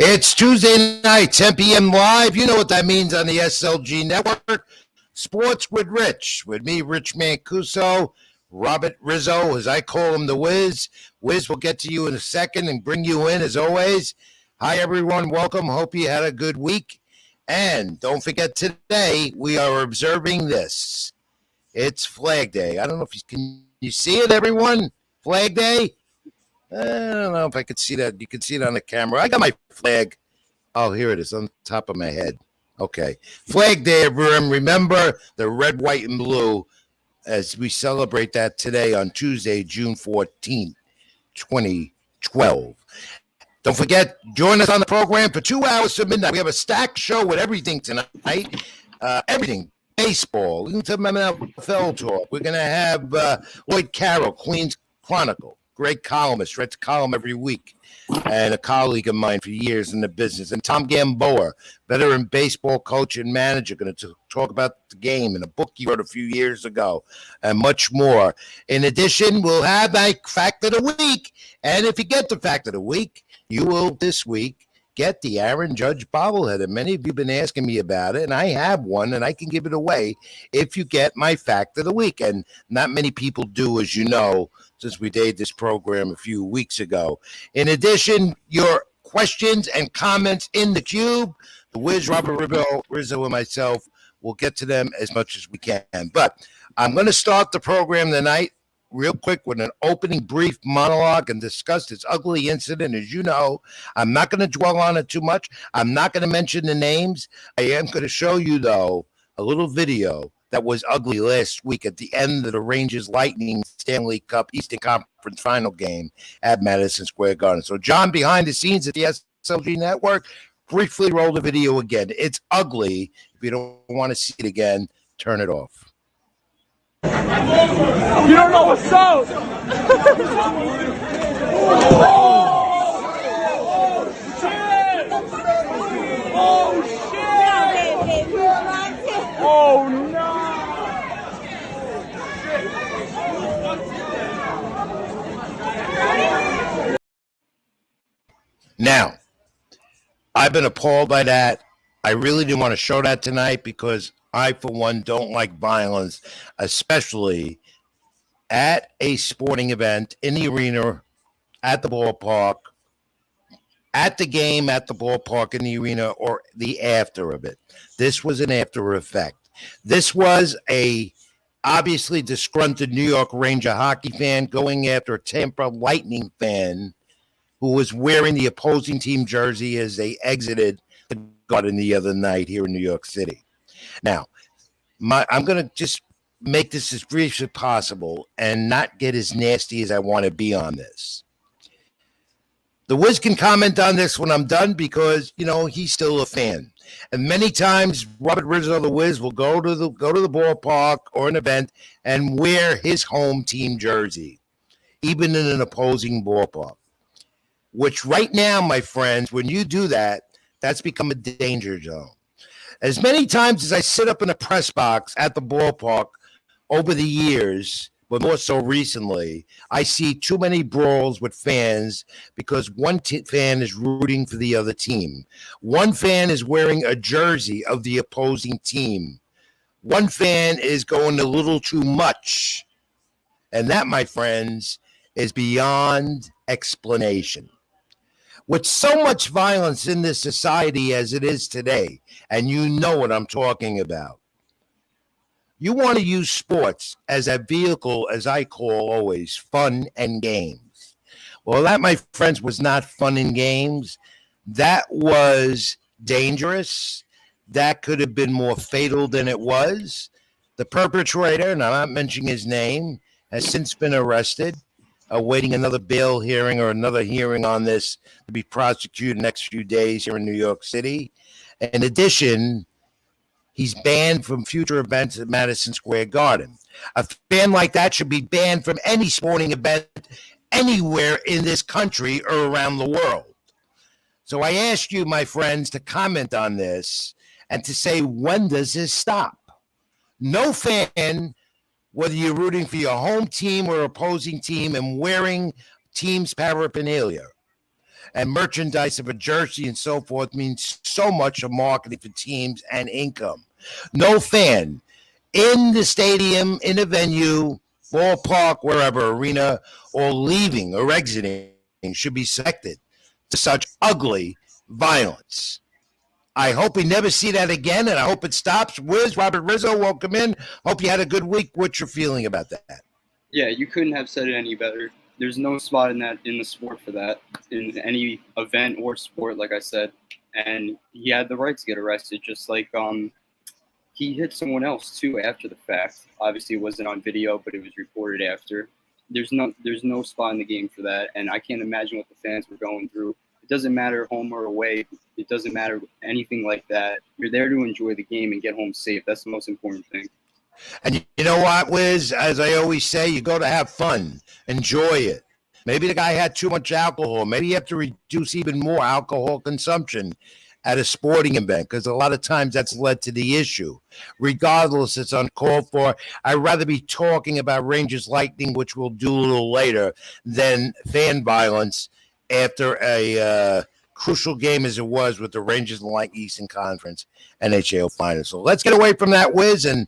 It's Tuesday night, 10 p.m. live. You know what that means on the SLG Network. Sports with Rich. With me, Rich Mancuso, Robert Rizzo, as I call him, the Wiz. Wiz will get to you in a second and bring you in, as always. Hi, everyone. Welcome. Hope you had a good week. And don't forget, today we are observing this. It's Flag Day. I don't know if can you see it, everyone? Flag Day? I don't know if I could see that. You can see it on the camera. I got my flag. Oh, here it is on top of my head. Okay. Flag Day, everyone. Remember the red, white, and blue as we celebrate that today on Tuesday, June 14th, 2012. Don't forget, join us on the program for 2 hours to midnight. We have a stacked show with everything tonight. Everything. Baseball. We're going to have NFL talk. We're going to have Lloyd Carroll, Queens Chronicle. Great columnist, writes a column every week, and a colleague of mine for years in the business. And Tom Gamboa, veteran baseball coach and manager, going to talk about the game and a book he wrote a few years ago, and much more. In addition, we'll have a fact of the week, and if you get the fact of the week, you will this week get the Aaron Judge bobblehead. And many of you have been asking me about it, and I have one, and I can give it away if you get my fact of the week. And not many people do, as you know, since we did this program a few weeks ago. In addition, your questions and comments in the cube, the Wiz, Robert Rizzo, and myself will get to them as much as we can. But I'm going to start the program tonight real quick with an opening brief monologue and discuss this ugly incident. As you know, I'm not going to dwell on it too much. I'm not going to mention the names. I am going to show you, though, a little video that was ugly last week at the end of the Rangers Lightning Stanley Cup Eastern Conference final game at Madison Square Garden. So, John, behind the scenes at the SLG Network, briefly roll the video again. It's ugly. If you don't want to see it again, turn it off. You don't know what's up. Oh, shit. Oh, no. Now, I've been appalled by that. I really didn't want to show that tonight because I, for one, don't like violence, especially at a sporting event, in the arena, at the ballpark, at the game, at the ballpark, in the arena, or the after of it. This was an after effect. This was a obviously disgruntled New York Ranger hockey fan going after a Tampa Lightning fan who was wearing the opposing team jersey as they exited the Garden the other night here in New York City. Now, I'm going to just make this as brief as possible and not get as nasty as I want to be on this. The Wiz can comment on this when I'm done because, you know, he's still a fan. And many times, Robert Rizzo, the Wiz, will go to the ballpark or an event and wear his home team jersey, even in an opposing ballpark. Which right now, my friends, when you do that, that's become a danger zone. As many times as I sit up in a press box at the ballpark over the years, but more so recently, I see too many brawls with fans because one fan is rooting for the other team. One fan is wearing a jersey of the opposing team. One fan is going a little too much. And that, my friends, is beyond explanation. With so much violence in this society as it is today, and you know what I'm talking about, you want to use sports as a vehicle, as I call always, fun and games. Well, that, my friends, was not fun and games. That was dangerous. That could have been more fatal than it was. The perpetrator, and I'm not mentioning his name, has since been arrested, awaiting another bail hearing or another hearing on this to be prosecuted next few days here in New York City. In addition, he's banned from future events at Madison Square Garden. A fan like that should be banned from any sporting event anywhere in this country or around the world. So I ask you, my friends, to comment on this and to say, when does this stop? No fan, whether you're rooting for your home team or opposing team and wearing team's paraphernalia, and merchandise of a jersey and so forth means so much of marketing for teams and income. No fan in the stadium, in a venue, ballpark, wherever, arena, or leaving or exiting should be subjected to such ugly violence. I hope we never see that again, and I hope it stops. Wiz, Robert Rizzo, welcome in. Hope you had a good week. What's your feeling about that? Yeah, you couldn't have said it any better. There's no spot in the sport for that, in any event or sport, like I said. And he had the right to get arrested, just like he hit someone else too after the fact. Obviously, it wasn't on video, but it was reported after. There's no spot in the game for that, and I can't imagine what the fans were going through. It doesn't matter home or away. It doesn't matter anything like that. You're there to enjoy the game and get home safe. That's the most important thing. And you know what, Wiz? As I always say, you go to have fun. Enjoy it. Maybe the guy had too much alcohol. Maybe you have to reduce even more alcohol consumption at a sporting event, because a lot of times that's led to the issue. Regardless, it's uncalled for. I'd rather be talking about Rangers Lightning, which we'll do a little later, than fan violence after a crucial game as it was with the Rangers and Lightning Eastern Conference NHL Finals. So let's get away from that, Wiz, and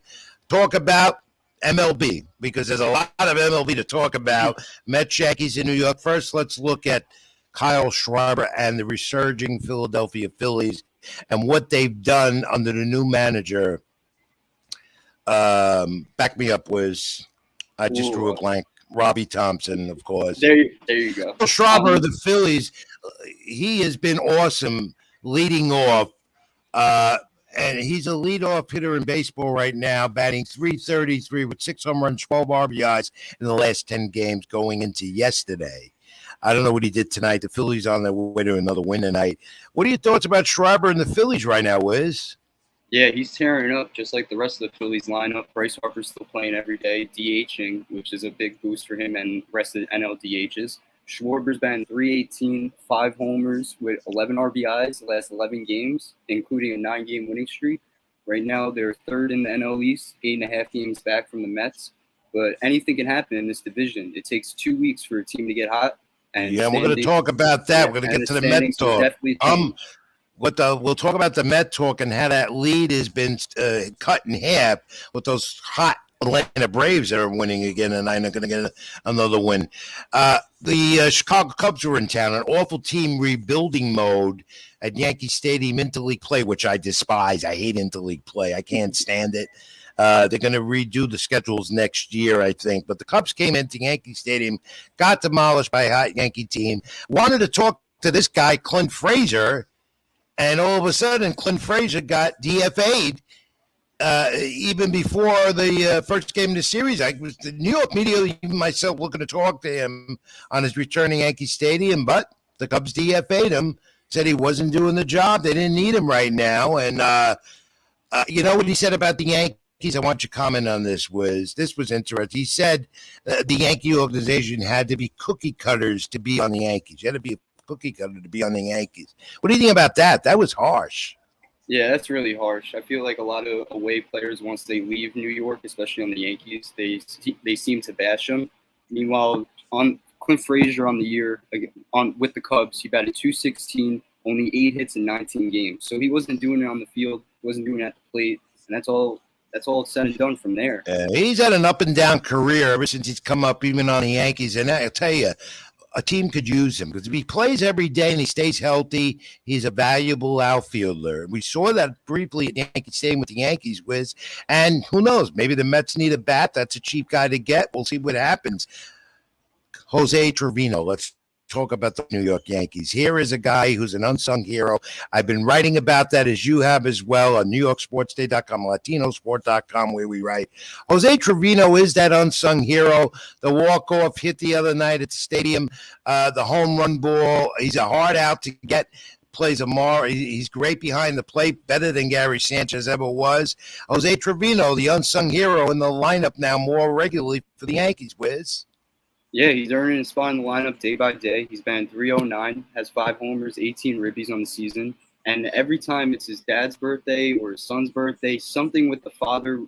talk about MLB, because there's a lot of MLB to talk about. Mets, Yankees in New York. First, let's look at Kyle Schwarber and the resurging Philadelphia Phillies and what they've done under the new manager. Back me up, Wiz. I just drew a blank. Robbie Thompson, of course. There you go. Schwarber of the Phillies, he has been awesome leading off. And he's a leadoff hitter in baseball right now, batting .333 with 6 home runs, 12 RBIs in the last 10 games going into yesterday. I don't know what he did tonight. The Phillies on their way to another win tonight. What are your thoughts about Schwarber and the Phillies right now, Wiz? Yeah, he's tearing up just like the rest of the Phillies lineup. Bryce Harper's still playing every day, DHing, which is a big boost for him and the rest of the NL DHs. Schwarber's been .318, 5 homers with 11 RBIs the last 11 games, including a 9-game winning streak. Right now, they're third in the NL East, 8.5 games back from the Mets. But anything can happen in this division. It takes 2 weeks for a team to get hot. And yeah, we're going to talk about that. We're going to get to the Met talk. We'll talk about the Met talk and how that lead has been cut in half with those hot Atlanta Braves that are winning again, and I'm going to get another win. The Chicago Cubs were in town, an awful team rebuilding mode at Yankee Stadium interleague play, which I despise. I hate interleague play. I can't stand it. They're going to redo the schedules next year, I think. But the Cubs came into Yankee Stadium, got demolished by a hot Yankee team, wanted to talk to this guy, Clint Frazier, and all of a sudden, Clint Frazier got DFA'd even before the first game of the series. I was the New York media, even myself, looking to talk to him on his return to Yankee Stadium, but the Cubs DFA'd him, said he wasn't doing the job. They didn't need him right now. And you know what he said about the Yankees? I want you to comment on this. This was interesting. He said the Yankee organization had to be cookie cutters to be on the Yankees. You had to be a cookie cutter to be on the Yankees. What do you think about that? That was harsh. Yeah, that's really harsh. I feel like a lot of away players, once they leave New York, especially on the Yankees, they seem to bash them. Meanwhile, on Clint Frazier on the year with the Cubs, he batted .216, only 8 hits in 19 games. So he wasn't doing it on the field, wasn't doing it at the plate, and that's all said and done from there. He's had an up and down career ever since he's come up, even on the Yankees. And I'll tell you, a team could use him because if he plays every day and he stays healthy, he's a valuable outfielder. We saw that briefly at Yankee Stadium with the Yankees, Wiz. And who knows? Maybe the Mets need a bat. That's a cheap guy to get. We'll see what happens. Jose Trevino, let's talk about the New York Yankees. Here is a guy who's an unsung hero. I've been writing about that, as you have as well, on NewYorkSportsDay.com, LatinoSport.com, where we write. Jose Trevino is that unsung hero. The walk-off hit the other night at the stadium, the home run ball. He's a hard out to get. Plays he's great behind the plate, better than Gary Sanchez ever was. Jose Trevino, the unsung hero in the lineup now more regularly for the Yankees, Wiz. Yeah, he's earning his spot in the lineup day by day. He's been .309, has 5 homers, 18 ribbies on the season. And every time it's his dad's birthday or his son's birthday, something with the father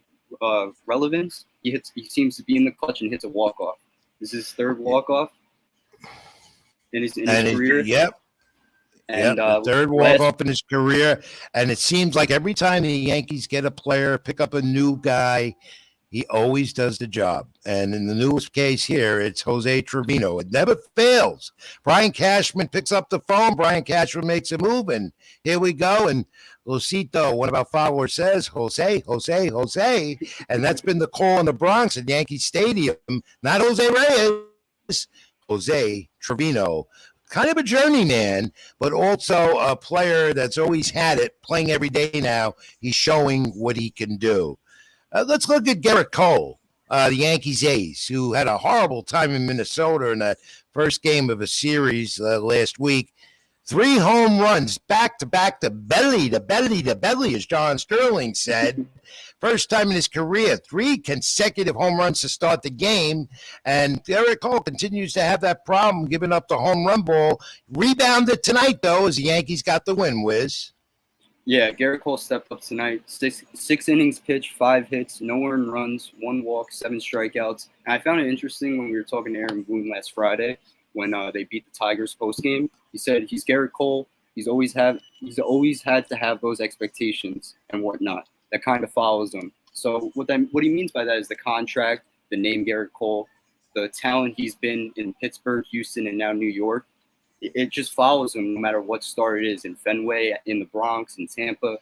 relevance, he seems to be in the clutch and hits a walk-off. This is his 3rd walk-off in his career. Yep. And The third last walk-off in his career. And it seems like every time the Yankees get a player, pick up a new guy, he always does the job. And in the newest case here, it's Jose Trevino. It never fails. Brian Cashman picks up the phone. Brian Cashman makes a move, and here we go. And Lucito, one of our followers, says, Jose, Jose, Jose. And that's been the call in the Bronx at Yankee Stadium. Not Jose Reyes, Jose Trevino. Kind of a journeyman, but also a player that's always had it, playing every day now. He's showing what he can do. Let's look at Gerrit Cole, the Yankees ace, who had a horrible time in Minnesota in that first game of a series last week. 3 home runs back to back to belly, as John Sterling said. First time in his career, 3 consecutive home runs to start the game. And Gerrit Cole continues to have that problem, giving up the home run ball. Rebounded tonight, though, as the Yankees got the win, Wiz. Yeah, Gerrit Cole stepped up tonight. Six innings pitched, 5 hits, no earned runs, 1 walk, 7 strikeouts. And I found it interesting when we were talking to Aaron Boone last Friday when they beat the Tigers post game. He said he's Gerrit Cole. He's always had to have those expectations and whatnot. That kind of follows him. So what he means by that is the contract, the name Gerrit Cole, the talent he's been in Pittsburgh, Houston, and now New York. It just follows him no matter what star it is, in Fenway, in the Bronx, in Tampa.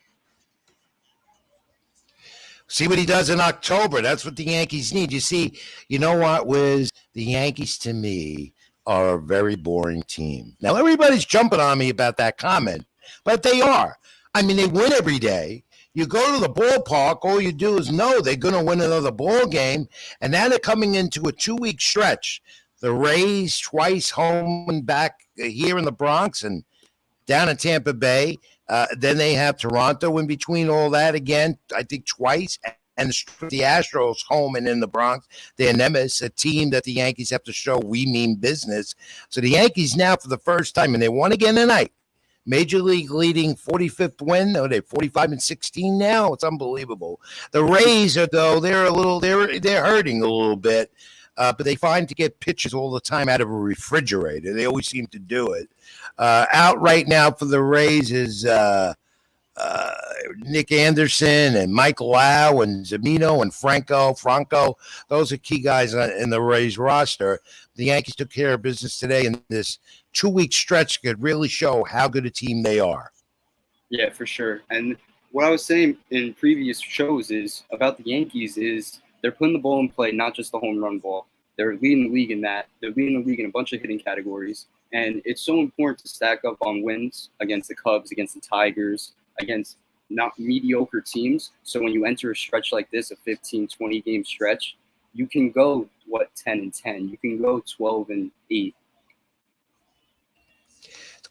See what he does in October. That's what the Yankees need. You see, you know what, Wiz? The Yankees, to me, are a very boring team. Now, everybody's jumping on me about that comment, but they are. I mean, they win every day. You go to the ballpark, all you do is know they're going to win another ball game, and now they're coming into a 2-week stretch. The Rays twice home and back here in the Bronx and down in Tampa Bay. Then they have Toronto in between all that again, I think twice. And the Astros home and in the Bronx. They're nemesis, a team that the Yankees have to show we mean business. So the Yankees now for the first time, and they won again tonight. Major League leading 45th win. Oh, they're 45-16 now. It's unbelievable. The Rays are though they're hurting a little bit. But they find to get pitches all the time out of a refrigerator. They always seem to do it. Out right now for the Rays is Nick Anderson and Mike Lau and Zamino and Franco. Those are key guys in the Rays roster. The Yankees took care of business today, and this 2-week stretch could really show how good a team they are. Yeah, for sure. And what I was saying in previous shows is about the Yankees is they're putting the ball in play, not just the home run ball. They're leading the league in that. They're leading the league in a bunch of hitting categories. And it's so important to stack up on wins against the Cubs, against the Tigers, against not mediocre teams. So when you enter a stretch like this, a 15, 20-game stretch, you can go, 10-10. You can go 12-8.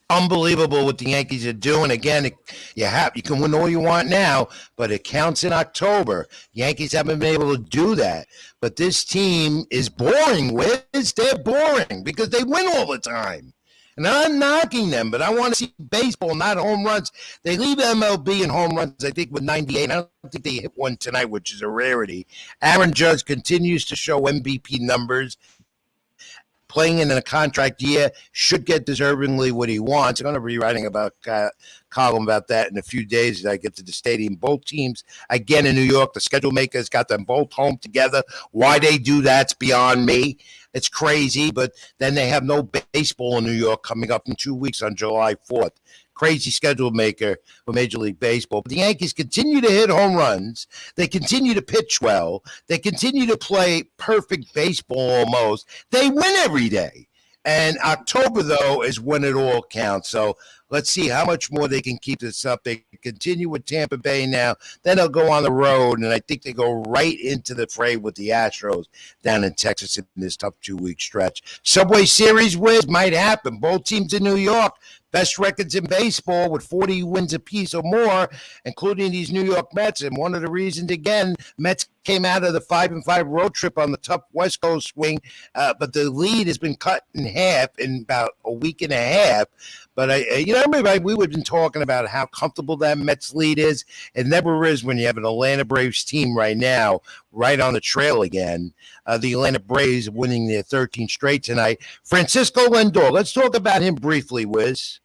Unbelievable what the Yankees are doing. Again, you can win all you want now, but it counts in October. Yankees haven't been able to do that. But this team is boring, Wiz. They're boring because they win all the time. And I'm knocking them, but I want to see baseball, not home runs. They leave MLB in home runs, I think, with 98. I don't think they hit one tonight, which is a rarity. Aaron Judge continues to show MVP numbers. Playing in a contract year, should get deservingly what he wants. I'm going to be writing about column about that in a few days as I get to the stadium. Both teams, again, in New York, the schedule makers got them both home together. Why they do that's beyond me. It's crazy, but then they have no baseball in New York coming up in 2 weeks on July 4th. Crazy schedule maker for Major League Baseball. But the Yankees continue to hit home runs. They continue to pitch well. They continue to play perfect baseball almost. They win every day. And October, though, is when it all counts. So let's see how much more they can keep this up. They continue with Tampa Bay now. Then they'll go on the road, and I think they go right into the fray with the Astros down in Texas in this tough 2-week stretch. Subway Series wins might happen. Both teams in New York. Best records in baseball with 40 wins apiece or more, including these New York Mets. And one of the reasons, again, Mets came out of the 5-5 road trip on the tough West Coast swing, but the lead has been cut in half in about a week and a half. But, everybody, we've been talking about how comfortable that Mets lead is. It never is when you have an Atlanta Braves team right now, right on the trail again. The Atlanta Braves winning their 13th straight tonight. Francisco Lindor, let's talk about him briefly, Wiz.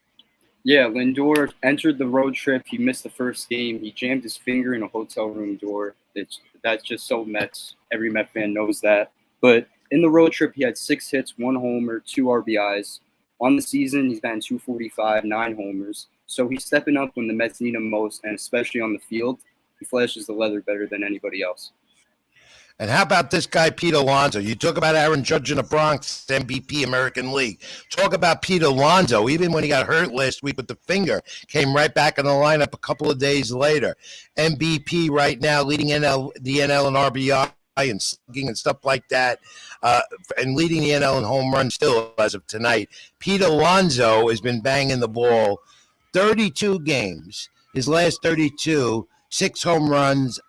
Yeah, Lindor entered the road trip. He missed the first game. He jammed his finger in a hotel room door. That's just so Mets. Every Met fan knows that. But in the road trip, he had 6 hits, 1 homer, 2 RBIs. On the season, he's batting 245, 9 homers. So he's stepping up when the Mets need him most, and especially on the field, he flashes the leather better than anybody else. And how about this guy, Pete Alonso? You talk about Aaron Judge in the Bronx, MVP American League. Talk about Pete Alonso, even when he got hurt last week with the finger, came right back in the lineup a couple of days later. MVP right now, leading the NL in RBI and slugging and stuff like that, and leading the NL in home runs still as of tonight. Pete Alonso has been banging the ball 32 games. His last 32, 6 home runs.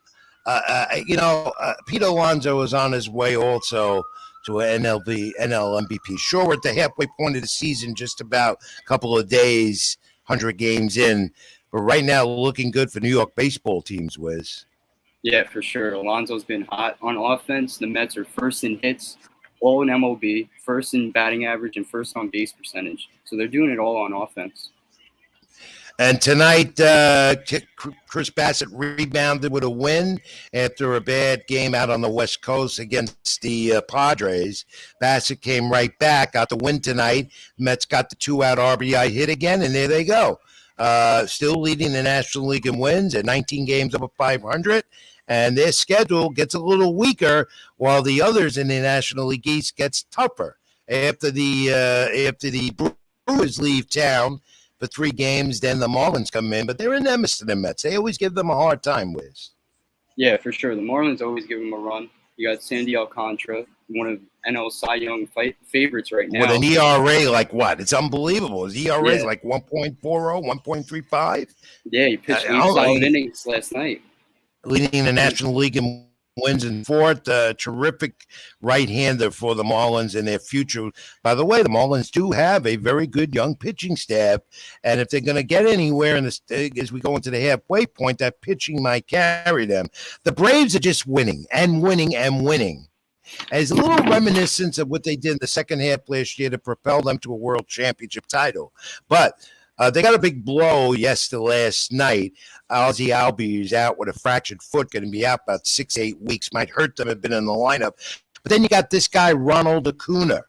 Pete Alonso is on his way also to an NL MVP. Sure, we're at the halfway point of the season, just about a couple of days, 100 games in. But right now, looking good for New York baseball teams, Wiz. Yeah, for sure. Alonso's been hot. On offense, the Mets are first in hits, all in MLB, first in batting average, and first on base percentage. So they're doing it all on offense. And tonight, Chris Bassett rebounded with a win after a bad game out on the West Coast against the Padres. Bassett came right back, got the win tonight. Mets got the 2-out RBI hit again, and there they go. Still leading the National League in wins at 19 games over 500. And their schedule gets a little weaker while the others in the National League East gets tougher after the Brewers leave town for 3 games, then the Marlins come in, but they're in nemesis to the Mets. They always give them a hard time, Wiz. Yeah, for sure. The Marlins always give them a run. You got Sandy Alcantara, one of NL Cy Young favorites right now. With an ERA like what? It's unbelievable. His ERA is like 1.40, 1.35. Yeah, he pitched 8 solid innings last night. Leading the National League in wins and fourth. Terrific right-hander for the Marlins and their future. By the way, the Marlins do have a very good young pitching staff, and if they're going to get anywhere in this, as we go into the halfway point, that pitching might carry them. The Braves are just winning and winning and winning. As a little reminiscence of what they did in the second half last year to propel them to a world championship title. But they got a big blow last night. Ozzie Albies is out with a fractured foot, going to be out about 6-8 weeks. Might hurt them, have been in the lineup. But then you got this guy, Ronald Acuna,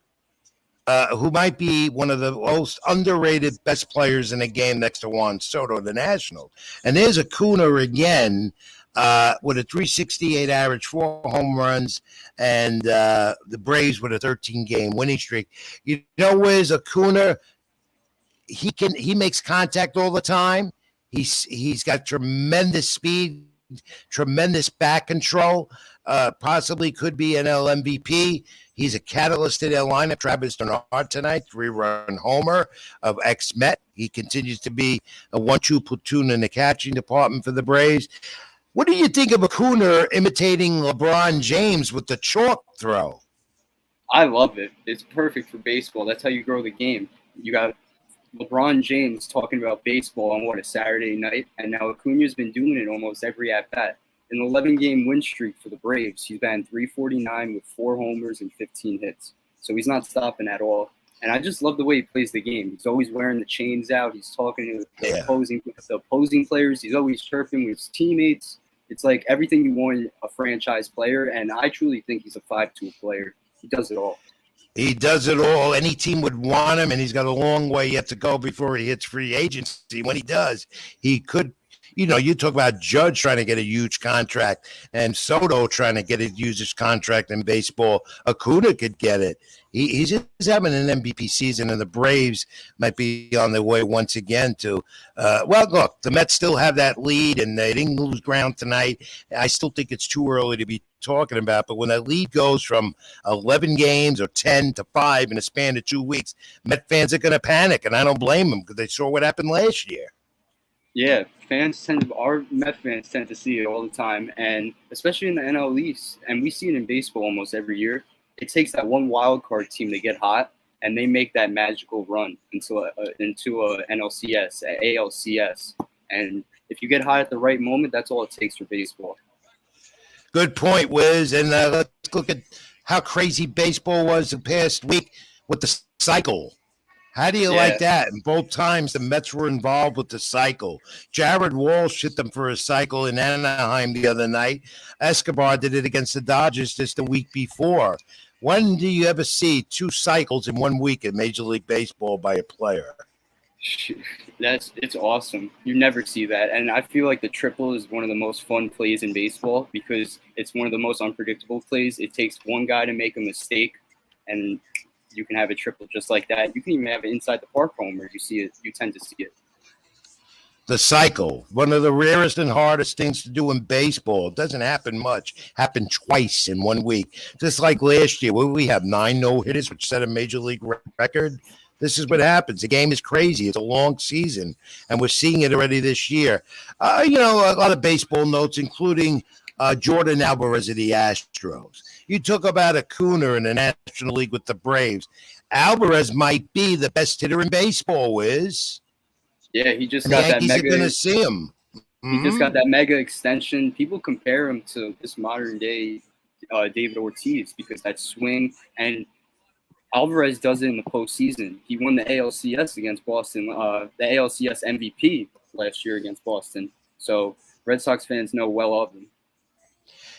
who might be one of the most underrated best players in the game next to Juan Soto, the National. And there's Acuna again with a 368 average, 4 home runs, and the Braves with a 13-game winning streak. You know, where's Acuna? He makes contact all the time. He's got tremendous speed, tremendous back control. Possibly could be an NL MVP. He's a catalyst to their lineup. Travis Denard tonight, 3-run homer of ex-Met. He continues to be a 1-2 platoon in the catching department for the Braves. What do you think of Acuna imitating LeBron James with the chalk throw? I love it. It's perfect for baseball. That's how you grow the game. You got LeBron James talking about baseball on a Saturday night, and now Acuna's been doing it almost every at-bat. An 11-game win streak for the Braves. He's batting .349 with 4 homers and 15 hits. So he's not stopping at all. And I just love the way he plays the game. He's always wearing the chains out. He's talking to the opposing players. He's always chirping with his teammates. It's like everything you want in a franchise player, and I truly think he's a 5-tool player. He does it all. He does it all. Any team would want him, and he's got a long way yet to go before he hits free agency. When he does, he could, you talk about Judge trying to get a huge contract and Soto trying to get a huge contract in baseball. Acuna could get it. He's just having an MVP season, and the Braves might be on their way once again to look, the Mets still have that lead, and they didn't lose ground tonight. I still think it's too early to be talking about, but when that lead goes from 11 games or 10 to 5 in a span of 2 weeks, Met fans are going to panic, and I don't blame them because they saw what happened last year. Yeah, our Met fans tend to see it all the time, and especially in the NL East, and we see it in baseball almost every year. It takes that one wild card team to get hot, and they make that magical run into a NLCS, a ALCS, and if you get hot at the right moment, that's all it takes for baseball. Good point, Wiz. And let's look at how crazy baseball was the past week with the cycle. How do you Yeah. like that? And both times the Mets were involved with the cycle. Jared Walsh hit them for a cycle in Anaheim the other night. Escobar did it against the Dodgers just a week before. When do you ever see 2 cycles in 1 week in Major League Baseball by a player? It's awesome. You never see that. And I feel like the triple is one of the most fun plays in baseball because it's one of the most unpredictable plays. It takes one guy to make a mistake, and you can have a triple just like that. You can even have it inside the park homer. You tend to see it. The cycle, one of the rarest and hardest things to do in baseball. It doesn't happen much. Happened twice in 1 week. Just like last year, where we have 9 no-hitters, which set a major league record. This is what happens. The game is crazy. It's a long season, and we're seeing it already this year. A lot of baseball notes, including Jordan Alvarez of the Astros. You talk about Acuna in the National League with the Braves. Alvarez might be the best hitter in baseball, Wiz. Yeah, he just The got that Yankees are mega. going to see him. He just got that mega extension. People compare him to this modern day David Ortiz because that swing, and Alvarez does it in the postseason. He won the ALCS against Boston, the ALCS MVP last year against Boston. So Red Sox fans know well of him.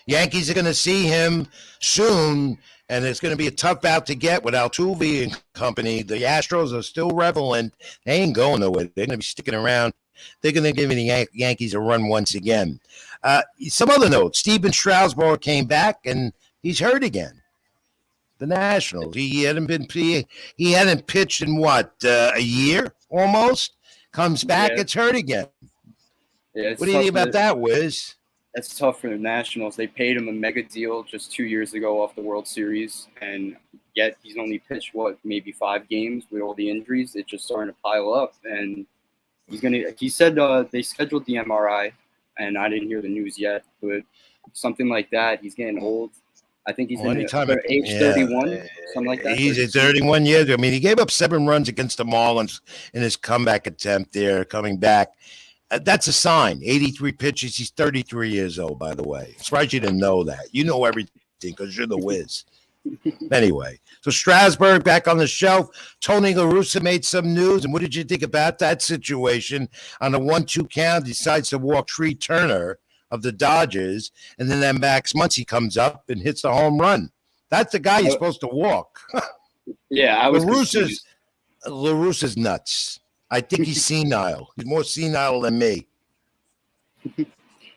Yankees are going to see him soon, and it's going to be a tough bout to get with Altuve and company. The Astros are still relevant. They ain't going nowhere. They're going to be sticking around. They're going to give the Yankees a run once again. Some other notes. Steven Strasburg came back, and he's hurt again. The Nationals. He hadn't pitched in what, a year almost? Comes back, Yeah. It's hurt again. Yeah, What do you think about that, Wiz? That's tough for the Nationals. They paid him a mega deal just 2 years ago off the World Series, and yet he's only pitched, maybe 5 games with all the injuries. It's just starting to pile up, and he said they scheduled the MRI, and I didn't hear the news yet, but something like that. He's getting old. I think he's age 31, something like that. He's at 31 years. I mean, he gave up 7 runs against the Marlins in his comeback attempt there, coming back. That's a sign. 83 pitches. He's 33 years old, by the way. I'm surprised you didn't know that. You know everything because you're the Wiz. Anyway, so Strasburg back on the shelf. Tony La Russa made some news. And what did you think about that situation? On a 1-2 count, decides to walk Tree Turner of the Dodgers. And then Max Muncy comes up and hits the home run. That's the guy you're supposed to walk. Yeah, I was confused. La Russa's nuts. I think he's senile. He's more senile than me.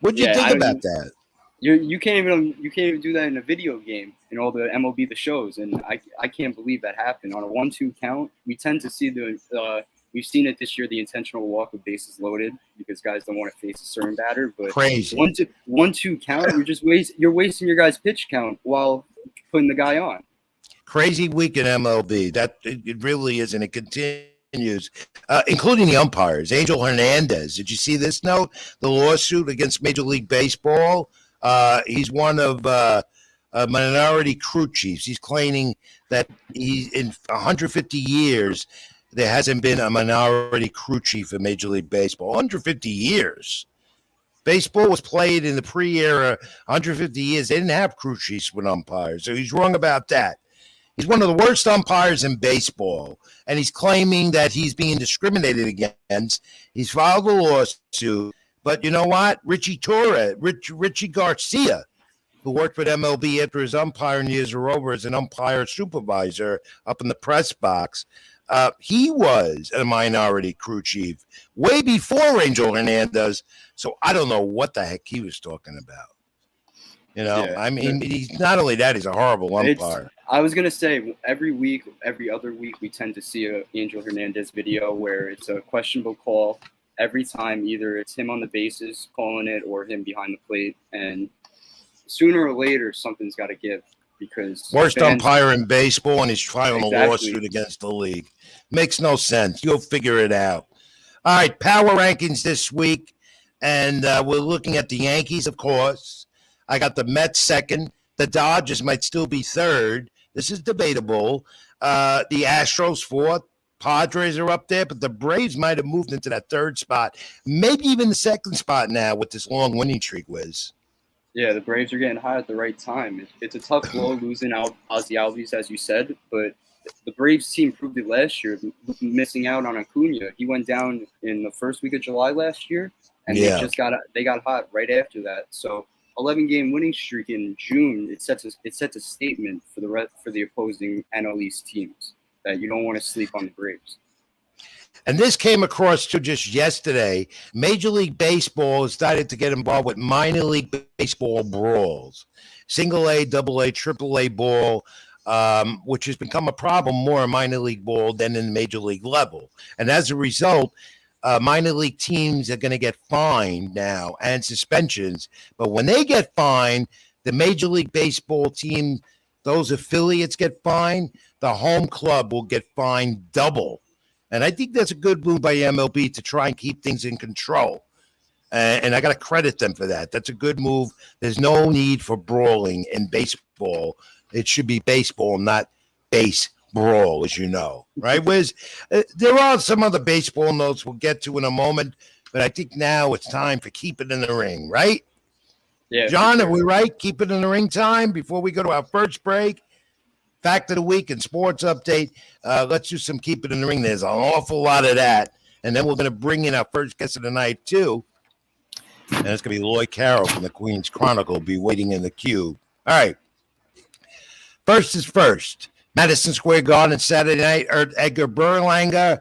What'd you think about that? You can't even do that in a video game in all the MLB the shows, and I can't believe that happened on a 1-2 count. We tend to see we've seen it this year, the intentional walk with bases loaded because guys don't want to face a certain batter. But crazy 1-2 count, you're wasting your guy's pitch count while putting the guy on. Crazy week in MLB. That it really is, and it continues. Including the umpires. Angel Hernandez. Did you see this note? The lawsuit against Major League Baseball. He's one of minority crew chiefs. He's claiming that in 150 years, there hasn't been a minority crew chief in Major League Baseball. 150 years. Baseball was played in the pre-era 150 years. They didn't have crew chiefs with umpires. So he's wrong about that. He's one of the worst umpires in baseball, and he's claiming that he's being discriminated against. He's filed a lawsuit, but you know what? Richie Garcia, who worked with MLB after his umpiring years were over as an umpire supervisor up in the press box, he was a minority crew chief way before Angel Hernandez, so I don't know what the heck he was talking about. I mean, he's not only that, he's a horrible umpire. I was going to say, every other week, we tend to see a Angel Hernandez video where it's a questionable call. Every time, either it's him on the bases calling it or him behind the plate. And sooner or later, something's got to give because worst umpire in baseball, and he's filing a lawsuit against the league. Makes no sense. You'll figure it out. All right, power rankings this week. And we're looking at the Yankees, of course. I got the Mets second. The Dodgers might still be third. This is debatable. The Astros fourth. Padres are up there, but the Braves might have moved into that third spot, maybe even the second spot now with this long winning streak, Wiz. Yeah, the Braves are getting hot at the right time. It's a tough blow losing Ozzie Albies, as you said, but the Braves team proved it last year, missing out on Acuna. He went down in the first week of July last year, and they got hot right after that. So 11-game winning streak in June, it sets a statement for the opposing NL East teams that you don't want to sleep on the Braves. And this came across to just yesterday. Major League Baseball has started to get involved with minor league baseball brawls, single A, double A, triple A ball, which has become a problem more in minor league ball than in the major league level. And as a result, minor league teams are going to get fined now and suspensions. But when they get fined, the Major League Baseball team, those affiliates get fined, the home club will get fined double. And I think that's a good move by MLB to try and keep things in control. And I got to credit them for that. That's a good move. There's no need for brawling in baseball. It should be baseball, not base brawl, as you know. Right, Wiz? There are some other baseball notes we'll get to in a moment, but I think now it's time for Keep It in the Ring, right? Yeah. John, are we right? Keep it in the ring time before we go to our first break. Fact of the week and sports update. Let's do some Keep It in the Ring. There's an awful lot of that. And then we're going to bring in our first guest of the night, too. And it's going to be Lloyd Carroll from the Queen's Chronicle. Be waiting in the queue. All right. First is first. Madison Square Garden Saturday night. Edgar Berlanga.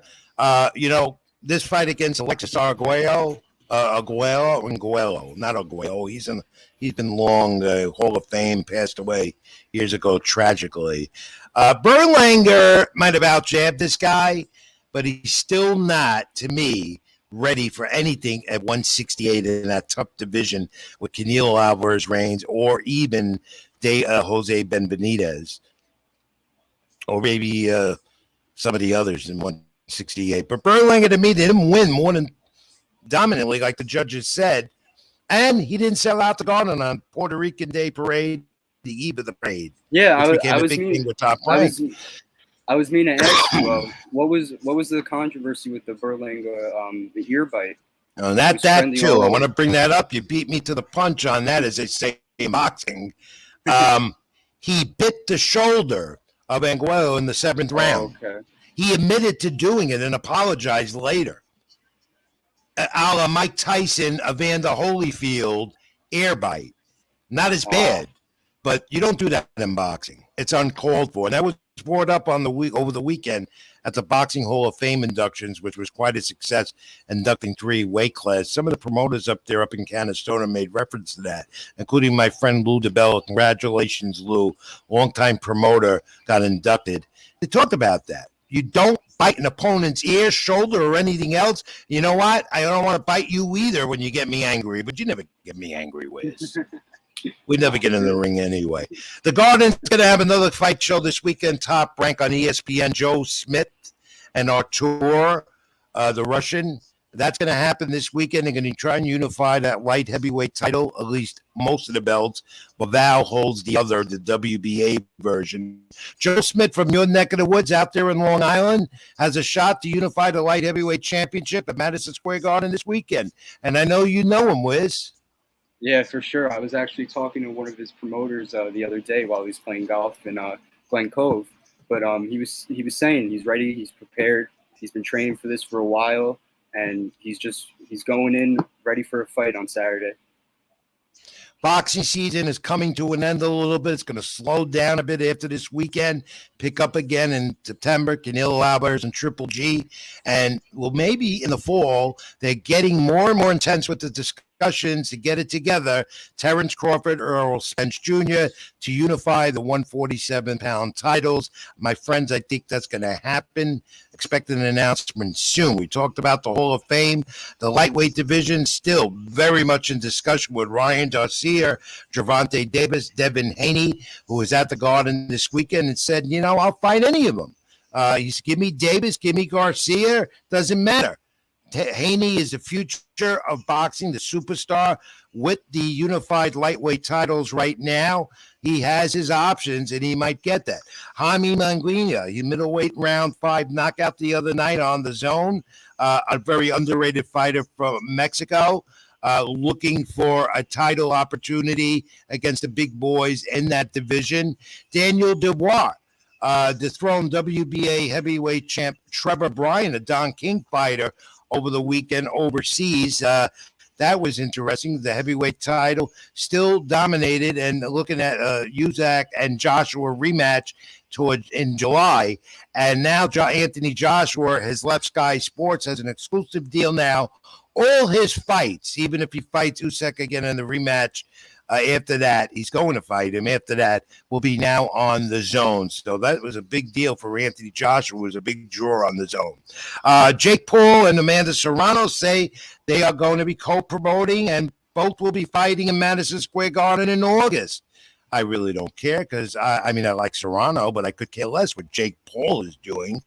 This fight against Alexis Arguello. Arguello, not Arguello. He's been long Hall of Fame, passed away years ago tragically. Berlanger might have outjabbed this guy, but he's still not, to me, ready for anything at 168 in that tough division with Canelo Alvarez reigns or even Jose Benavidez or maybe some of the others in 168. But Berlanger, to me, they didn't win more than dominantly, like the judges said, and he didn't sell out the Garden on Puerto Rican Day Parade, the eve of the parade. Yeah, I was mean to ask you, what was the controversy with the Berlanga, the ear bite? Oh, that too. I want to bring that up. You beat me to the punch on that, as they say in boxing. He bit the shoulder of Angulo in the 7th round. Okay. He admitted to doing it and apologized later. A la Mike Tyson, Evander Holyfield air bite. Not as bad, but you don't do that in boxing. It's uncalled for. And that was brought up on over the weekend at the Boxing Hall of Fame inductions, which was quite a success, inducting 3 weight class. Some of the promoters up there up in Canastota made reference to that, including my friend Lou DeBella. Congratulations, Lou. Longtime promoter, got inducted. They talked about that. You don't bite an opponent's ear, shoulder, or anything else. You know what? I don't want to bite you either when you get me angry, but you never get me angry, Wiz. We never get in the ring anyway. The Garden's going to have another fight show this weekend, Top Rank on ESPN. Joe Smith and Artur, the Russian. That's going to happen this weekend. They're going to try and unify that light heavyweight title, at least most of the belts. Val holds the WBA version. Joe Smith from your neck of the woods out there in Long Island has a shot to unify the light heavyweight championship at Madison Square Garden this weekend. And I know you know him, Wiz. Yeah, for sure. I was actually talking to one of his promoters the other day while he was playing golf in Glen Cove. But he was saying he's ready, he's prepared, he's been training for this for a while. And he's going in ready for a fight on Saturday. Boxing season is coming to an end a little bit. It's going to slow down a bit after this weekend, pick up again in September. Canelo Alvarez and Triple G. And well, maybe in the fall, they're getting more and more intense with the discussions to get it together. Terrence Crawford, Earl Spence Jr. to unify the 147-pound titles. My friends, I think that's going to happen. Expect an announcement soon. We talked about the Hall of Fame. The lightweight division still very much in discussion with Ryan Garcia, Gervonta Davis, Devin Haney, who was at the Garden this weekend and said, I'll fight any of them. He said, give me Davis, give me Garcia. Doesn't matter. Haney is the future of boxing, the superstar with the unified lightweight titles right now. He has his options, and he might get that. Jaime Munguia, he middleweight round 5 knockout the other night on the Zone, a very underrated fighter from Mexico, looking for a title opportunity against the big boys in that division. Daniel Dubois, dethroned WBA heavyweight champ Trevor Bryan, a Don King fighter, over the weekend overseas. That was interesting. The heavyweight title still dominated, and looking at Usyk and Joshua rematch in July. And now Anthony Joshua has left Sky Sports as an exclusive deal now. All his fights, even if he fights Usyk again in the rematch, after that, he's going to fight him. After that, will be now on the Zone. So that was a big deal for Anthony Joshua. It was a big draw on the Zone. Jake Paul and Amanda Serrano say they are going to be co-promoting, and both will be fighting in Madison Square Garden in August. I really don't care because, I like Serrano, but I could care less what Jake Paul is doing.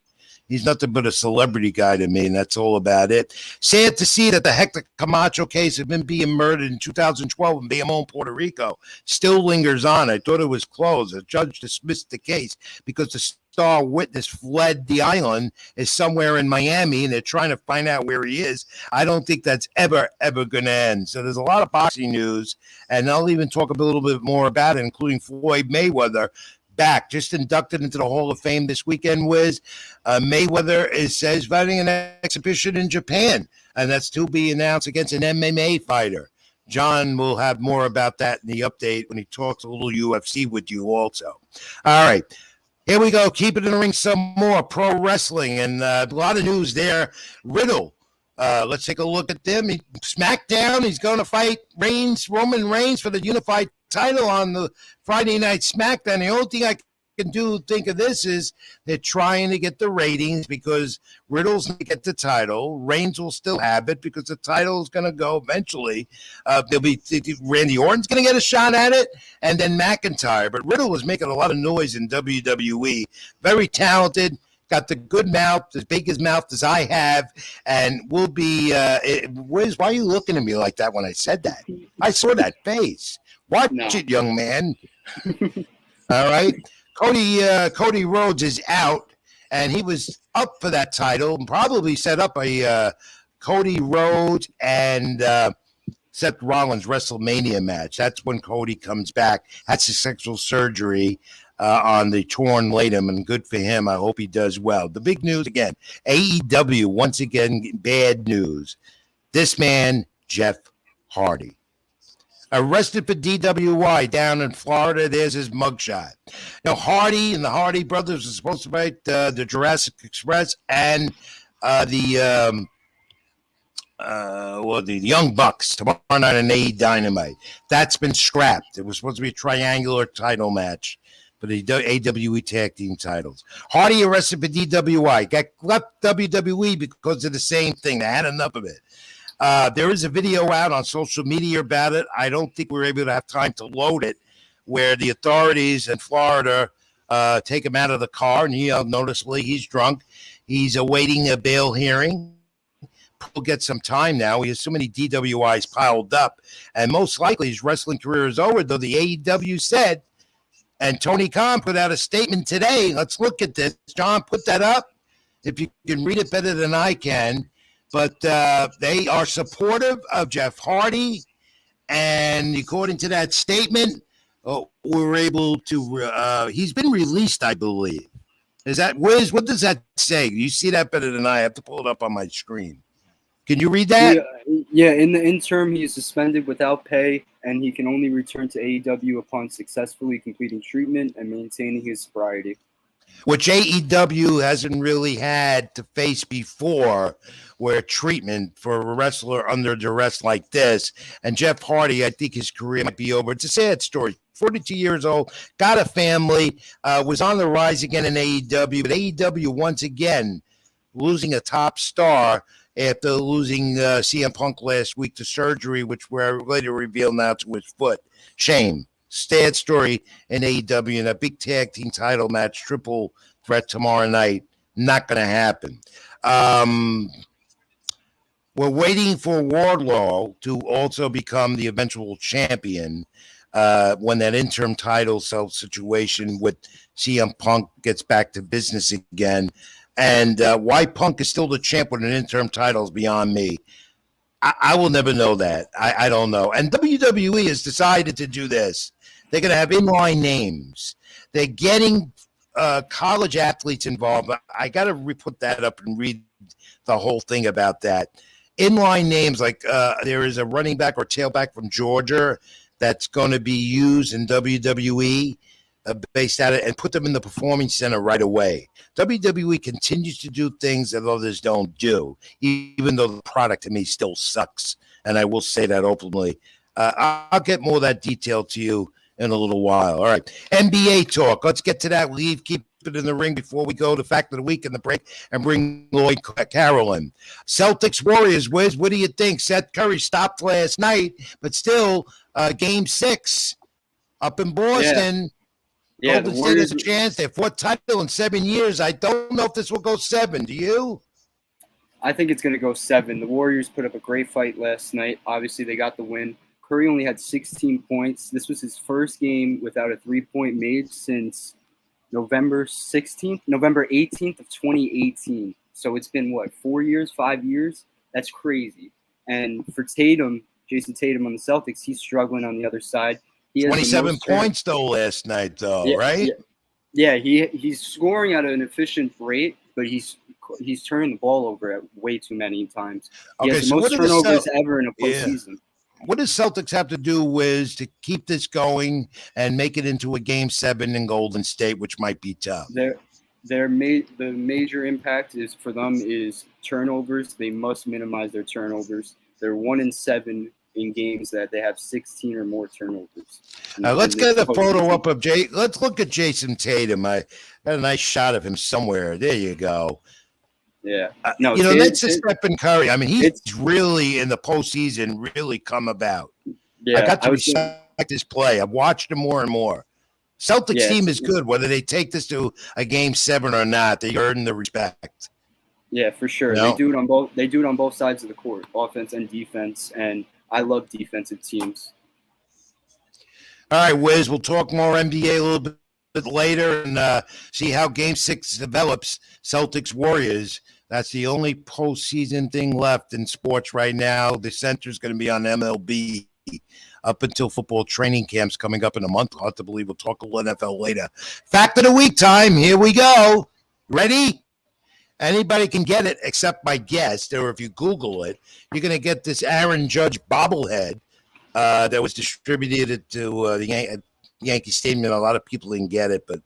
He's nothing but a celebrity guy to me, and that's all about it. Sad to see that the Hector Camacho case of him being murdered in 2012 in Bayamon, Puerto Rico, still lingers on. I thought it was closed. The judge dismissed the case because the star witness fled the island, is somewhere in Miami, and they're trying to find out where he is. I don't think that's ever going to end. So there's a lot of boxing news, and I'll even talk a little bit more about it, including Floyd Mayweather, back, just inducted into the Hall of Fame this weekend. Mayweather is fighting an exhibition in Japan, and that's to be announced against an MMA fighter. John will have more about that in the update when he talks a little UFC with you also. All right, here we go. Keep it in the ring some more. Pro wrestling, and a lot of news there. Riddle. Let's take a look at them. SmackDown, he's going to fight Roman Reigns for the unified title on the Friday Night SmackDown. The only thing I can think of this is they're trying to get the ratings because Riddle's going to get the title. Reigns will still have it because the title is going to go eventually. Randy Orton's going to get a shot at it, and then McIntyre. But Riddle was making a lot of noise in WWE. Very talented. Got the good mouth, as big as mouth as I have, and will be. Why are you looking at me like that when I said that? I saw that face. Watch it, young man. All right. Cody Rhodes is out, and he was up for that title and probably set up a Cody Rhodes and Seth Rollins WrestleMania match. That's when Cody comes back. Had successful surgery on the torn labrum, and good for him. I hope he does well. The big news again, AEW, once again, bad news. This man, Jeff Hardy, arrested for DWI down in Florida. There's his mugshot. Now, Hardy and the Hardy brothers are supposed to fight the Jurassic Express and the Young Bucks tomorrow night on AE Dynamite. That's been scrapped. It was supposed to be a triangular title match for the AWE tag team titles. Hardy arrested for DWI. Got left WWE because of the same thing. They had enough of it. There is a video out on social media about it. I don't think we're able to have time to load it, where the authorities in Florida take him out of the car, and noticeably he's drunk. He's awaiting a bail hearing. He'll get some time now. He has so many DWIs piled up, and most likely his wrestling career is over, though the AEW said, and Tony Khan put out a statement today. Let's look at this. John, put that up. If you can read it better than I can. But they are supportive of Jeff Hardy, and according to that statement, we're able to. He's been released, I believe. Is that Wiz? What does that say? You see that better than I have to pull it up on my screen. Can you read that? Yeah. In the interim, he is suspended without pay, and he can only return to AEW upon successfully completing treatment and maintaining his sobriety. Which AEW hasn't really had to face before, where treatment for a wrestler under duress like this. And Jeff Hardy, I think his career might be over. It's a sad story. 42 years old, got a family, was on the rise again in AEW, but AEW once again losing a top star after losing CM Punk last week to surgery, which we're later revealed now to his foot. Shame. Sad story in AEW, and a big tag team title match, triple threat tomorrow night. Not going to happen. We're waiting for Wardlow to also become the eventual champion when that interim title situation with CM Punk gets back to business again. And why Punk is still the champ with an interim title is beyond me. I will never know that. I don't know. And WWE has decided to do this. They're going to have inline names. They're getting college athletes involved. I got to put that up and read the whole thing about that. Inline names like there is a running back or tailback from Georgia that's going to be used in WWE based out of, and put them in the performance center right away. WWE continues to do things that others don't do, even though the product to me still sucks. And I will say that openly. I'll get more of that detail to you in a little while. All right. NBA talk. Let's get to that. Keep it in the ring before we go to Fact of the Week in the break and bring Lloyd Carroll in. Celtics Warriors, Wiz, what do you think? Seth Curry stopped last night, but still game 6 up in Boston. Yeah, Golden State has a chance. Their 4th title in 7 years. I don't know if this will go 7. Do you? I think it's going to go 7. The Warriors put up a great fight last night. Obviously, they got the win. Curry only had 16 points. This was his first game without a 3-point made since November 18th of 2018. So it's been, 4 years, 5 years? That's crazy. And for Tatum, Jason Tatum on the Celtics, he's struggling on the other side. He has 27 points, though, last night, though, right? Yeah, he's scoring at an efficient rate, but he's turning the ball over at way too many times. He has the most turnovers ever in a postseason. What does Celtics have to do, Wiz, to keep this going and make it into a game 7 in Golden State, which might be tough? The major impact is for them is turnovers. They must minimize their turnovers. They're 1-7 in games that they have 16 or more turnovers. Let's get a photo up of Jay. Let's look at Jason Tatum. I got a nice shot of him somewhere. There you go. Yeah. That's a Stephen Curry. I mean, he's really in the postseason really come about. Yeah, I got to respect his play. I've watched him more and more. Celtics team is good. Whether they take this to a game 7 or not, they earn the respect. Yeah, for sure. They do it on both sides of the court, offense and defense. And I love defensive teams. All right, Wiz, we'll talk more NBA a little bit later and see how Game 6 develops. Celtics Warriors. That's the only postseason thing left in sports right now. The center is going to be on MLB up until football training camps coming up in a month. Hard to believe. We'll talk a little NFL later. Fact of the week time. Here we go. Ready? Anybody can get it except my guest, or if you Google it, you're going to get this Aaron Judge bobblehead that was distributed to the Yankee Stadium. A lot of people didn't get it, but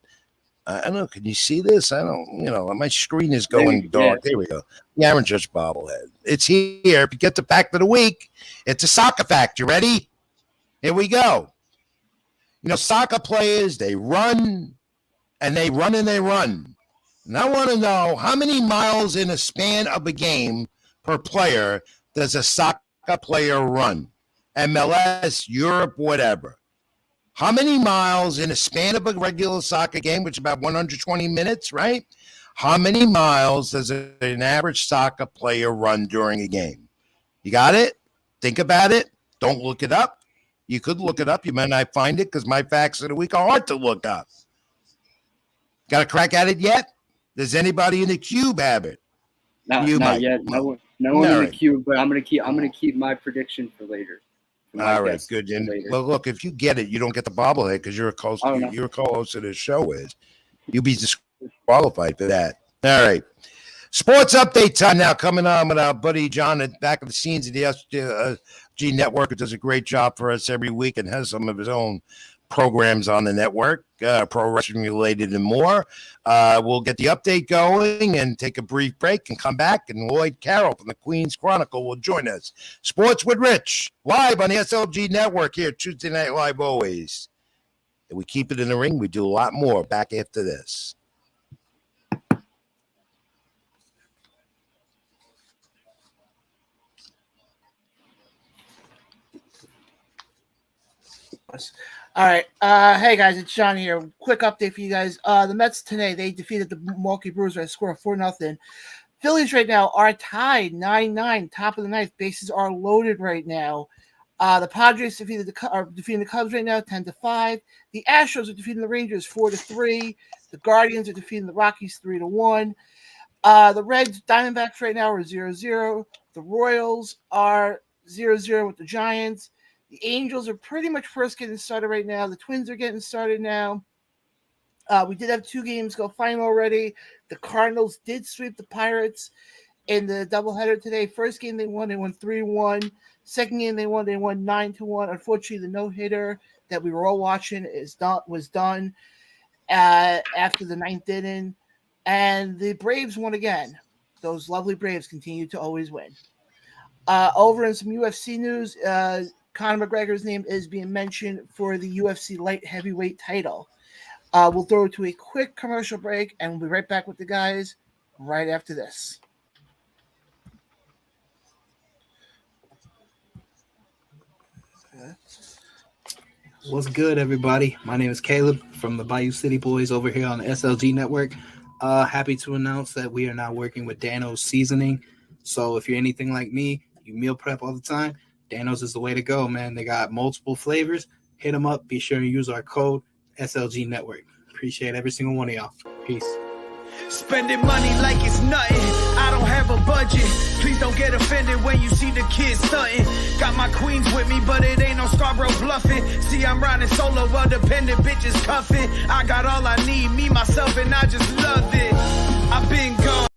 I don't know. Can you see this? I don't, my screen is going dark. Yeah. There we go. The Aaron Judge bobblehead. It's here. If you get the fact of the week, it's a soccer fact. You ready? Here we go. Soccer players, they run and they run and they run. And I want to know how many miles in a span of a game per player does a soccer player run? MLS, Europe, whatever. How many miles in a span of a regular soccer game, which is about 120 minutes, right? How many miles does an average soccer player run during a game? You got it? Think about it. Don't look it up. You could look it up. You might not find it because my facts of the week are hard to look up. Got a crack at it yet? Does anybody in the cube have it? Not yet. No one in the cube. But I'm gonna keep my prediction for later. All right, good. And well, look, if you get it, you don't get the bobblehead because you're a co-host of this show. You'll be disqualified for that. All right. Sports update time now coming on with our buddy John at back of the scenes at the SG Network, who does a great job for us every week and has some of his own programs on the network, pro wrestling related and more. We'll get the update going and take a brief break and come back, and Lloyd Carroll from the Queens Chronicle will join us. Sports with Rich, live on the SLG Network here, Tuesday Night Live always. And we keep it in the ring. We do a lot more back after this. All right. Hey, guys, it's John here. Quick update for you guys. The Mets today, they defeated the Milwaukee Brewers by a score of 4-0. Phillies right now are tied 9-9, top of the ninth. Bases are loaded right now. The Padres are defeating the Cubs right now 10-5. The Astros are defeating the Rangers 4-3. The Guardians are defeating the Rockies 3-1. The Reds, Diamondbacks right now are 0-0. The Royals are 0-0 with the Giants. The Angels are pretty much first getting started right now. The Twins are getting started now. We did have 2 games go final already. The Cardinals did sweep the Pirates in the doubleheader today. First game they won 3-1. Second game they won 9-1. Unfortunately, the no-hitter that we were all watching was done after the 9th inning. And the Braves won again. Those lovely Braves continue to always win. Over in some UFC news, Conor McGregor's name is being mentioned for the UFC light heavyweight title. We'll throw it to a quick commercial break, and we'll be right back with the guys right after this. What's good, everybody? My name is Caleb from the Bayou City Boys over here on the SLG Network. Happy to announce that we are now working with Dano's Seasoning. So if you're anything like me, you meal prep all the time, Dano's is the way to go, man. They got multiple flavors. Hit them up. Be sure to use our code SLG Network. Appreciate every single one of y'all. Peace. Spending money like it's nothing. I don't have a budget. Please don't get offended when you see the kids stunting. Got my queens with me, but it ain't no Scarborough bluffing. See, I'm riding solo, well dependent bitches cuffing. I got all I need, me, myself, and I just love it. I've been gone.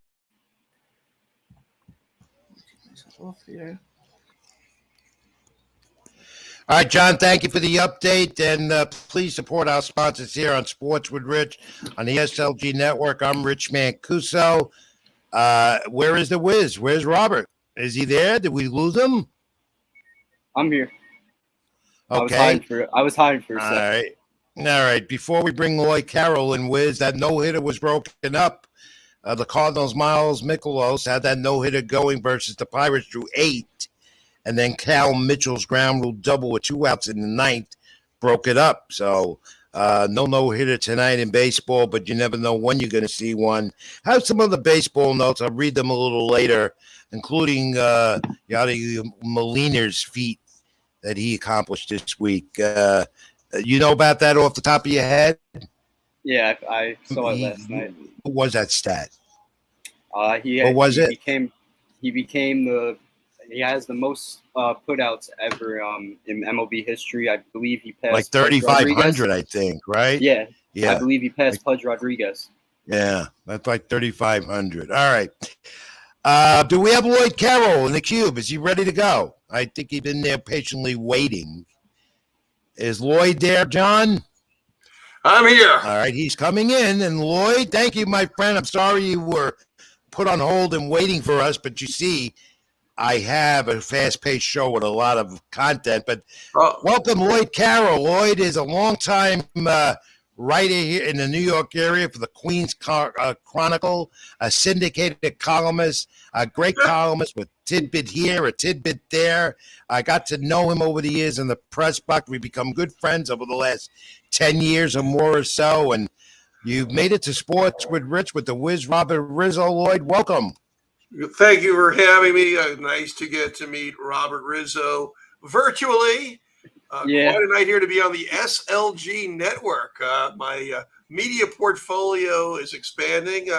All right, John, thank you for the update, and please support our sponsors here on Sports with Rich on the SLG Network. I'm Rich Mancuso. Where is the Wiz? Where's Robert? Is he there? Did we lose him? I'm here. Okay. I was hiding for a All second. right. All right. Before we bring Lloyd Carroll and Wiz, that no-hitter was broken up. The Cardinals' Miles Mikolas had that no-hitter going versus the Pirates drew 8. And then Cal Mitchell's ground rule double with 2 outs in the 9th broke it up. So no-hitter tonight in baseball, but you never know when you're going to see one. I have some other baseball notes. I'll read them a little later, including Yadier Molina's feat that he accomplished this week. You know about that off the top of your head? Yeah, I saw it last night. What was that stat? He has the most putouts ever in MLB history. I believe he passed like 3,500, I think, right? Yeah. Yeah. I believe he passed Pudge Rodriguez. Yeah, that's like 3,500. All right. Do we have Lloyd Carroll in the cube? Is he ready to go? I think he's been there patiently waiting. Is Lloyd there, John? I'm here. All right, he's coming in. And Lloyd, thank you, my friend. I'm sorry you were put on hold and waiting for us, but you see, I have a fast-paced show with a lot of content. But welcome, Lloyd Carroll. Lloyd is a longtime writer here in the New York area for the Queens Chronicle, a syndicated columnist, a great columnist with tidbit here, a tidbit there. I got to know him over the years in the press box. We've become good friends over the last 10 years or more or so. And you've made it to Sports with Rich with the Wiz, Robert Rizzo. Lloyd, welcome. Thank you for having me. Nice to get to meet Robert Rizzo virtually. Quite a night here to be on the SLG Network. My media portfolio is expanding.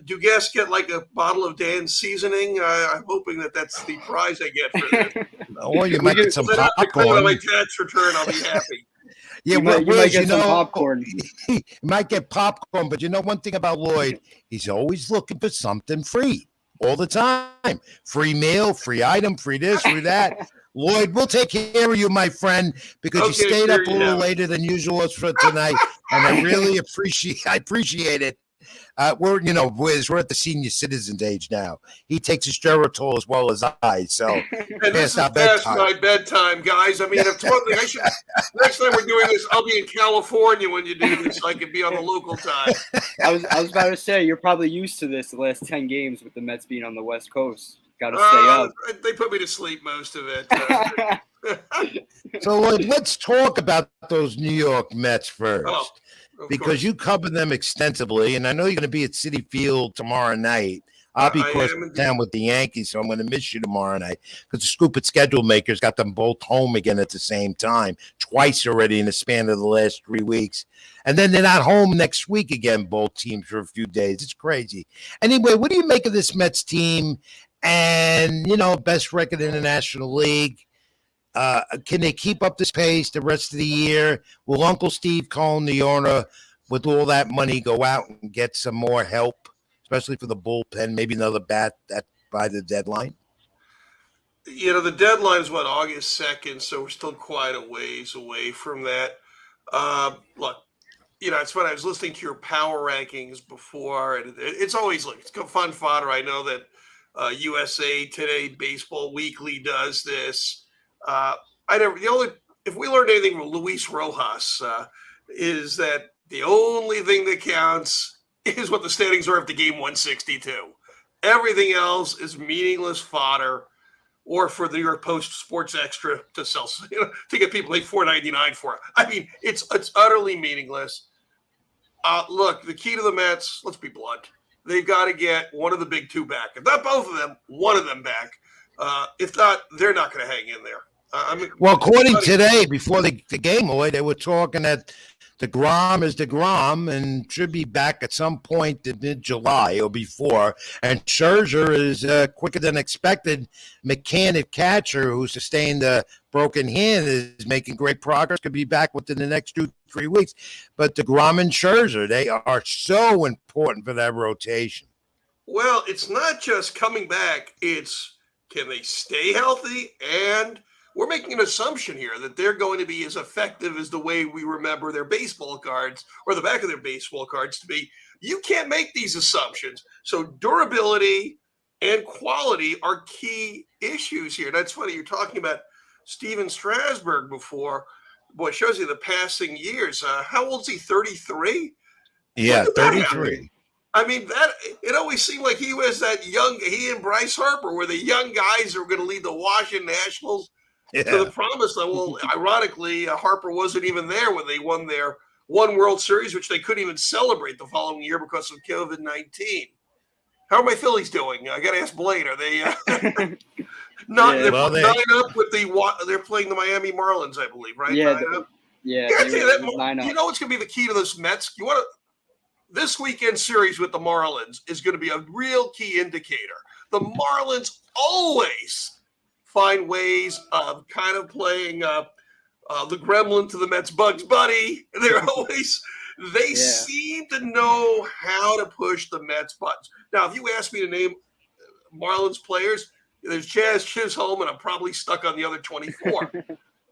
Do guests get like a bottle of Dan's seasoning? I'm hoping that's the prize I get for this. Or you might get some popcorn. On my tax return, I'll be happy. Yeah, you might get some popcorn. You might get popcorn, but you know one thing about Lloyd, he's always looking for something free all the time. Free meal, free item, free this, free that. Lloyd, we'll take care of you, my friend, because you stayed up a little later than usual for tonight, and I really appreciate it. We're at the senior citizens age now. He takes his Geritol as well as I. So and this is past my bedtime, guys. I mean, if next time we're doing this, I'll be in California when you do this. So I can be on the local time. I was about to say you're probably used to this the last 10 games with the Mets being on the West Coast. Got to stay up. They put me to sleep most of it. So Lloyd, let's talk about those New York Mets first. Because you cover them extensively, and I know you're going to be at Citi Field tomorrow night. I'll be crossing town with the Yankees, so I'm going to miss you tomorrow night because the stupid schedule makers got them both home again at the same time, twice already in the span of the last 3 weeks. And then they're not home next week again, both teams, for a few days. It's crazy. Anyway, what do you make of this Mets team and, best record in the National League? Can they keep up this pace the rest of the year? Will Uncle Steve Cohen, the owner, with all that money, go out and get some more help, especially for the bullpen, maybe another bat by the deadline? The deadline is what, August 2nd, so we're still quite a ways away from that. Look, it's funny. I was listening to your power rankings before, and it's always it's fun fodder. I know that USA Today Baseball Weekly does this. If we learned anything from Luis Rojas, is that the only thing that counts is what the standings are after game 162. Everything else is meaningless fodder, or for the New York Post Sports Extra to sell, to get people like $4.99 for it. I mean, it's utterly meaningless. Look, the key to the Mets, let's be blunt, they've got to get one of the big two back. If not both of them, one of them back. If not, they're not going to hang in there. Well, according today, before the game, they were talking that DeGrom is DeGrom and should be back at some point in mid-July or before. And Scherzer is quicker than expected. Mechanic catcher who sustained a broken hand is making great progress. Could be back within the next 2-3 weeks. But DeGrom and Scherzer, they are so important for that rotation. Well, it's not just coming back. It's can they stay healthy? And we're making an assumption here that they're going to be as effective as the way we remember their baseball cards or the back of their baseball cards to be. You can't make these assumptions. So durability and quality are key issues here. That's funny. You're talking about Steven Strasburg before. Boy, it shows you the passing years. How old is he? 33? Yeah, 33. I mean, that it always seemed like he was that young. He and Bryce Harper were the young guys who were going to lead the Washington Nationals to the promise. Well, ironically, Harper wasn't even there when they won their one World Series, which they couldn't even celebrate the following year because of COVID-19. How are my Phillies doing? I got to ask Blaine. Are they not? Yeah, they're 9 up with they're playing the Miami Marlins, I believe, right? Yeah, you know what's going to be the key to this Mets? This weekend series with the Marlins is going to be a real key indicator. The Marlins always find ways of kind of playing the gremlin to the Mets Bugs Bunny. They seem to know how to push the Mets buttons. Now, if you ask me to name Marlins players, there's Chaz Chisholm, and I'm probably stuck on the other 24.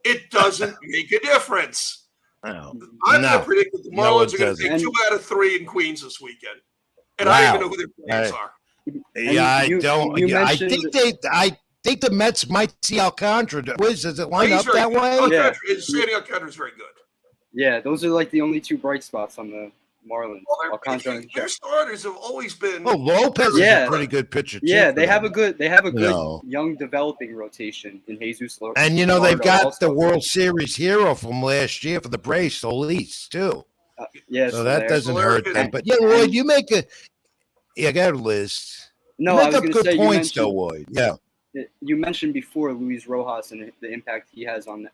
It doesn't make a difference. I'm going to predict that the Marlins are going to take 2 out of 3 in Queens this weekend. And I don't even know who their players are. Yeah, I don't. I think the Mets might see Alcantara. Does it line up that way? Sandy Alcantara is very good. Yeah, those are like the only 2 bright spots on the Marlins. Well, their starters have always been. Oh, Lopez is a pretty good pitcher too. Yeah, they have a good young developing rotation in Jesus. And they've got the World Series hero from last year for the Braves, Solis too. So that doesn't hurt them. But Lloyd, you make I got a list. No, you make up good points though, Lloyd. Yeah. You mentioned before Luis Rojas and the impact he had on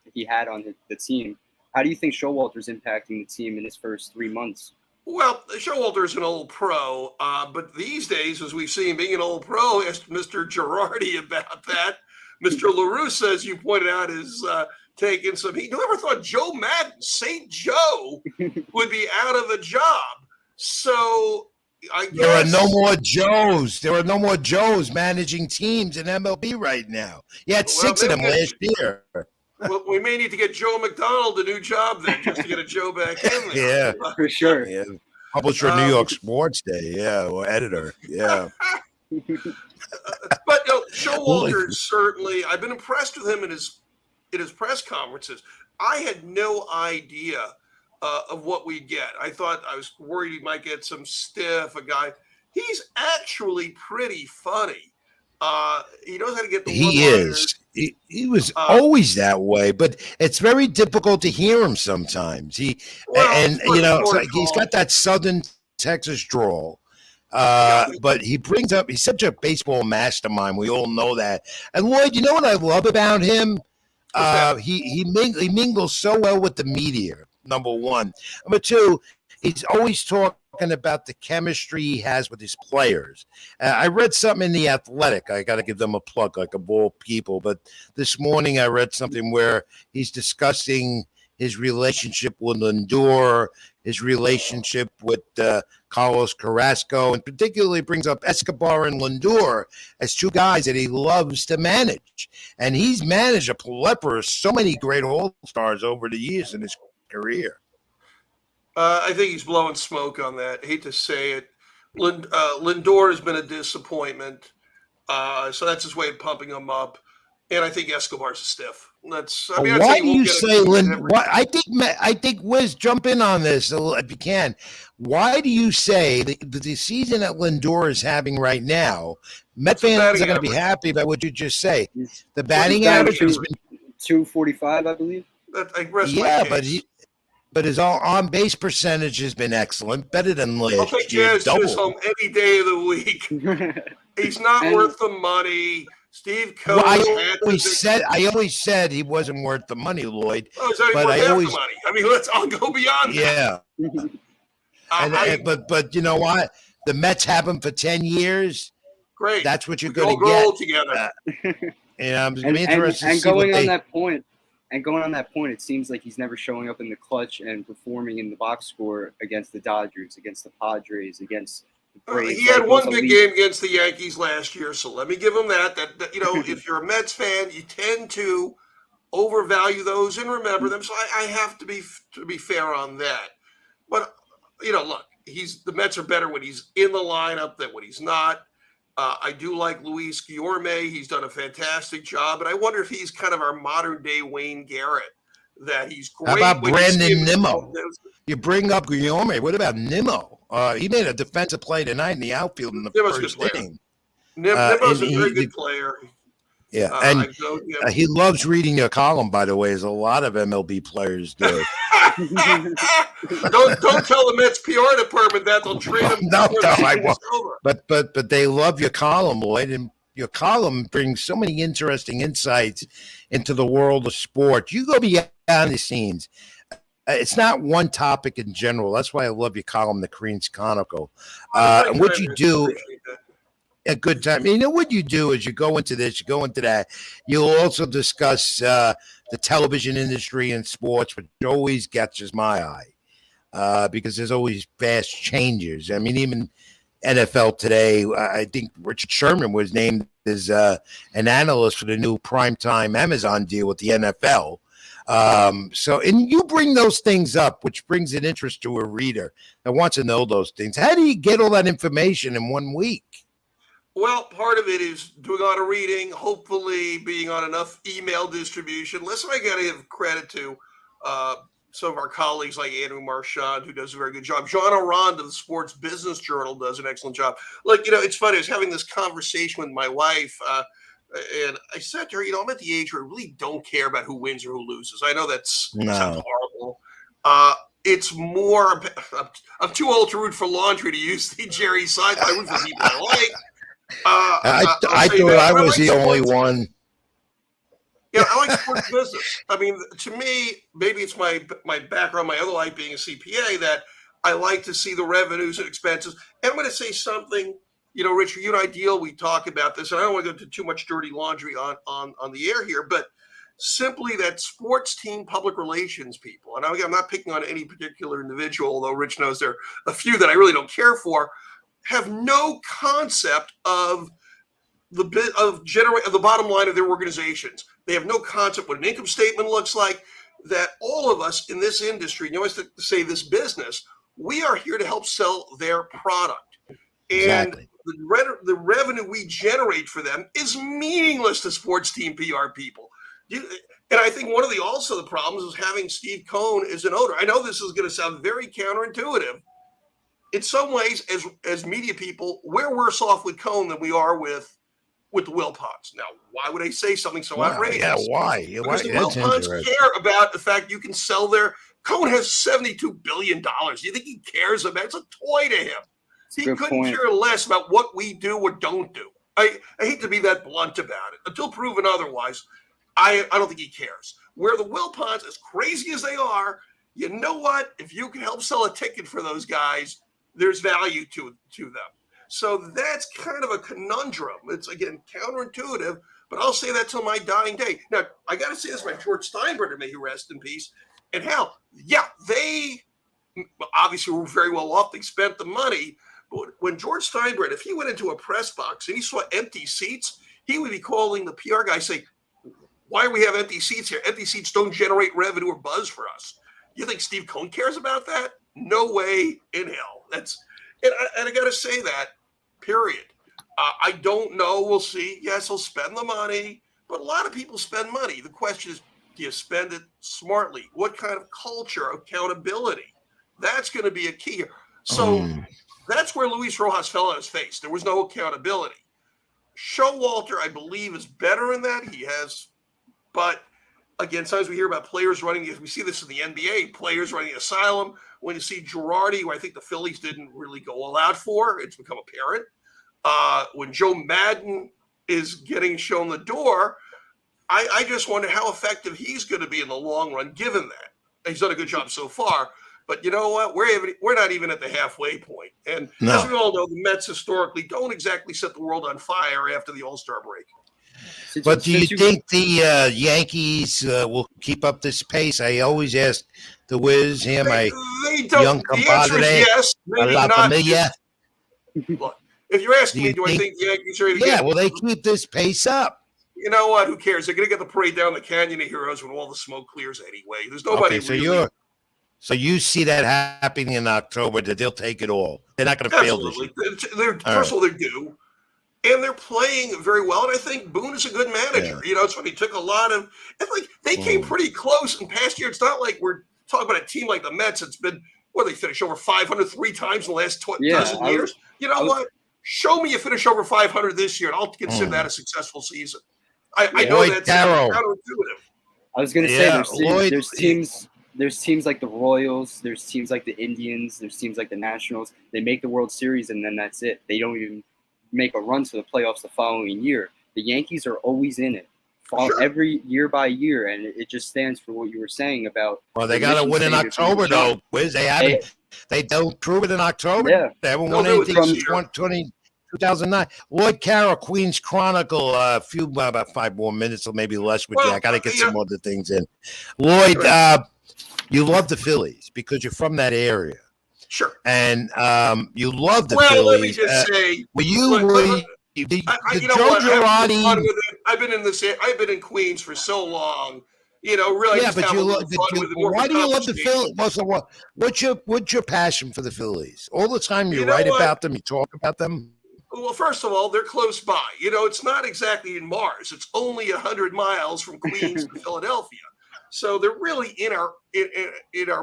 the team. How do you think Showalter's impacting the team in his first 3 months? Well, Showalter's an old pro, but these days, as we've seen, being an old pro, asked Mr. Girardi about that. Mr. LaRussa, as you pointed out, is taking some heat. Whoever thought Joe Madden, St. Joe, would be out of a job? So I guess there are no more Joes. There are no more Joes managing teams in MLB right now. You had 6 of them last year. Well, we may need to get Joe McDonald a new job then, just to get a Joe back in there. Yeah, for sure. Yeah. Publisher of New York Sports Day, or editor, But Showalter certainly. I've been impressed with him in his press conferences. I had no idea of what we'd get. I was worried he might get some stiff. A guy. He's actually pretty funny. He knows how to get the. He is. He was always that way, but it's very difficult to hear him sometimes. He's got that Southern Texas drawl, but he brings up. He's such a baseball mastermind. We all know that. And Lloyd, you know what I love about him? He mingles so well with the media. Number one. Number two, he's always talking about the chemistry he has with his players. I read something in The Athletic. I got to give them a plug, like a ball people. But this morning I read something where he's discussing his relationship with Lindor, his relationship with Carlos Carrasco, and particularly brings up Escobar and Lindor as two guys that he loves to manage. And he's managed a plethora of so many great all-stars over the years in his career. I think he's blowing smoke on that. Hate to say it. Lindor has been a disappointment. So that's his way of pumping him up. And I think Escobar's a stiff. Why do you say Lindor? I think Wiz, jump in on this if you can. Why do you say the season that Lindor is having right now, Met fans are going to be happy about what you just say? The batting average has been 245, I believe. But his on base percentage has been excellent, better than last year. I'll take Jazz home any day of the week. He's not worth the money. Steve Cohen. Well, I always said he wasn't worth the money, Lloyd. But I always. The money. I mean, I'll go beyond that. Yeah. But you know what? The Mets have him for 10 years. Great. That's what you're going to get. Grow together. I'm interested to see going on that point. And going on that point, it seems like he's never showing up in the clutch and performing in the box score against the Dodgers, against the Padres, against the Braves. He had one good game against the Yankees last year, so let me give him that. That if you're a Mets fan, you tend to overvalue those and remember them. So I have to be fair on that. But look, the Mets are better when he's in the lineup than when he's not. I do like Luis Guillorme. He's done a fantastic job, and I wonder if he's kind of our modern-day Wayne Garrett, that he's great. How about Brandon Nimmo? You bring up Guillorme. What about Nimmo? He made a defensive play tonight in the outfield in the first inning. Nimmo's a very good player. Yeah, and he loves reading your column, by the way, as a lot of MLB players do. Don't tell the Mets PR department that. They'll trade him. No, I won't. But they love your column, Lloyd, and your column brings so many interesting insights into the world of sport. You go beyond the scenes. It's not one topic in general. That's why I love your column, The Queen's Chronicle. And what you do. A good time. You know what you do is you go into this, you go into that. You'll also discuss the television industry and sports, which always catches my eye because there's always fast changes. I mean, even NFL today, I think Richard Sherman was named as an analyst for the new primetime Amazon deal with the NFL. And you bring those things up, which brings an interest to a reader that wants to know those things. How do you get all that information in 1 week? Well, part of it is doing a lot of reading, hopefully being on enough email distribution. Listen, I got to give credit to some of our colleagues like Andrew Marchand, who does a very good job. John Aranda of the Sports Business Journal does an excellent job. It's funny. I was having this conversation with my wife, and I said to her, I'm at the age where I really don't care about who wins or who loses. I know that's horrible. It's more, I'm too old to root for laundry to use the Jerry Seinfeld. I root for people I like. I thought I was the only one. Yeah, I like sports business. I mean, to me, maybe it's my background, my other life being a CPA, that I like to see the revenues and expenses. And I'm going to say something, Richard, you and I deal, we talk about this, and I don't want to go into too much dirty laundry on the air here, but simply that sports team public relations people, and I'm not picking on any particular individual, although Rich knows there are a few that I really don't care for, have no concept of the bottom line of their organizations. They have no concept what an income statement looks like. That all of us in this industry, as to say this business, we are here to help sell their product, and the revenue we generate for them is meaningless to sports team PR people. And I think one of the problems is having Steve Cohen as an owner. I know this is going to sound very counterintuitive. In some ways, as media people, we're worse off with Cohen than we are with the Wilpons. Now, why would I say something so outrageous? Yeah, why? Because the Wilpons care about the fact you can sell their. Cohen has $72 billion. Do you think he cares about it? It's a toy to him. He couldn't care less about what we do or don't do. I hate to be that blunt about it. Until proven otherwise, I don't think he cares. Where the Wilpons, as crazy as they are, you know what? If you can help sell a ticket for those guys, there's value to them. So that's kind of a conundrum. It's, again, counterintuitive, but I'll say that till my dying day. Now, I got to say this, my George Steinbrenner, may he rest in peace. And hell, yeah, they obviously were very well off. They spent the money. But when George Steinbrenner, if he went into a press box and he saw empty seats, he would be calling the PR guy saying, why do we have empty seats here? Empty seats don't generate revenue or buzz for us. You think Steve Cohen cares about that? No way in hell. And I got to say that, period. I don't know. We'll see. Yes, he'll spend the money, but a lot of people spend money. The question is, do you spend it smartly? What kind of culture, accountability? That's going to be a key. So that's where Luis Rojas fell on his face. There was no accountability. Showalter, I believe, is better in that. He has, but again, sometimes we hear about players running. We see this in the NBA, players running the asylum. When you see Girardi, who I think the Phillies didn't really go all out for, it's become apparent. When Joe Madden is getting shown the door, I just wonder how effective he's going to be in the long run, given that. He's done a good job so far. But you know what? We're not even at the halfway point. And as we all know, the Mets historically don't exactly set the world on fire after the All-Star break. But do you think the Yankees will keep up this pace? I always ask the Wiz, my young compadre, yes, maybe La not. Familia. Look, if you're asking me, do I think the Yankees are going to get? Yeah, will they keep this pace up? You know what? Who cares? They're going to get the parade down the Canyon of Heroes when all the smoke clears anyway. There's nobody. Okay, so you see that happening in October, that they'll take it all. They're not going to fail this year. First of all, they're due. And they're playing very well. And I think Boone is a good manager. Yeah. You know, it's when he took a lot of – and like they came pretty close in past year. It's not like we're talking about a team like the Mets. It's been – what, they finished over 500 3 times in the last dozen years? You know what? Show me you finish over 500 this year, and I'll consider that a successful season. I know that's counterintuitive. I was going to say there's teams like the Royals, there's teams like the Indians, there's teams like the Nationals. They make the World Series, and then that's it. They don't even make a run to the playoffs the following year. The Yankees are always in it, every year by year, and it just stands for what you were saying about. Well, they got to win in October, though. Wiz, they haven't. They don't prove it in October. Yeah. They haven't won anything since 2009. Lloyd Carroll, Queens Chronicle, about 5 more minutes or maybe less with you. I got to get some other things in. Lloyd, you love the Phillies because you're from that area. Sure. And you love the Phillies. Well, let me just say. Joe Girardi. I've been in this. I've been in Queens for so long. You know, really. Yeah, but why do you love the Phillies? What's your passion for the Phillies? All the time you write about them, you talk about them. Well, first of all, they're close by. You know, it's not exactly in Mars. It's only 100 miles from Queens to Philadelphia. So they're really in our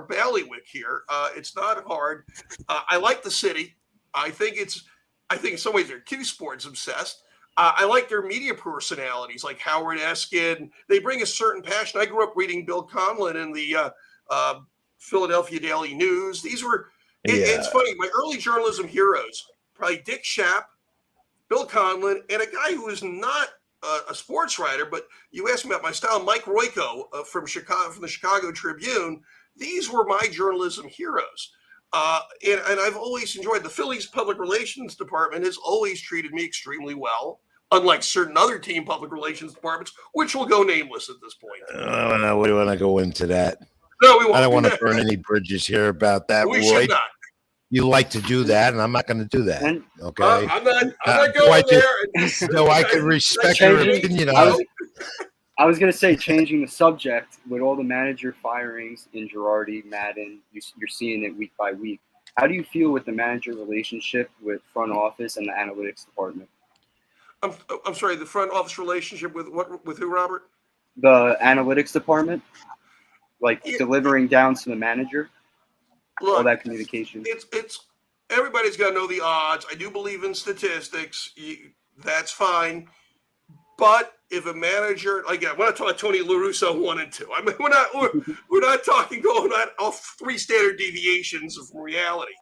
bailiwick here. It's not hard. I like the city. I think in some ways they're too sports obsessed. I like their media personalities, like Howard Eskin. They bring a certain passion. I grew up reading Bill Conlon in the Philadelphia Daily News. These were. It's funny. My early journalism heroes, probably Dick Schaap, Bill Conlon, and a guy who is not a sports writer, but you asked me about my style, Mike Royko from the Chicago Tribune. These were my journalism heroes. And I've always enjoyed the Phillies public relations department has always treated me extremely well, unlike certain other team public relations departments, which will go nameless at this point. No, we want to go into that. No, we won't. I don't want to burn any bridges here about that. We should not. You like to do that, and I'm not going to do that. Okay, I'm not going there. So I can respect your opinion. I was going to say, changing the subject, with all the manager firings in Girardi, Madden, you're seeing it week by week. How do you feel with the manager relationship with front office and the analytics department? I'm sorry, the front office relationship with what? With who, Robert? The analytics department, delivering down to the manager. Look, all that communication. It's everybody's got to know the odds. I do believe in statistics. That's fine. But if a manager, again, we're not talking Tony La Russa 1 and 2. I mean, we're not talking going off 3 standard deviations of reality.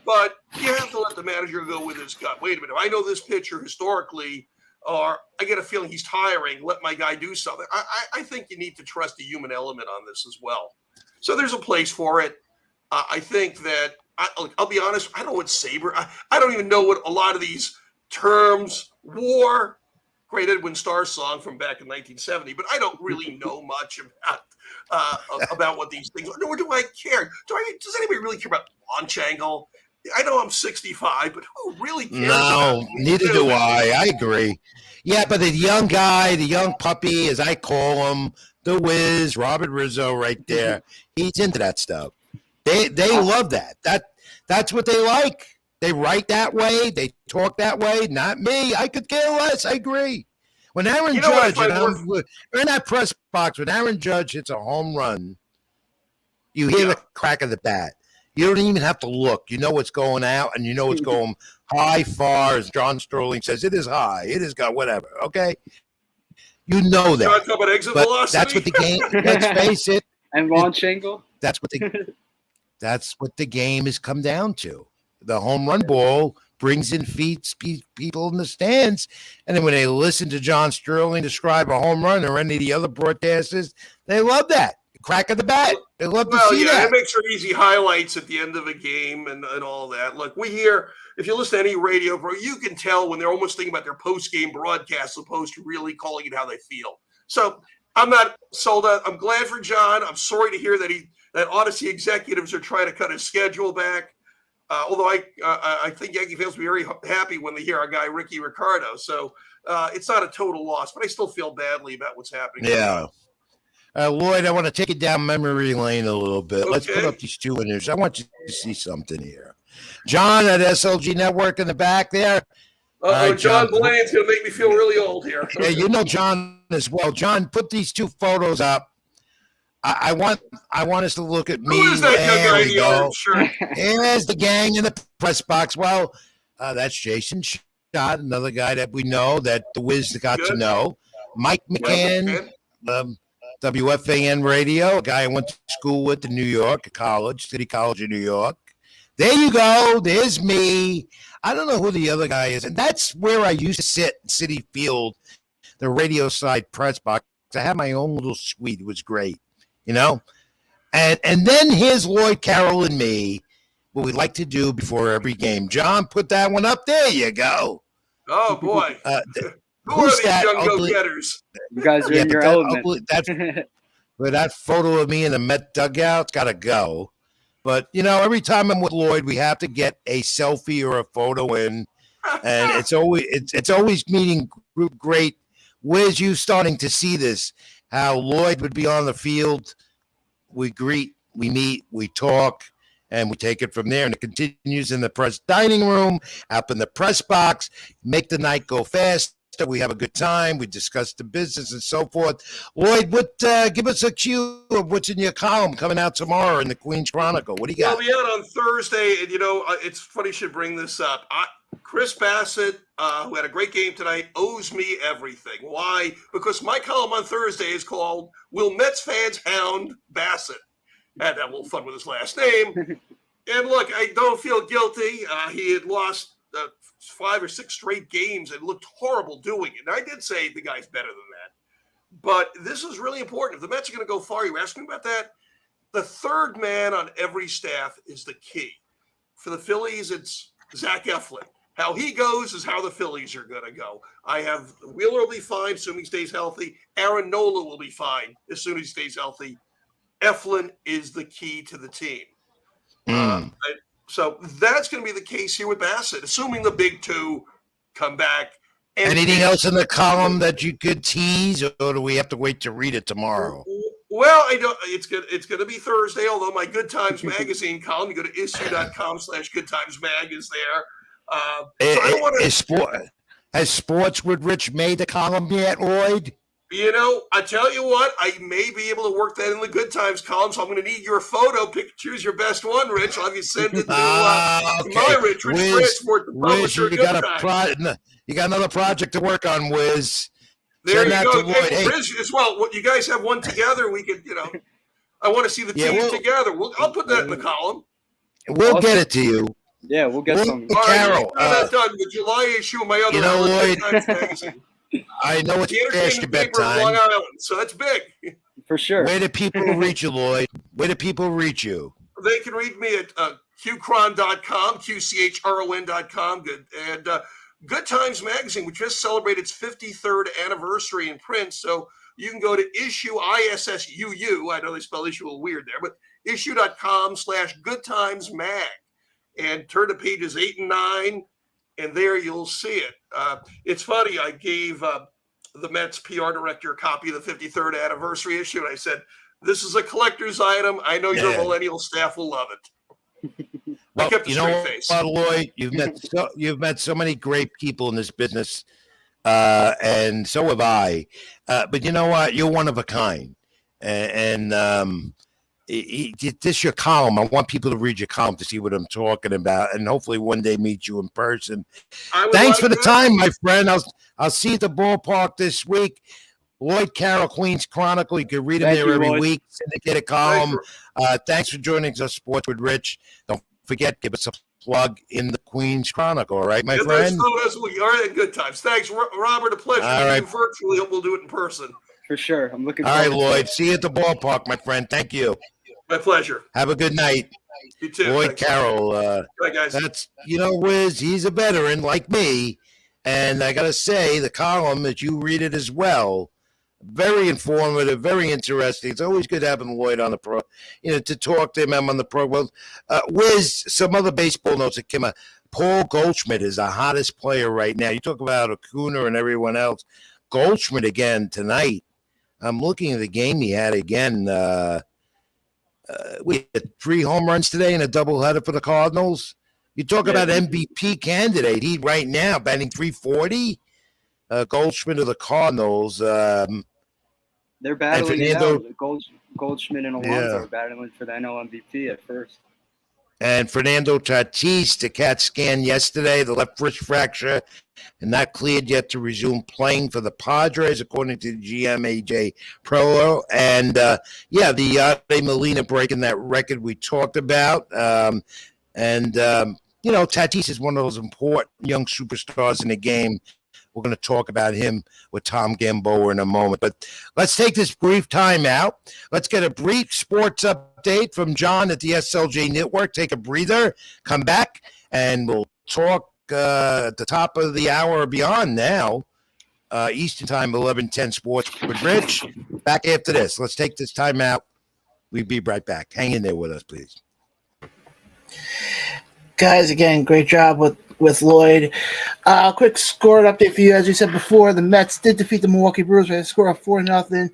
But you have to let the manager go with his gut. Wait a minute. I know this pitcher historically, or I get a feeling he's tiring. Let my guy do something. I think you need to trust the human element on this as well. So there's a place for it. I think that I'll be honest. I don't know what SABR. I don't even know what a lot of these terms, WAR, Great Edwin Starr song from back in 1970, but I don't really know much about what these things are. Nor do I care. Does anybody really care about launch angle? I know I'm 65, but who really cares? No, neither do I. I agree. Yeah, but the young guy, the young puppy, as I call him, the Wiz, Robert Rizzo, right there, he's into that stuff. They love that. That's what they like. They write that way. They talk that way. Not me. I could care less. I agree. When Aaron Judge, we're in that press box, when Aaron Judge hits a home run, you hear the crack of the bat. You don't even have to look. You know what's going out, and you know it's going high, far, as John Sterling says. It is high. It is got whatever. Okay? You know that. Talk about exit velocity. That's what the game, let's face it. And launch angle. That's what the game has come down to. The home run ball brings in people in the stands. And then when they listen to John Sterling describe a home run or any of the other broadcasters, they love that. Crack of the bat. They love to see that. It makes for easy highlights at the end of a game and all that. Look, we hear, if you listen to any radio, bro, you can tell when they're almost thinking about their post-game broadcast as opposed to really calling it how they feel. So I'm not sold out. I'm glad for John. I'm sorry to hear that Odyssey executives are trying to cut his schedule back. Although I think Yankee fans will be very happy when they hear our guy Ricky Ricardo. So it's not a total loss, but I still feel badly about what's happening. Yeah. Lloyd, I want to take it down memory lane a little bit. Okay. Let's put up these two images. I want you to see something here. John at SLG Network in the back there. Right, John Blaine's going to make me feel really old here. Yeah, you know John as well. John, put these two photos up. I want us to look at me. Who is that young guy in the orange shirt? Here's the gang in the press box. Well, that's Jason Schott, another guy that we know that the Wiz got to know. Mike McCann, WFAN Radio, a guy I went to school with in New York, City College of New York. There you go. There's me. I don't know who the other guy is. And that's where I used to sit in Citi Field, the radio side press box. I had my own little suite. It was great, you know? And then here's Lloyd Carroll and me, what we like to do before every game. John, put that one up. There you go. Oh, boy. Who are these young go-getters? You guys are in your element. That photo of me in the Met dugout's got to go. But, you know, every time I'm with Lloyd, we have to get a selfie or a photo in. And it's always meeting great. Where's you starting to see this? How Lloyd would be on the field. We greet, we meet, we talk, and we take it from there. And it continues in the press dining room, up in the press box, make the night go fast. We have a good time. We discuss the business and so forth. Lloyd, give us a cue of what's in your column coming out tomorrow in the Queens Chronicle. What do you got? I'll be out on Thursday, and it's funny you should bring this up. Chris Bassett, who had a great game tonight, owes me everything. Why? Because my column on Thursday is called "Will Mets Fans Hound Bassett?" I had that little fun with his last name. And look, I don't feel guilty. He had lost 5 or 6 straight games and looked horrible doing it. And I did say the guy's better than that. But this is really important. If the Mets are going to go far, you were asking about that. The third man on every staff is the key. For the Phillies, it's Zach Eflin. How he goes is how the Phillies are going to go. Wheeler will be fine, assuming he stays healthy. Aaron Nola will be fine as soon as he stays healthy. Eflin is the key to the team. So that's going to be the case here with Bassett, assuming the big two come back. Anything else in the column that you could tease, or do we have to wait to read it tomorrow? Well, I don't. It's going to be Thursday. Although my Good Times Magazine column, you go to issue.com/goodtimesmag is there. Has Sports with Rich made the column yet, Lloyd? I tell you what, I may be able to work that in the Good Times column, so I'm going to need your photo. Choose your best one, Rich. I'll have you send it to my Rich Transport, the publisher. You got another project to work on, Wiz. There you go. Hey, Rich, as well. You guys have one together. We could, I want to see the team together. I'll put that in the column. We'll get it to you. Yeah, we'll get some. Carol, that's done. The July issue of my other Lloyd, Times magazine. I know it's past your bedtime. Long Island, so that's big. For sure. Where do people reach you, Lloyd? Where do people reach you? They can read me at qcron.com, QCHRON.com. Good. And Good Times Magazine, which just celebrated its 53rd anniversary in print. So you can go to issue, ISSUU. I know they spell issue a little weird there, but issue.com/goodtimesmag. And turn to pages 8 and 9, and there you'll see it. It's funny, I gave the Mets PR director a copy of the 53rd anniversary issue, and I said, this is a collector's item. I know your millennial staff will love it. Well, I kept a straight face. Lloyd, you've met so many great people in this business, and so have I. But you know what? You're one of a kind. And this your column. I want people to read your column to see what I'm talking about, and hopefully one day meet you in person. Thanks for the time, my friend. I'll see you at the ballpark this week. Lloyd Carroll, Queens Chronicle. You can read him there every week. Syndicate a column. Thanks for joining us, Sports with Rich. Don't forget, give us a plug in the Queens Chronicle. All right, my friend? All right, Good Times. Thanks, Robert. A pleasure. All right. Virtually, we'll do it in person. For sure. I'm looking forward to it. All right, Lloyd. it. See you at the ballpark, my friend. Thank you. My pleasure. Have a good night. You too. Lloyd Carroll. Bye, guys. That's, Wiz, he's a veteran like me. And I got to say, the column that you read it as well, very informative, very interesting. It's always good having Lloyd on the pro, to talk to him. I'm on the pro. Well, Wiz, some other baseball notes that came out. Paul Goldschmidt is the hottest player right now. You talk about Acuna and everyone else. Goldschmidt again tonight. I'm looking at the game he had again. We had 3 home runs today and a doubleheader for the Cardinals. You talk about MVP candidate. He right now batting .340. Goldschmidt of the Cardinals. They're battling it out. Goldschmidt and Alonso are battling for the NL MVP at first. And Fernando Tatis, the CAT scan yesterday, the left wrist fracture, and not cleared yet to resume playing for the Padres, according to the GM, AJ Preller. And, the Yadier Molina breaking that record we talked about. Tatis is one of those important young superstars in the game. We're going to talk about him with Tom Gamboa in a moment. But let's take this brief time out. Let's get a brief sports update from John at the SLJ Network. Take a breather, come back, and we'll talk at the top of the hour or beyond now. Eastern Time, 11:10 Sports with Rich. Back after this. Let's take this time out. We'll be right back. Hang in there with us, please. Guys, again, great job with Lloyd. Quick score update for you. As we said before, the Mets did defeat the Milwaukee Brewers by a score of 4-0.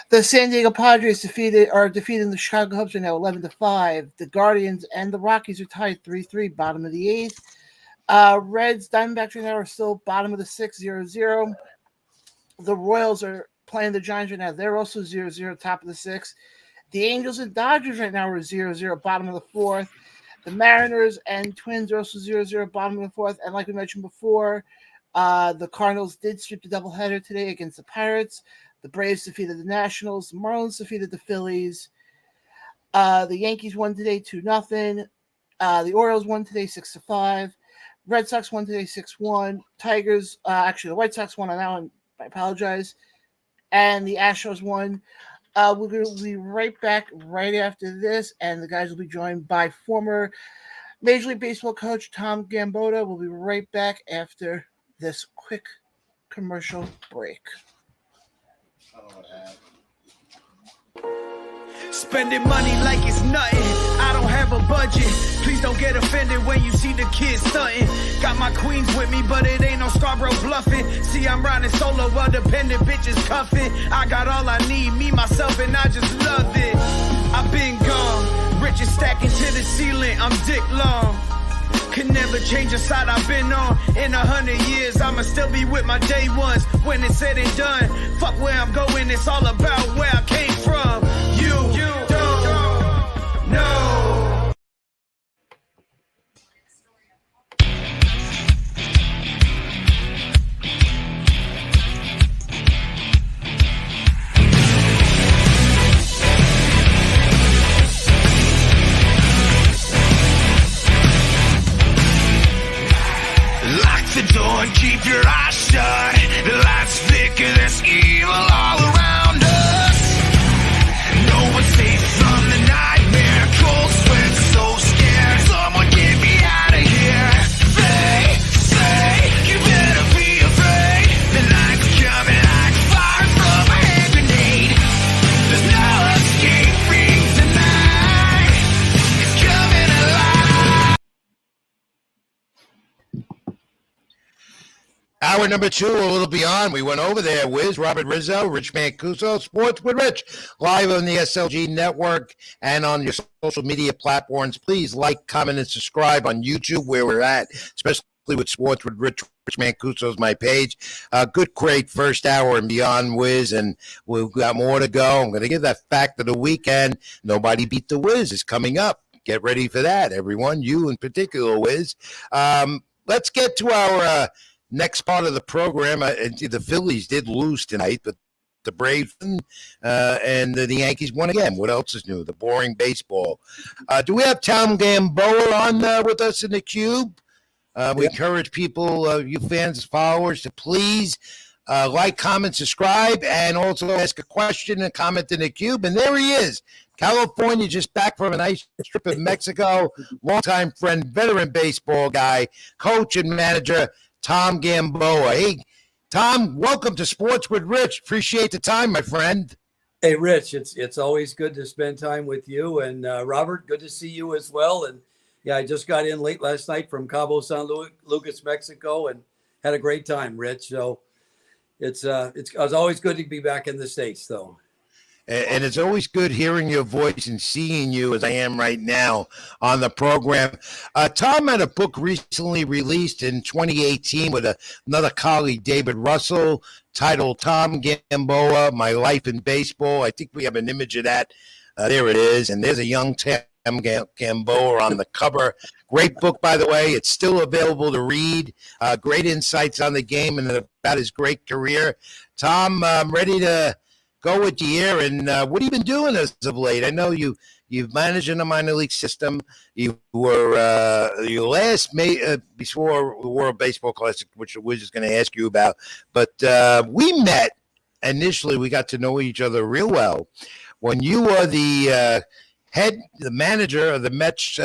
The San Diego Padres are defeating the Chicago Cubs right now 11-5. The Guardians and the Rockies are tied 3-3, bottom of the 8th. Reds, Diamondbacks right now are still bottom of the 6th, 0-0. The Royals are playing the Giants right now. They're also 0-0, top of the 6th. The Angels and Dodgers right now are 0-0, bottom of the 4th. The Mariners and Twins are also 0-0, bottom of the 4th. And like we mentioned before, the Cardinals did sweep the doubleheader today against the Pirates. The Braves defeated the Nationals. The Marlins defeated the Phillies. The Yankees won today 2-0. The Orioles won today 6-5. Red Sox won today 6-1. Tigers, the White Sox won on that one. I apologize. And the Astros won. We're going to be right back right after this, and the guys will be joined by former Major League Baseball coach Tom Gamboa. We'll be right back after this quick commercial break. Spending money like it's nothing. I don't have a budget. Please don't get offended when you see the kids stunting. Got my queens with me, but it ain't no Scarborough bluffing. See, I'm riding solo while dependent bitches cuffing. I got all I need, me, myself, and I just love it. I've been gone, riches stacking to the ceiling. I'm dick long. Could never change the side I've been on. In 100 years, I'ma still be with my day ones. When it's said and done, fuck where I'm going, it's all about where I came from. You don't know. Lock the door and keep your eyes shut. The lights flicker, there's evil all around us. No one's safe from the nightmare cold. Hour number 2, a little beyond. We went over there. Wiz, Robert Rizzo, Rich Mancuso, Sports with Rich, live on the SLG network and on your social media platforms. Please like, comment, and subscribe on YouTube where we're at, especially with Sports with Rich. Rich Mancuso is my page. Good, great first hour and beyond, Wiz, and we've got more to go. I'm going to give that fact of the weekend. Nobody Beat the Wiz is coming up. Get ready for that, everyone. You in particular, Wiz. Let's get to our next part of the program. The Phillies did lose tonight, but the Braves and the Yankees won again. What else is new? The boring baseball. Do we have Tom Gamboa on with us in the cube? We encourage people, you fans, followers, to please like, comment, subscribe, and also ask a question and comment in the cube. And there he is. California, just back from a nice trip in Mexico. Longtime friend, veteran baseball guy, coach and manager, Tom Gamboa. Hey, Tom, welcome to Sports with Rich. Appreciate the time, my friend. Hey, Rich, it's always good to spend time with you. And Robert, good to see you as well. And yeah, I just got in late last night from Cabo San Lucas, Mexico, and had a great time, Rich. So it's always good to be back in the States, though. And it's always good hearing your voice and seeing you as I am right now on the program. Tom had a book recently released in 2018 with another colleague, David Russell, titled Tom Gamboa, My Life in Baseball. I think we have an image of that. There it is. And there's a young Tom Gamboa on the cover. Great book, by the way. It's still available to read. Great insights on the game and about his great career. Tom, I'm ready to go with the air. And what have you been doing as of late? I know you've managed in the minor league system. You were your last before the World Baseball Classic, which we're just going to ask you about. But we met initially. We got to know each other real well when you were the manager of the Mets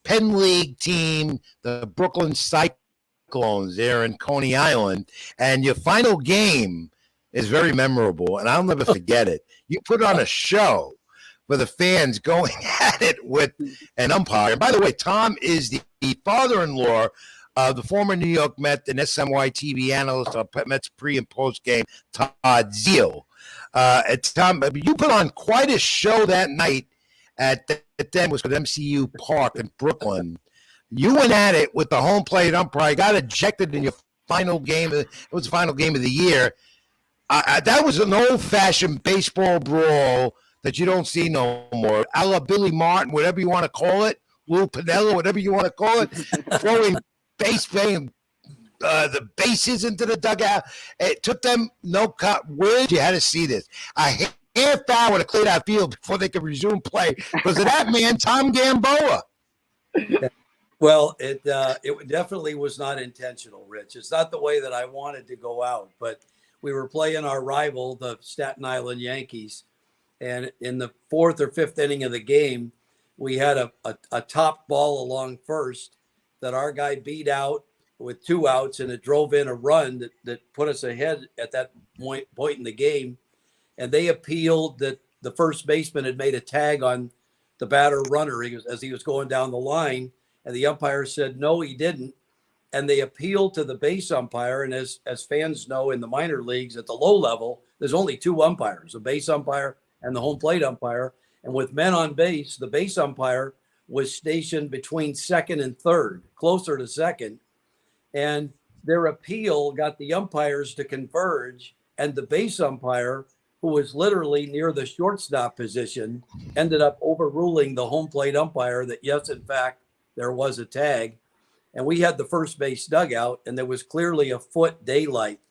Penn League team, the Brooklyn Cyclones, there in Coney Island, and your final game is very memorable, and I'll never forget it. You put on a show for the fans going at it with an umpire. And by the way, Tom is the father-in-law of the former New York Met and SNY TV analyst of Mets pre- and post-game, Todd Zeal. Tom, you put on quite a show that night at then was called MCU Park in Brooklyn. You went at it with the home plate umpire. Got ejected in your final game. It was the final game of the year. That was an old-fashioned baseball brawl that you don't see no more. A la Billy Martin, whatever you want to call it, Lou Pinella, whatever you want to call it, throwing the bases into the dugout. It took them no cut. Word, you had to see this. A half hour to clear that field before they could resume play because of that man, Tom Gamboa. Well, it definitely was not intentional, Rich. It's not the way that I wanted to go out, but we were playing our rival, the Staten Island Yankees, and in the 4th or 5th inning of the game, we had a top ball along first that our guy beat out with 2 outs, and it drove in a run that put us ahead at that point in the game. And they appealed that the first baseman had made a tag on the batter runner as he was going down the line, and the umpire said, no, he didn't. And they appealed to the base umpire. And as fans know, in the minor leagues at the low level, there's only 2 umpires, a base umpire and the home plate umpire. And with men on base, the base umpire was stationed between second and third, closer to second. And their appeal got the umpires to converge. And the base umpire, who was literally near the shortstop position, ended up overruling the home plate umpire that, yes, in fact, there was a tag. And we had the first base dugout, and there was clearly a foot daylight.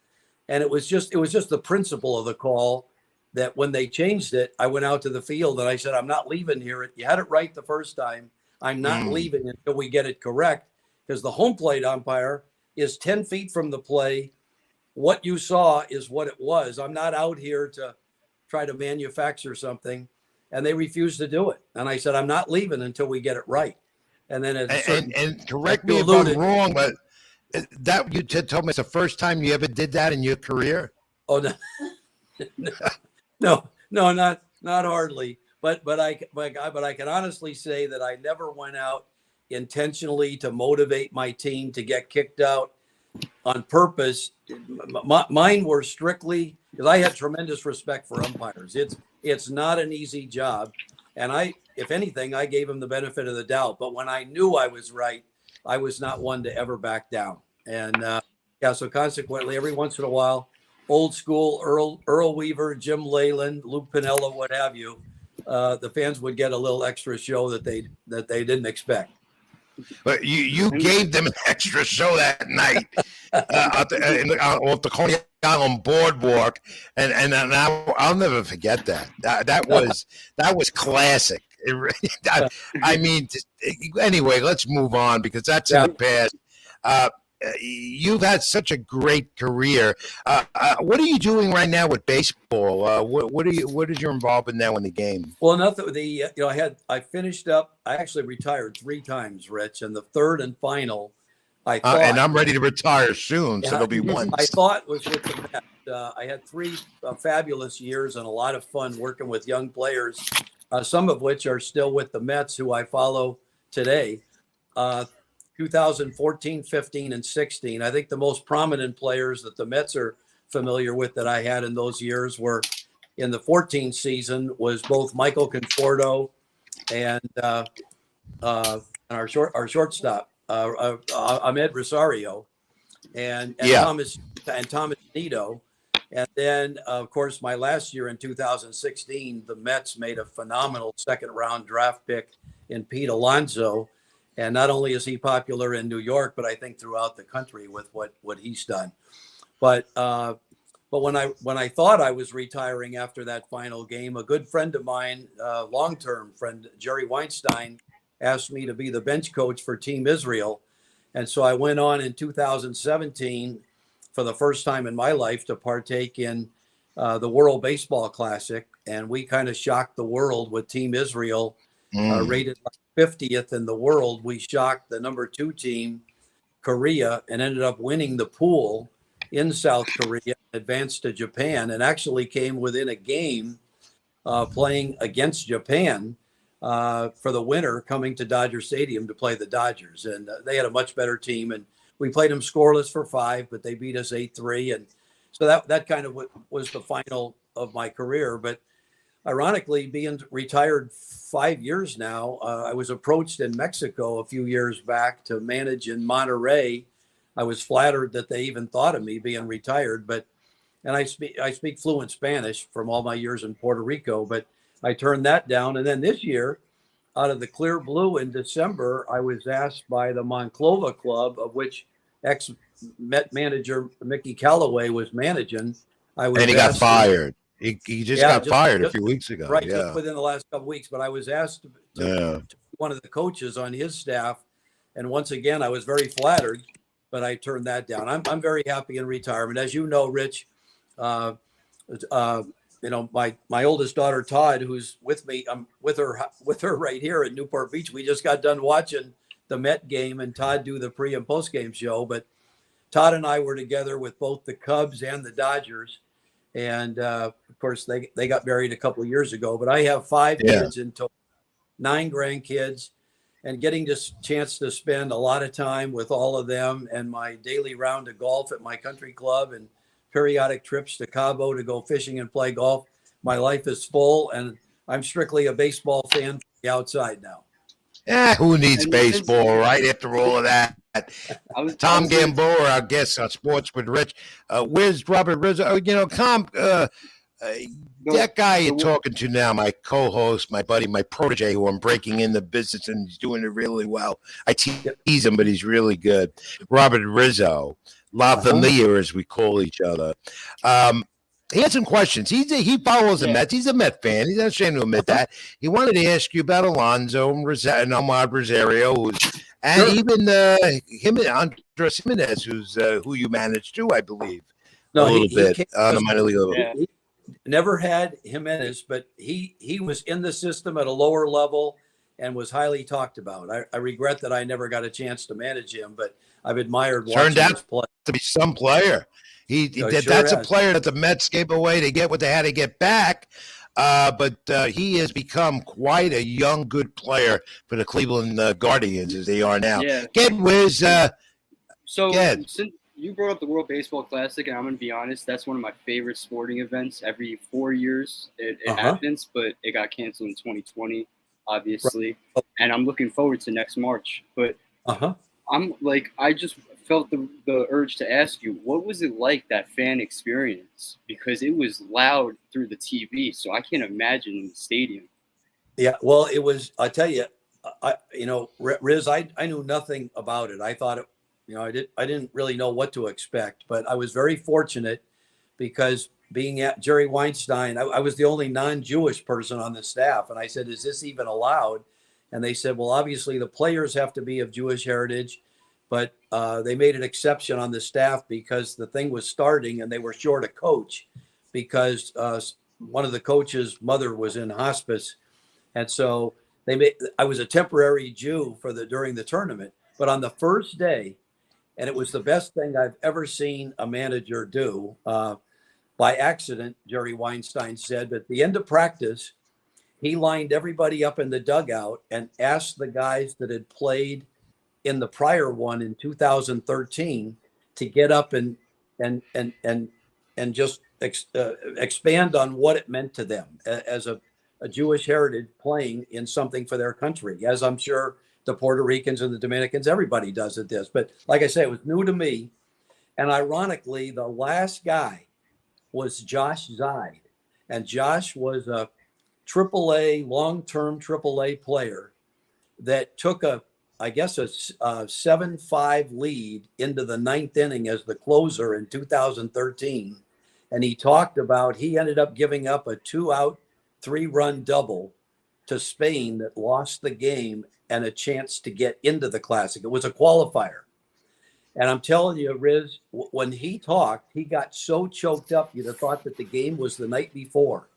And it was just the principle of the call that when they changed it, I went out to the field and I said, I'm not leaving here. You had it right the first time. I'm not leaving until we get it correct, because the home plate umpire is 10 feet from the play. What you saw is what it was. I'm not out here to try to manufacture something. And they refused to do it. And I said, I'm not leaving until we get it right. And then and correct me if I'm wrong, but that you told me it's the first time you ever did that in your career. Oh no, not hardly. But I can honestly say that I never went out intentionally to motivate my team to get kicked out. on purpose. Mine were strictly because I had tremendous respect for umpires. It's not an easy job, and if anything, I gave him the benefit of the doubt. But when I knew I was right, I was not one to ever back down. And so consequently, every once in a while, old school Earl Weaver, Jim Leyland, Lou Piniella, what have you, the fans would get a little extra show that they didn't expect. But you gave them an extra show that night off the Coney Island boardwalk, and I'll never forget that. That was classic. I mean, anyway, let's move on because that's in the past. You've had such a great career. What are you doing right now with baseball? What is your involvement now in the game? Well, nothing. I finished up. I actually retired 3 times, Rich, and the third and final. I thought, and I'm ready to retire soon, so there'll be one. I thought was with the Mets. I had 3 fabulous years and a lot of fun working with young players, some of which are still with the Mets, who I follow today. 2014, 15, and 16. I think the most prominent players that the Mets are familiar with that I had in those years were in the 14 season was both Michael Conforto and our shortstop, Ahmed Rosario, and Thomas Nido. And then, of course, my last year in 2016, the Mets made a phenomenal second-round draft pick in Pete Alonso. And not only is he popular in New York, but I think throughout the country with what he's done. But when I thought I was retiring after that final game, a good friend of mine, long-term friend, Jerry Weinstein, asked me to be the bench coach for Team Israel. And so I went on in 2017 for the first time in my life to partake in the World Baseball Classic. And we kind of shocked the world with Team Israel, rated 50th in the world. We shocked the number 2 team, Korea, and ended up winning the pool in South Korea, advanced to Japan, and actually came within a game playing against Japan for the winner, coming to Dodger Stadium to play the Dodgers. And they had a much better team, and we played them scoreless for 5, but they beat us 8-3. And so that kind of was the final of my career. But ironically, being retired 5 years now, I was approached in Mexico a few years back to manage in Monterrey. I was flattered that they even thought of me being retired, and I speak fluent Spanish from all my years in Puerto Rico, but I turned that down. And then this year, out of the clear blue in December, I was asked by the Monclova club, of which ex-Met manager Mickey Callaway was managing. And he got fired. He just got fired a few weeks ago. Right, just within the last couple of weeks. But I was asked to be one of the coaches on his staff. And once again, I was very flattered, but I turned that down. I'm very happy in retirement. As you know, Rich, my oldest daughter, Todd, who's with me, I'm with her right here at Newport Beach. We just got done watching the Met game and Todd do the pre and post game show. But Todd and I were together with both the Cubs and the Dodgers. And of course, they got married a couple of years ago. But I have 5 kids in total, 9 grandkids, and getting this chance to spend a lot of time with all of them, and my daily round of golf at my country club, and periodic trips to Cabo to go fishing and play golf. My life is full, and I'm strictly a baseball fan from the outside now. Yeah, who needs baseball, right? After all of that. Tom Gamboa, our guest on Sports with Rich. Where's Robert Rizzo? Tom, that guy you're talking to now, my co-host, my buddy, my protege, who I'm breaking in the business, and he's doing it really well. I tease him, but he's really good. Robert Rizzo, La Familia, as we call each other. He had some questions. He follows the Mets. He's a Met fan. He's not ashamed to admit that. He wanted to ask you about Alonso and Ahmad Rosario, and even him and Andres Jimenez, who you managed to, I believe, a little bit on the minor league level. He never had Jimenez, but he was in the system at a lower level and was highly talked about. I regret that I never got a chance to manage him, but I've admired watching his play. To be some player. That's a player that the Mets gave away to get what they had to get back. But he has become quite a young, good player for the Cleveland Guardians as they are now. Yeah. Get Wiz. So you brought up the World Baseball Classic, and I'm going to be honest, that's one of my favorite sporting events. Every 4 years it happens, but it got canceled in 2020, obviously. Right. And I'm looking forward to next March. But I'm like, I just felt the urge to ask you, what was it like, that fan experience? Because it was loud through the TV, so I can't imagine in the stadium. Yeah, well, it was, I tell you, Riz, I knew nothing about it. I thought it, I didn't really know what to expect, but I was very fortunate because being at Jerry Weinstein, I was the only non-Jewish person on the staff. And I said, is this even allowed? And they said, well, obviously the players have to be of Jewish heritage, but they made an exception on the staff because the thing was starting and they were short a coach because one of the coach's mother was in hospice. And so I was a temporary Jew during the tournament, but on the first day, and it was the best thing I've ever seen a manager do. By accident, Jerry Weinstein said, at the end of practice, he lined everybody up in the dugout and asked the guys that had played in the prior one in 2013 to get up and just expand on what it meant to them as a Jewish heritage playing in something for their country, as I'm sure the Puerto Ricans and the Dominicans, everybody does at this. But like I say, it was new to me. And ironically, the last guy was Josh Zeid. And Josh was a long-term AAA player that took a 7-5 lead into the ninth inning as the closer in 2013. And he talked about, he ended up giving up a 2-out, 3-run double to Spain that lost the game and a chance to get into the Classic. It was a qualifier. And I'm telling you, Riz, when he talked, he got so choked up, you'd have thought that the game was the night before.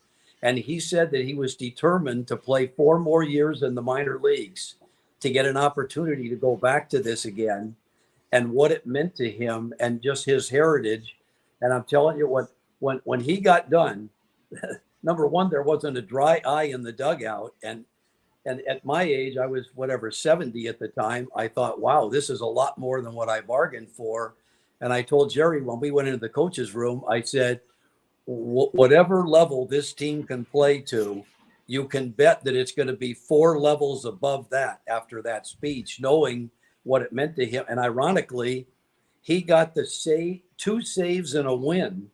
And he said that he was determined to play 4 more years in the minor leagues to get an opportunity to go back to this again and what it meant to him and just his heritage. And I'm telling you, when he got done, number one, there wasn't a dry eye in the dugout. And at my age, I was 70 at the time. I thought, wow, this is a lot more than what I bargained for. And I told Jerry when we went into the coach's room, I said, whatever level this team can play to, you can bet that it's going to be 4 levels above that after that speech, knowing what it meant to him. And ironically, he got the 2 saves and a win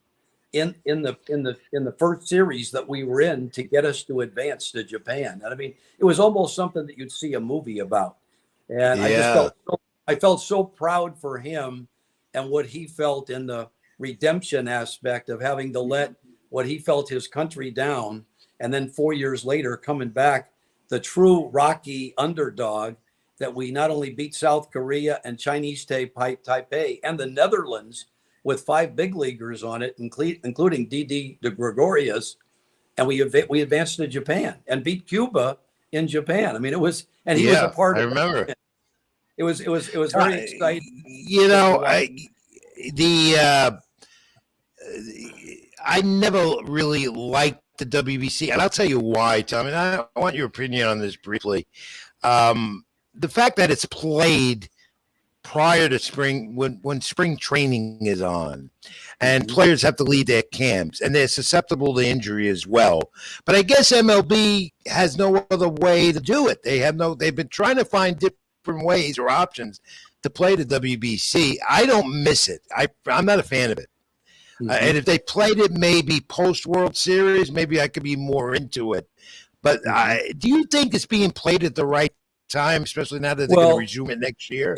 in the first series that we were in to get us to advance to Japan. And I mean, it was almost something that you'd see a movie about. And I felt so proud for him and what he felt in the redemption aspect of having to let what he felt his country down. And then 4 years later, coming back, the true Rocky underdog, that we not only beat South Korea and Chinese Taipei and the Netherlands with 5 big leaguers on it, including Didi de Gregorius, and we advanced to Japan and beat Cuba in Japan. I mean, it was, and he was a part of it. I remember. It was very exciting. I never really liked the WBC, and I'll tell you why, Tom. And I want your opinion on this briefly. The fact that it's played prior to spring, when spring training is on, and players have to leave their camps, and they're susceptible to injury as well. But I guess MLB has no other way to do it. They've been trying to find different ways or options to play the WBC. I don't miss it. I'm not a fan of it. And if they played it maybe post World Series, maybe I could be more into it. But do you think it's being played at the right time, especially now that they're going to resume it next year?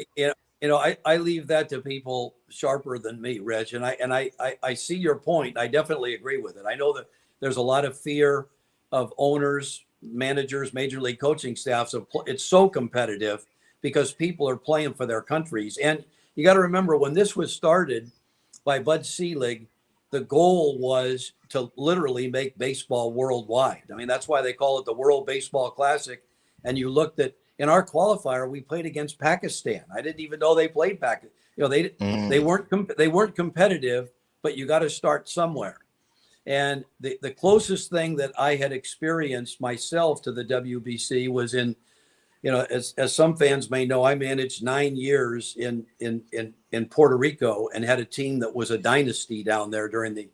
I leave that to people sharper than me, Reg. And I see your point. I definitely agree with it. I know that there's a lot of fear of owners, managers, major league coaching staffs. It's so competitive because people are playing for their countries. And you got to remember, when this was started by Bud Selig, the goal was to literally make baseball worldwide. I mean, that's why they call it the World Baseball Classic. And you looked at, in our qualifier, we played against Pakistan. I didn't even know they played Pakistan. They weren't competitive, but you got to start somewhere. And the closest thing that I had experienced myself to the WBC was in you know, as some fans may know, I managed 9 years in Puerto Rico and had a team that was a dynasty down there during the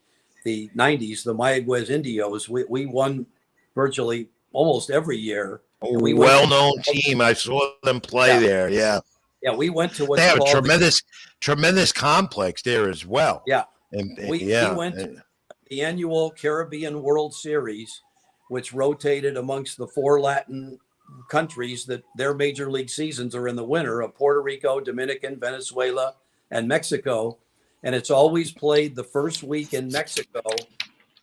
90s, the Mayaguez Indios. We won virtually almost every year. A We well-known team. I saw them play there. Yeah. Yeah, we went to what's They have a called tremendous complex there as well. Yeah. And We yeah. went to the annual Caribbean World Series, which rotated amongst the 4 Latin countries that their major league seasons are in the winter of Puerto Rico, Dominican, Venezuela, and Mexico. And it's always played the first week in Mexico.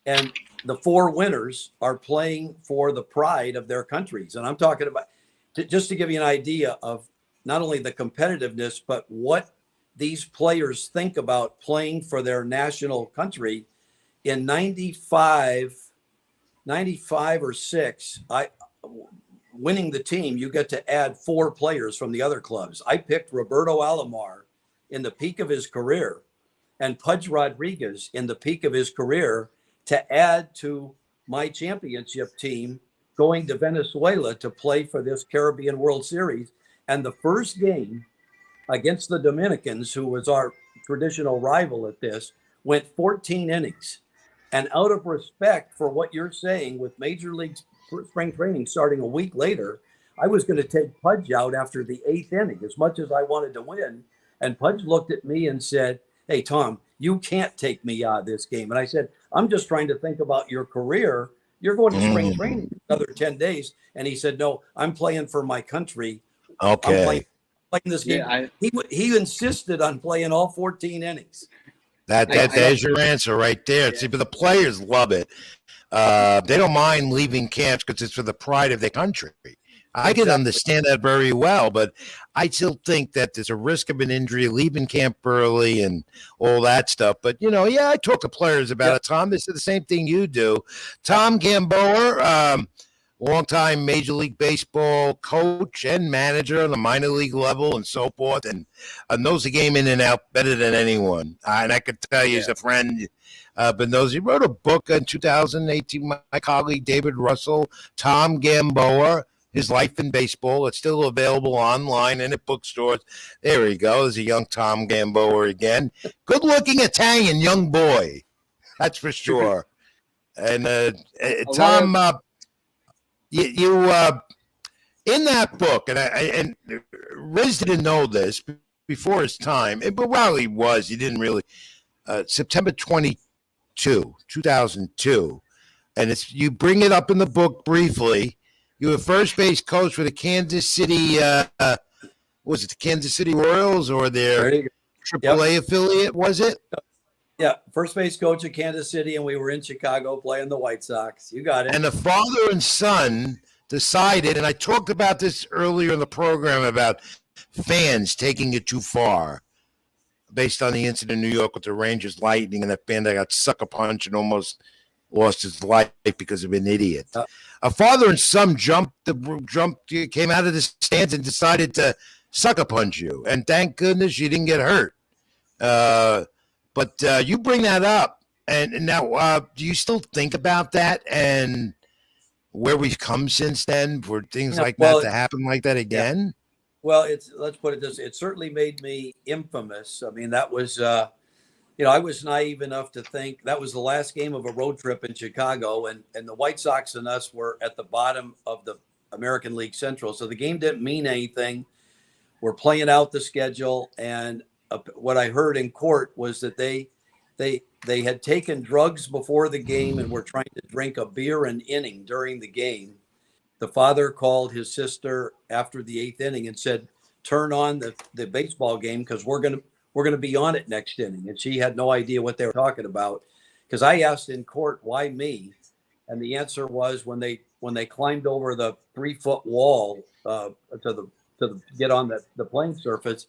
And the 4 winners are playing for the pride of their countries. And I'm talking about, just to give you an idea of not only the competitiveness, but what these players think about playing for their national country. In 95 or 6, winning the team, you get to add 4 players from the other clubs. I picked Roberto Alomar in the peak of his career and Pudge Rodriguez in the peak of his career to add to my championship team going to Venezuela to play for this Caribbean World Series. And the first game against the Dominicans, who was our traditional rival at this, went 14 innings. And out of respect for what you're saying with Major League spring training starting a week later, I was going to take Pudge out after the 8th inning, as much as I wanted to win. And Pudge looked at me and said, "Hey, Tom, you can't take me out of this game." And I said, "I'm just trying to think about your career. You're going to spring training in another 10 days. And he said, "No, I'm playing for my country. Okay. I'm playing this game." Yeah, He insisted on playing all 14 innings. There's your answer right there. See, but the players love it. They don't mind leaving camps because it's for the pride of their country. I can understand that very well, but I still think that there's a risk of an injury, leaving camp early and all that stuff. But, I talk to players about it, Tom. They say the same thing you do. Tom Gamboa, longtime Major League Baseball coach and manager on the minor league level and so forth, and knows the game in and out better than anyone. And I could tell you as a friend, but knows he wrote a book in 2018, my colleague David Russell, Tom Gamboa, His Life in Baseball. It's still available online and at bookstores. There he goes, a young Tom Gamboa again. Good-looking Italian young boy, that's for sure. And Tom, you in that book, and Riz didn't know this before his time, but while he was, he didn't really. September 22, 2002, and you bring it up in the book briefly. You were first base coach for the Kansas City. Was it the Kansas City Royals or their AAA affiliate? Was it? Yeah, first base coach at Kansas City, and we were in Chicago playing the White Sox. You got it. And the father and son decided, and I talked about this earlier in the program about fans taking it too far based on the incident in New York with the Rangers Lightning and that fan that got sucker punched and almost lost his life because of an idiot. A father and son came out of the stands and decided to sucker punch you. And thank goodness you didn't get hurt. But you bring that up, and now do you still think about that and where we've come since then for things like that to happen like that again? Yeah. Well, let's put it this: it certainly made me infamous. I mean, that was, I was naive enough to think that was the last game of a road trip in Chicago, and the White Sox and us were at the bottom of the American League Central, so the game didn't mean anything. We're playing out the schedule, and what I heard in court was that they had taken drugs before the game and were trying to drink a beer an inning during the game. The father called his sister after the 8th inning and said, "Turn on the baseball game because we're gonna be on it next inning." And she had no idea what they were talking about, because I asked in court, "Why me?" And the answer was when they climbed over the 3-foot wall to get on the playing surface.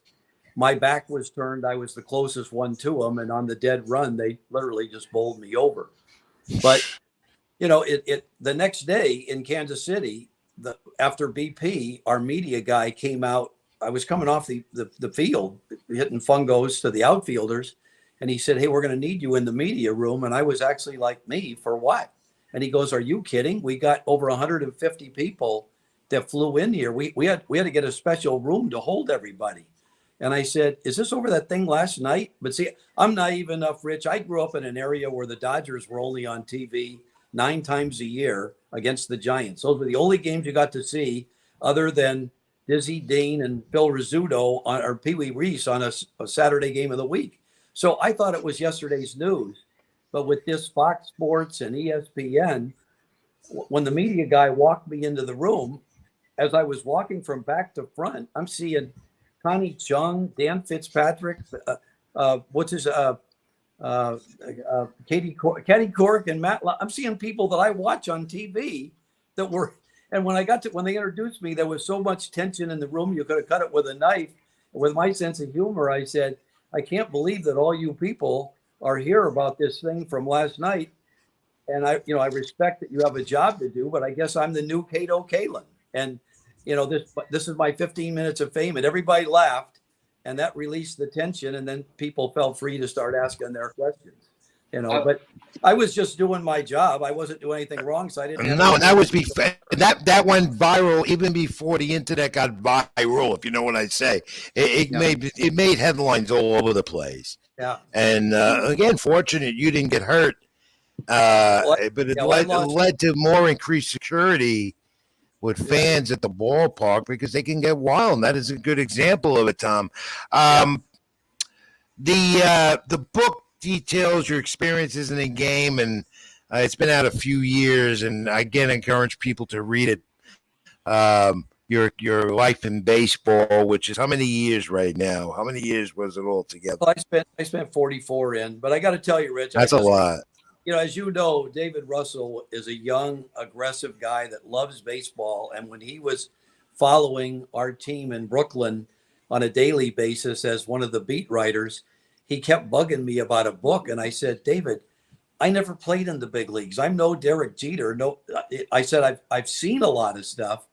My back was turned. I was the closest one to them. And on the dead run, they literally just bowled me over. But, the next day in Kansas City, after BP, our media guy came out. I was coming off the field, hitting fungos to the outfielders. And he said, "Hey, we're going to need you in the media room." And I was actually like, "Me? For what?" And he goes, "Are you kidding? We got over 150 people that flew in here. We had to get a special room to hold everybody. And I said, is this over that thing last night? But see, I'm naive enough, Rich. I grew up in an area where the Dodgers were only on TV 9 times a year against the Giants. Those were the only games you got to see other than Dizzy Dean and Phil Rizzuto or Pee Wee Reese on a Saturday game of the week. So I thought it was yesterday's news. But with this Fox Sports and ESPN, when the media guy walked me into the room, as I was walking from back to front, I'm seeing Connie Chung, Dan Fitzpatrick, Katie Couric, and Matt. I'm seeing people that I watch on TV that were. And when they introduced me, there was so much tension in the room. You could have cut it with a knife. With my sense of humor, I said, I can't believe that all you people are here about this thing from last night. And I respect that you have a job to do, but I guess I'm the new Kato Kaelin. And, this is my 15 minutes of fame, and everybody laughed, and that released the tension. And then people felt free to start asking their questions, but I was just doing my job. I wasn't doing anything wrong. So I didn't. No, that was that went viral even before the internet got viral. If you know what I say, it made headlines all over the place. Yeah. And again, fortunate you didn't get hurt. But it led to more increased security with fans at the ballpark because they can get wild. And that is a good example of it, Tom. The book details your experiences in the game, and it's been out a few years, and I again encourage people to read it. Your life in baseball, which is how many years right now? How many years was it all together? Well, I spent 44 in, but I got to tell you, Rich, that's a lot. As you know, David Russell is a young, aggressive guy that loves baseball. And when he was following our team in Brooklyn on a daily basis as one of the beat writers, he kept bugging me about a book. And I said, David, I never played in the big leagues. I'm no Derek Jeter. No, I said, I've seen a lot of stuff.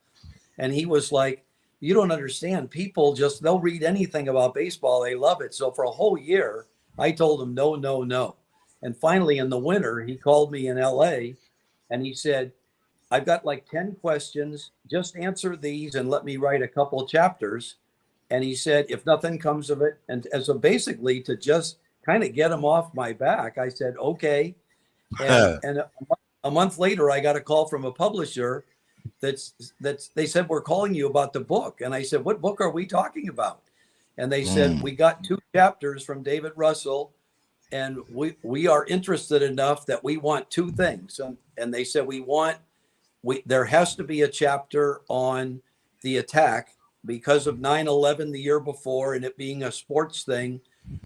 And he was like, you don't understand. People they'll read anything about baseball. They love it. So for a whole year, I told him, no, no, no. And finally, in the winter, he called me in LA and he said, I've got like 10 questions. Just answer these and let me write a couple of chapters. And he said, if nothing comes of it. And so basically to just kind of get him off my back, I said, okay. And a month later, I got a call from a publisher that's they said, we're calling you about the book. And I said, what book are we talking about? And they said, we got 2 chapters from David Russell. And we are interested enough that we want 2 things. And they said, there has to be a chapter on the attack because of 9/11 the year before and it being a sports thing.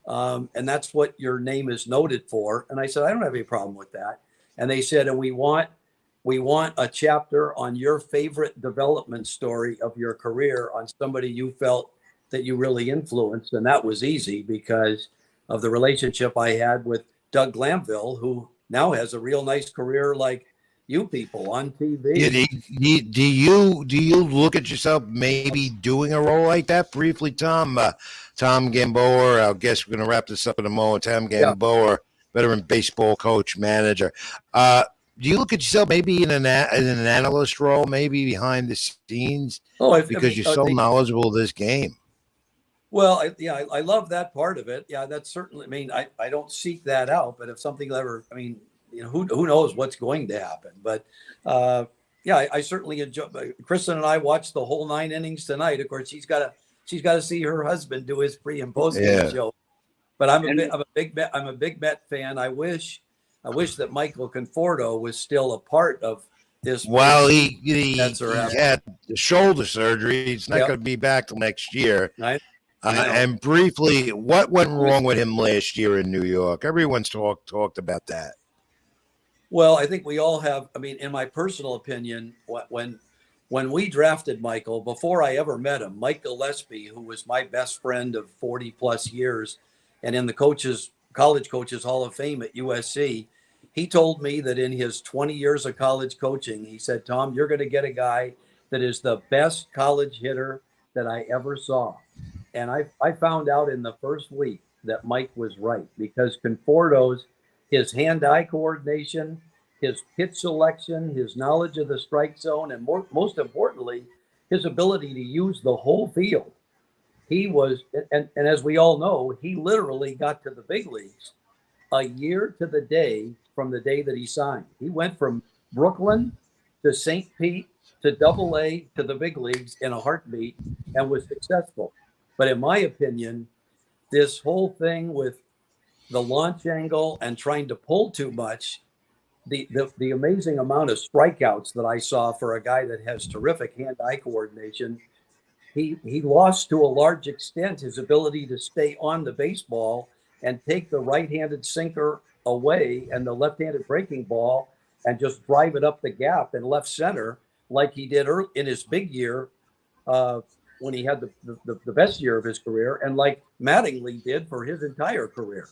And that's what your name is noted for. And I said, I don't have any problem with that. And they said, and we want a chapter on your favorite development story of your career on somebody you felt that you really influenced. And that was easy because of the relationship I had with Doug Glanville, who now has a real nice career like you people on TV. Do you look at yourself maybe doing a role like that briefly, Tom? Tom Gamboa, I guess we're going to wrap this up in a moment. Tom Gamboa, veteran baseball coach, manager. Do you look at yourself maybe in an analyst role, maybe behind the scenes? Because you're so knowledgeable of this game. Well, I love that part of it. Yeah, that's certainly, I don't seek that out, but if something ever, who knows what's going to happen, but I certainly enjoy. Kristen and I watched the whole 9 innings tonight. Of course, she's got to see her husband do his pre and post game show, but I'm a big Met fan. I wish that Michael Conforto was still a part of this. Well, he had the shoulder surgery. He's not going to be back till next year. Right. And briefly, what went wrong with him last year in New York? Everyone's talked about that. Well, I think we all have. In my personal opinion, when we drafted Michael, before I ever met him, Mike Gillespie, who was my best friend of 40 plus years and in the College Coaches Hall of Fame at USC, he told me that in his 20 years of college coaching, he said, Tom, you're going to get a guy that is the best college hitter that I ever saw. And I found out in the first week that Mike was right because Conforto's, his hand-eye coordination, his pitch selection, his knowledge of the strike zone, and most importantly, his ability to use the whole field. He was, and as we all know, he literally got to the big leagues a year to the day from the day that he signed. He went from Brooklyn to St. Pete to Double-A to the big leagues in a heartbeat and was successful. But in my opinion, this whole thing with the launch angle and trying to pull too much, the amazing amount of strikeouts that I saw for a guy that has terrific hand-eye coordination, he lost to a large extent his ability to stay on the baseball and take the right-handed sinker away and the left-handed breaking ball and just drive it up the gap in left center like he did in his big year when he had the best year of his career, and like Mattingly did for his entire career.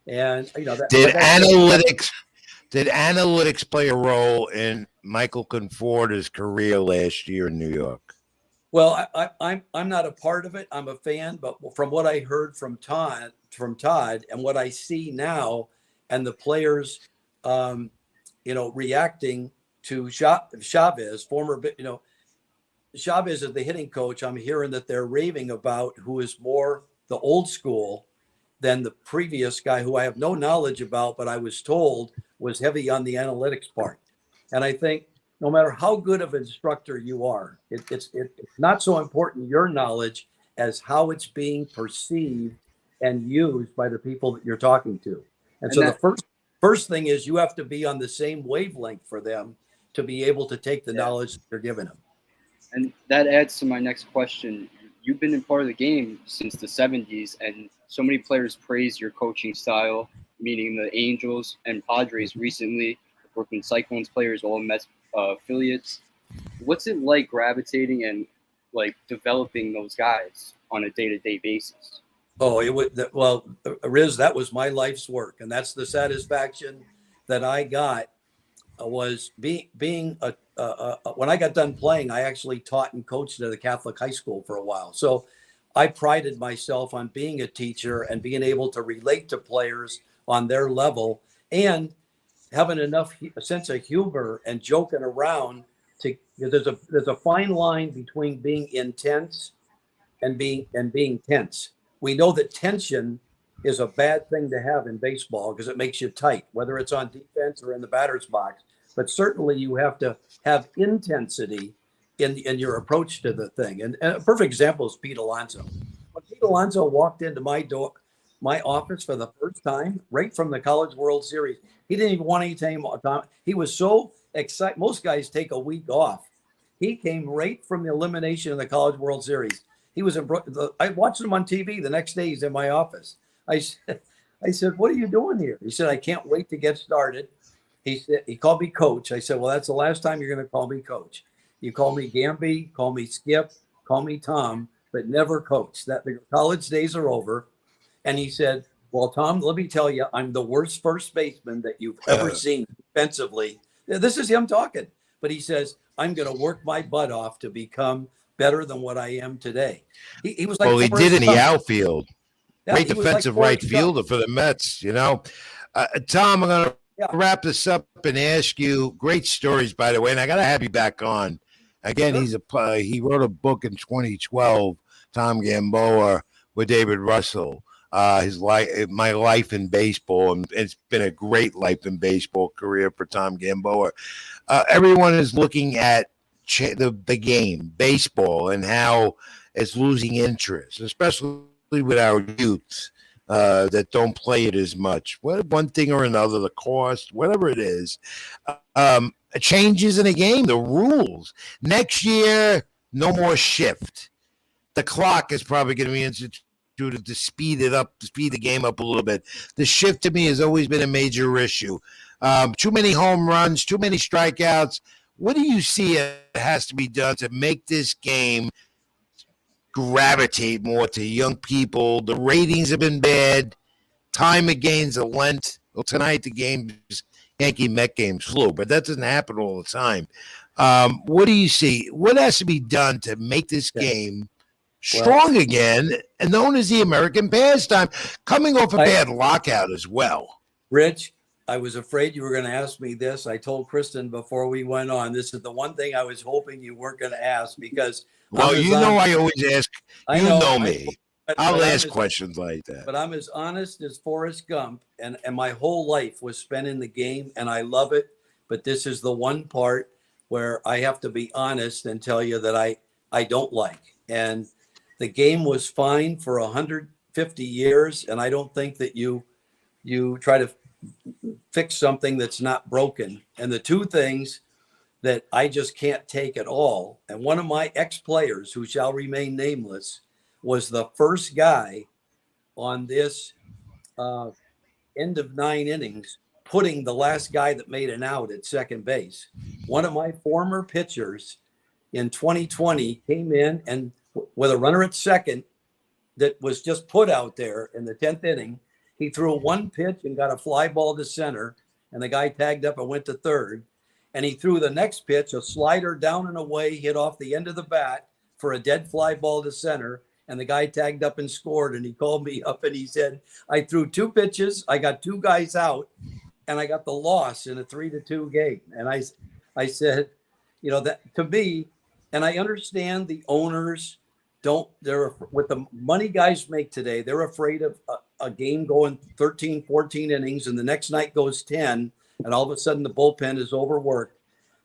And did analytics play a role in Michael Conforto's career last year in New York? Well, I'm not a part of it. I'm a fan, but from what I heard from Todd, and what I see now, and the players, reacting to Chavez, Chavez is the hitting coach. I'm hearing that they're raving about, who is more the old school than the previous guy, who I have no knowledge about, but I was told was heavy on the analytics part. And I think no matter how good of an instructor you are, it's not so important your knowledge as how it's being perceived and used by the people that you're talking to. And so the first thing is you have to be on the same wavelength for them to be able to take the knowledge that you're giving them. And that adds to my next question. You've been in part of the game since the 70s, and so many players praise your coaching style, meaning the Angels and Padres recently, the Brooklyn Cyclones players, all Mets affiliates. What's it like gravitating and like developing those guys on a day-to-day basis? Oh, Riz, that was my life's work, and that's the satisfaction that I got. Was being when I got done playing, I actually taught and coached at a Catholic high school for a while. So I prided myself on being a teacher and being able to relate to players on their level and having enough sense of humor and joking around. There's a fine line between being intense and being tense. We know that tension is a bad thing to have in baseball because it makes you tight, whether it's on defense or in the batter's box. But certainly you have to have intensity in your approach to the thing. And a perfect example is Pete Alonso. When Pete Alonso walked into my office for the first time, right from the College World Series, he didn't even want any time. He was so excited. Most guys take a week off. He came right from the elimination of the College World Series. He was in Brooklyn. I watched him on TV. The next day he's in my office. I said, "What are you doing here?" He said, "I can't wait to get started." He called me coach. I said, "Well, that's the last time you're going to call me coach. You call me Gamby, call me Skip, call me Tom, but never coach. That the college days are over." And he said, "Well, Tom, let me tell you, I'm the worst first baseman that you've ever seen defensively." This is him talking. But he says, "I'm going to work my butt off to become better than what I am today." He was like, well, he did in the outfield. Yeah, great defensive right fielder for the Mets, Tom, I'm going to wrap this up and ask you, great stories, by the way, and I got to have you back on. Again, he wrote a book in 2012, Tom Gamboa, with David Russell, My Life in Baseball, and it's been a great life in baseball career for Tom Gamboa. Everyone is looking at the game, baseball, and how it's losing interest, especially with our youth that don't play it as much. One thing or another, the cost, whatever it is, changes in the game, the rules. Next year, no more shift. The clock is probably going to be instituted to speed the game up a little bit. The shift to me has always been a major issue. Too many home runs, too many strikeouts. What do you see has to be done to make this game gravitate more to young people? The ratings have been bad. Time of games are lent. Well, tonight the games, Yankee-Met games flew, but that doesn't happen all the time. What do you see? What has to be done to make this game strong again and known as the American pastime, coming off a bad lockout as well? Rich, I was afraid you were going to ask me this. I told Kristen before we went on, this is the one thing I was hoping you weren't going to ask because. Well, you know, I always ask. You know me. I'll ask questions like that. But I'm as honest as Forrest Gump, and my whole life was spent in the game, and I love it. But this is the one part where I have to be honest and tell you that I don't like. And the game was fine for 150 years, and I don't think that you try to fix something that's not broken. And the two things that I just can't take at all, and one of my ex-players who shall remain nameless was the first guy on this end of 9 innings putting the last guy that made an out at second base. One of my former pitchers in 2020 came in and with a runner at second that was just put out there in the 10th inning, he threw one pitch and got a fly ball to center, and the guy tagged up and went to third. And he threw the next pitch, a slider down and away, hit off the end of the bat for a dead fly ball to center. And the guy tagged up and scored. And he called me up and he said, I threw 2 pitches, I got 2 guys out, and I got the loss in a 3-2 game. And I said, you know, that to me, and I understand the owners they're with the money guys make today, they're afraid of a game going 13, 14 innings and the next night goes 10 and all of a sudden the bullpen is overworked.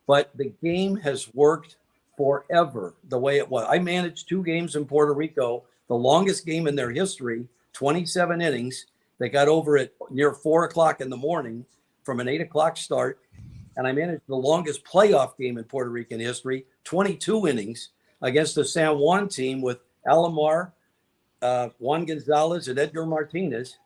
But the game has worked forever the way it was. I managed 2 games in Puerto Rico, the longest game in their history, 27 innings. They got over at near 4 o'clock in the morning from an 8 o'clock start. And I managed the longest playoff game in Puerto Rican history, 22 innings against the San Juan team with Alomar, Juan Gonzalez, and Edgar Martinez.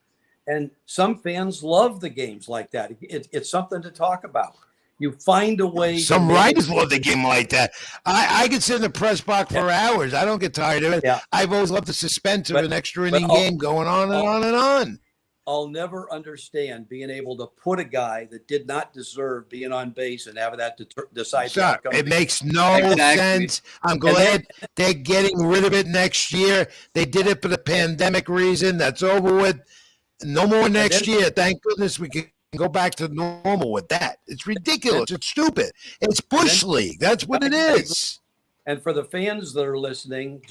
And some fans love the games like that. It's something to talk about. You find a way. Some writers love the game like that. I can sit in the press box for hours. I don't get tired of it. Yeah. I've always loved the suspense of an extra inning game going on and on and on. I'll never understand being able to put a guy that did not deserve being on base and having that decide. Sir, it makes no sense. I'm glad they're getting rid of it next year. They did it for the pandemic reason. That's over with. No more next year. Thank goodness we can go back to normal with that. It's ridiculous. It's stupid. It's Bush League. That's what it is. And for the fans that are listening,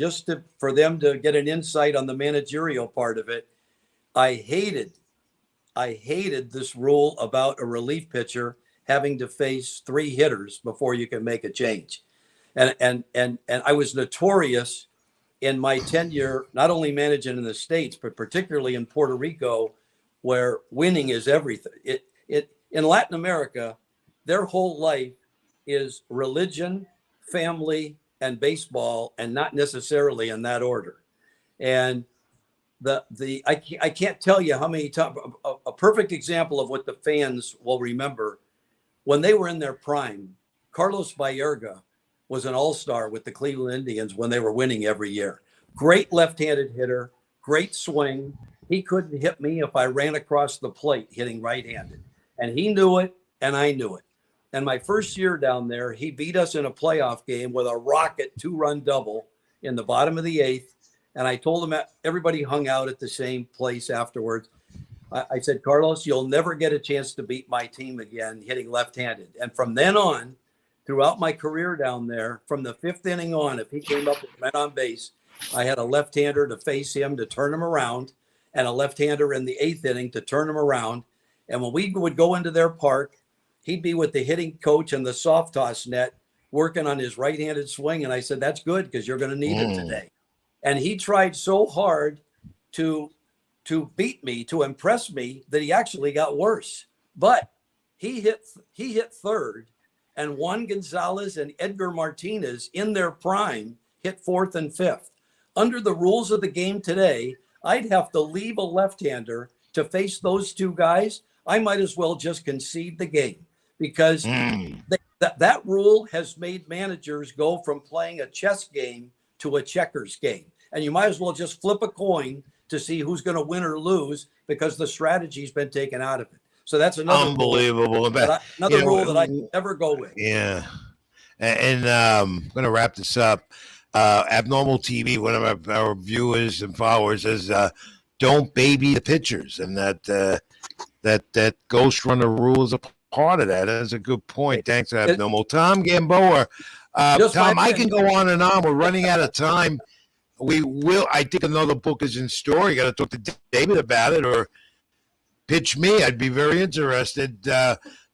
for them to get an insight on the managerial part of it, I hated this rule about a relief pitcher having to face 3 hitters before you can make a change. And I was notorious in my tenure, not only managing in the States, but particularly in Puerto Rico, where winning is everything. In Latin America, their whole life is religion, family, and baseball, and not necessarily in that order. And I can't tell you how many times. A perfect example of what the fans will remember when they were in their prime. Carlos Baerga was an all-star with the Cleveland Indians when they were winning every year. Great left-handed hitter, great swing. He couldn't hit me if I ran across the plate hitting right-handed, and he knew it, and I knew it. And my first year down there, he beat us in a playoff game with a rocket 2-run double in the bottom of the 8th. And I told him everybody hung out at the same place afterwards. I said, Carlos, you'll never get a chance to beat my team again hitting left-handed. And from then on, throughout my career down there, from the 5th inning on, if he came up and went on base, I had a left-hander to face him to turn him around and a left-hander in the 8th inning to turn him around. And when we would go into their park, he'd be with the hitting coach and the soft toss net working on his right-handed swing. And I said, that's good because you're going to need it today. And he tried so hard to beat me, to impress me, that he actually got worse. But he hit third, and Juan Gonzalez and Edgar Martinez in their prime hit 4th and 5th. Under the rules of the game today, I'd have to leave a left-hander to face those 2 guys. I might as well just concede the game because that rule has made managers go from playing a chess game to a checkers game. And you might as well just flip a coin to see who's going to win or lose because the strategy's been taken out of it. So that's another unbelievable rule that I never go with. Yeah. And I'm going to wrap this up. Abnormal TV, one of our viewers and followers says, don't baby the pitchers. And that that ghost runner rule is a part of that. That's a good point. Thanks, Abnormal. Tom Gamboa. Tom, I can go on and on. We're running out of time. We will. I think another book is in store. You got to talk to David about it or pitch me. I'd be very interested.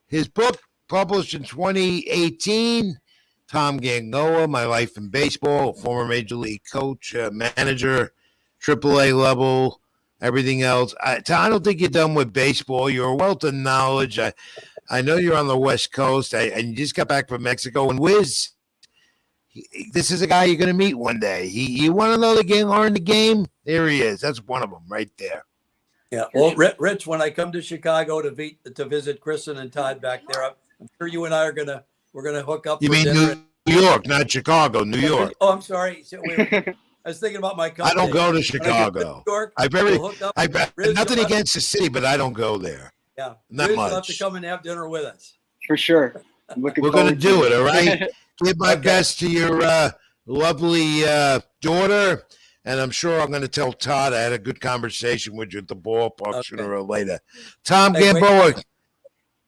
His book published in 2018. Tom Gamboa, My Life in Baseball, former Major League coach, manager, AAA level, everything else. Tom, I don't think you're done with baseball. You're a wealth of knowledge. I know you're on the West Coast, and you just got back from Mexico. And Wiz, this is a guy you're going to meet one day. You want to know the game, learn the game? There he is. That's one of them right there. Yeah. Well, Rich, when I come to Chicago to visit Kristen and Todd back there, I'm sure you and I we're gonna hook up. You mean New York, not Chicago, New York. Oh, I'm sorry. I was thinking about my company. I don't go to Chicago. I've nothing Riz, against the city, but I don't go there. Yeah, not Riz, much. you'll have to come and have dinner with us. For sure. We're going to do it, all right? Give my best to your lovely daughter, and I'm sure I'm going to tell Todd I had a good conversation with you at the ballpark sooner or later. Tom Gamboa,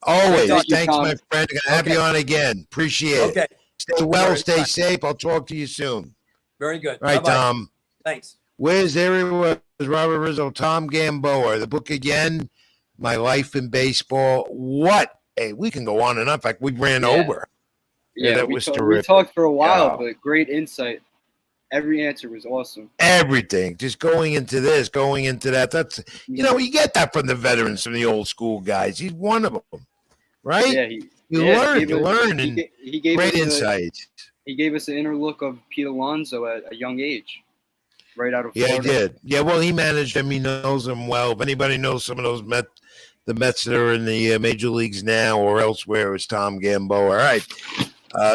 always. Thanks, my friend. Going to have you on again. Appreciate it. Stay well, stay safe. I'll talk to you soon. Very good. All right, Bye-bye. Tom. Thanks. There he was, Robert Rizzo, Tom Gamboa. The book again, My Life in Baseball. What? Hey, we can go on and on. In fact, we ran over. Yeah, that was terrific. We talked for a while, but great insight. Every answer was awesome. Everything. Just going into this, going into that. That's, you get that from the veterans, from the old school guys. He's one of them, right? Yeah, you learn, and he gave great us insights. He gave us an inner look of Pete Alonso at a young age, right out of Florida. Yeah, he did. Yeah, well, he managed him. He knows him well. If anybody knows some of those the Mets that are in the major leagues now or elsewhere, it's Tom Gamboa. All right.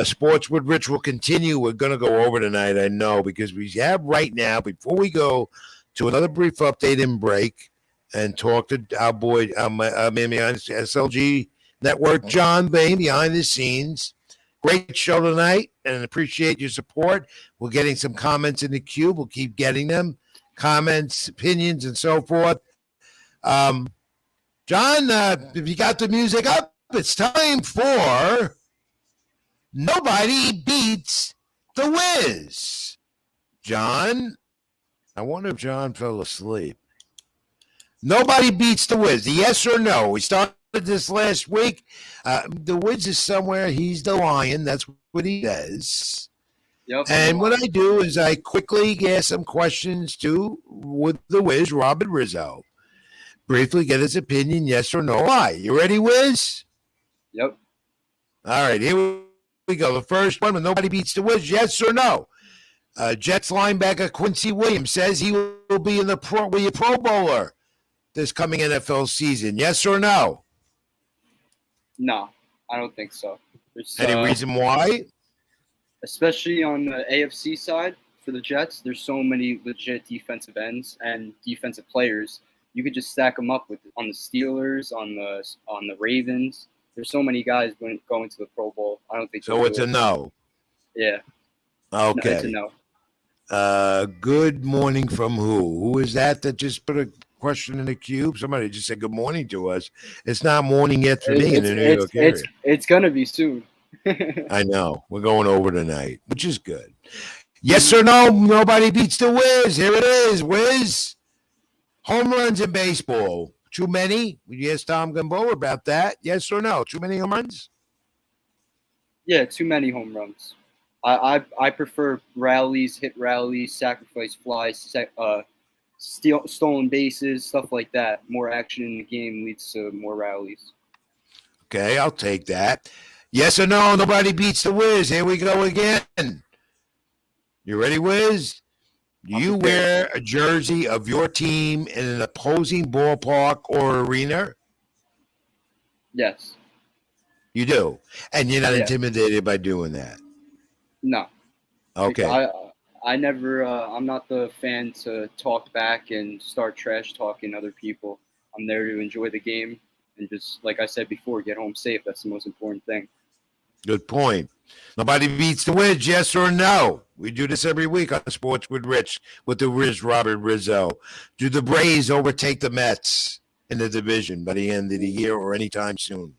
Sports with Rich will continue. We're going to go over tonight, I know, because we have right now, before we go to another brief update and break and talk to our boy, man behind SLG Network, John Bain, behind the scenes. Great show tonight, and appreciate your support. We're getting some comments in the queue. We'll keep getting them. Comments, opinions, and so forth. John, if you got the music up, it's time for Nobody Beats the Wiz. John, I wonder if John fell asleep. Nobody Beats the Wiz. Yes or no? We started this last week. The Wiz is somewhere. He's the lion. That's what he does. Yep. And what I do is I quickly ask some questions with the Wiz, Robert Rizzo. Briefly get his opinion, yes or no. Why? You ready, Wiz? Yep. All right, here we go. The first one, when Nobody Beats the Wiz, yes or no? Jets linebacker Quincy Williams says he will be a Pro Bowler this coming NFL season. Yes or no? No, I don't think so. Any reason why? Especially on the AFC side for the Jets, there's so many legit defensive ends and defensive players. You could just stack them up on the Steelers, on the Ravens. There's so many guys going to the Pro Bowl. I don't think so. It's a no. Yeah. Okay. No, it's a no. Good morning from who? Who is that just put a question in the queue? Somebody just said good morning to us. It's not morning yet for me in the New York area. It's gonna be soon. I know. We're going over tonight, which is good. Yes or no? Nobody beats the Wiz. Here it is, Wiz. Home runs in baseball. Too many? We asked Tom Gamboa about that. Yes or no? Too many home runs? Yeah, too many home runs. I prefer rallies, hit rallies, sacrifice flies, stolen bases, stuff like that. More action in the game leads to more rallies. Okay, I'll take that. Yes or no? Nobody beats the Wiz. Here we go again. You ready, Wiz? Do you wear a jersey of your team in an opposing ballpark or arena? Yes. You do? And you're not intimidated by doing that? No. Okay. I never, I'm not the fan to talk back and start trash talking other people. I'm there to enjoy the game and just, like I said before, get home safe. That's the most important thing. Good point. Nobody beats the Wiz, yes or no? We do this every week on Sports with Rich, with the Riz, Robert Rizzo. Do the Braves overtake the Mets in the division by the end of the year or anytime soon?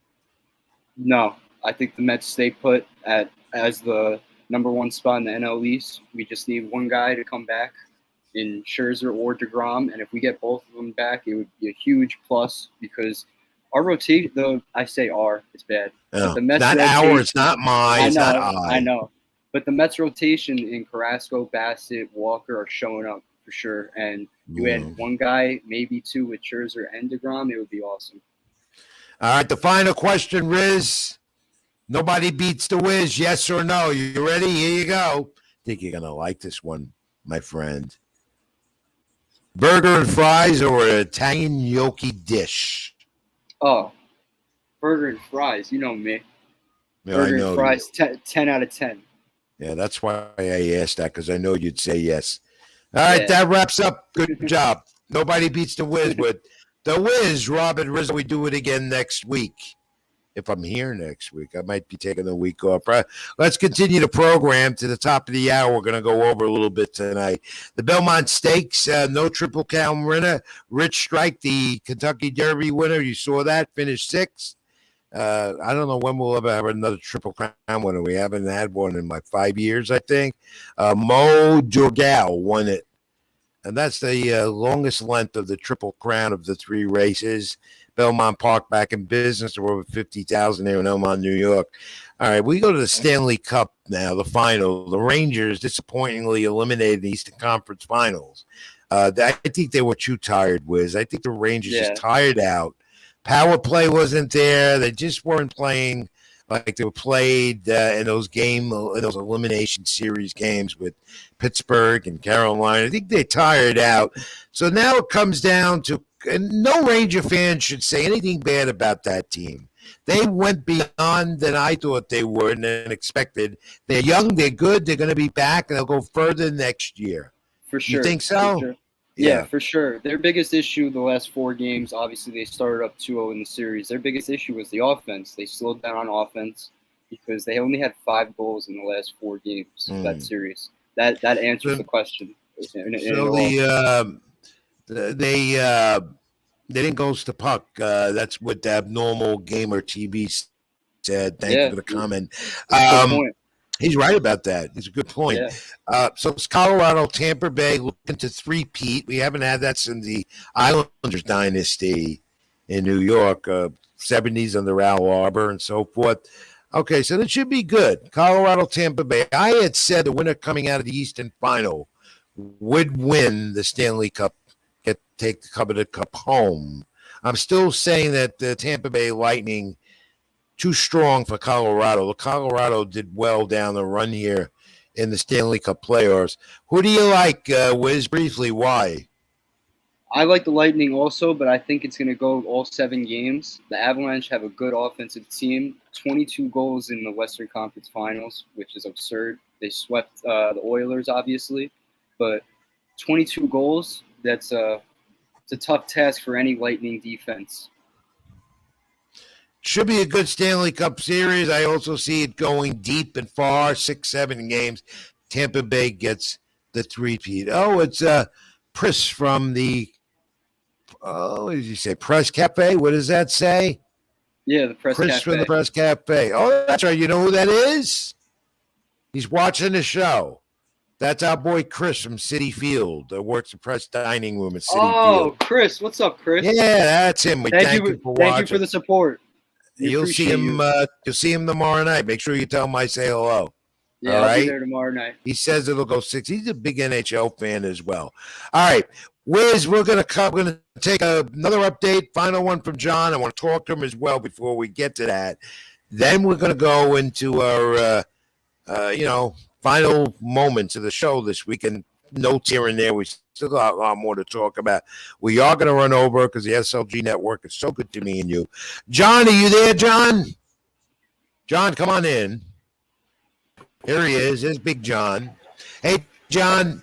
No, I think the Mets stay put as the number one spot in the NL East. We just need one guy to come back in Scherzer or DeGrom, and if we get both of them back, it would be a huge plus because our rotation. I say our, it's bad. No, The Mets not ours, not mine. It's not I know. But the Mets rotation in Carrasco, Bassett, Walker are showing up for sure. And you add one guy, maybe two with Scherzer and DeGrom, it would be awesome. All right, the final question, Riz. Nobody beats the Wiz, yes or no? You ready? Here you go. I think you're going to like this one, my friend. Burger and fries or an Italian gnocchi dish? Oh, burger and fries. You know me. Yeah, burger I know and fries, 10 out of 10. Yeah, that's why I asked that, because I know you'd say yes. All right, Yeah. that wraps up. Good job. Nobody beats the Wiz, but the Wiz, Robert Rizzo, we do it again next week. If I'm here next week, I might be taking a week off. Let's continue the program to the top of the hour. We're going to go over a little bit tonight. The Belmont Stakes, no Triple Crown winner. Rich Strike, the Kentucky Derby winner. You saw that, finished sixth. I don't know when we'll ever have another Triple Crown winner. We haven't had one in like 5 years, I think. Mo Durgal won it. And that's the longest length of the Triple Crown of the three races. Belmont Park back in business. There were over 50,000 there in Elmont, New York. All right, we go to the Stanley Cup now, the final. The Rangers disappointingly eliminated the Eastern Conference Finals. I think they were too tired, Wiz. I think the Rangers just tired out. Power play wasn't there. They just weren't playing like they were played in those elimination series games with Pittsburgh and Carolina. I think they tired out. So now it comes down to, and no Ranger fan should say anything bad about that team. They went beyond than I thought they would and expected. They're young, they're good, they're going to be back, and they'll go further next year. For sure. You think so? For sure. Yeah, for sure. Their biggest issue the last 4 games, obviously they started up 2-0 in the series. Their biggest issue was the offense. They slowed down on offense because they only had 5 goals in the last 4 games of that series. That answers the question. They didn't ghost the puck. That's what the Abnormal Gamer TV said. Thank you for the comment. He's right about that. It's a good point. Yeah. So it's Colorado, Tampa Bay looking to three-peat. We haven't had that since the Islanders dynasty in New York, 70s under Al Arbor and so forth. Okay, so that should be good. Colorado, Tampa Bay. I had said the winner coming out of the Eastern Final would win the Stanley Cup, take the coveted cup home. I'm still saying that the Tampa Bay Lightning too strong for Colorado. The Colorado did well down the run here in the Stanley Cup playoffs. Who do you like, Wiz? Briefly, why? I like the Lightning also, but I think it's going to go all 7 games. The Avalanche have a good offensive team. 22 goals in the Western Conference Finals, which is absurd. They swept the Oilers, obviously, but 22 goals, it's a tough task for any Lightning defense. Should be a good Stanley Cup series. I also see it going deep and far, 6-7 games. Tampa Bay gets the three-peat. Oh, it's Pris from the, what did you say, Press Cafe? What does that say? Yeah, the Press Chris Cafe. from the Press Cafe. Oh, that's right. You know who that is? He's watching the show. That's our boy Chris from City Field that works the press dining room at City Field. Oh, Chris. What's up, Chris? Yeah, that's him. We thank you for watching. Thank you for the support. You'll see him. You'll see him tomorrow night. Make sure you tell him I say hello. Yeah, all right? I'll be there tomorrow night. He says it'll go 6. He's a big NHL fan as well. All right, Wiz, we're gonna take another update. Final one from John. I want to talk to him as well before we get to that. Then we're gonna go into our, final moments of the show this week and notes here and there. We still got a lot more to talk about. We are going to run over because the SLG network is so good to me and you. John, are you there, John? John, come on in. Here he is. There's Big John. Hey, John.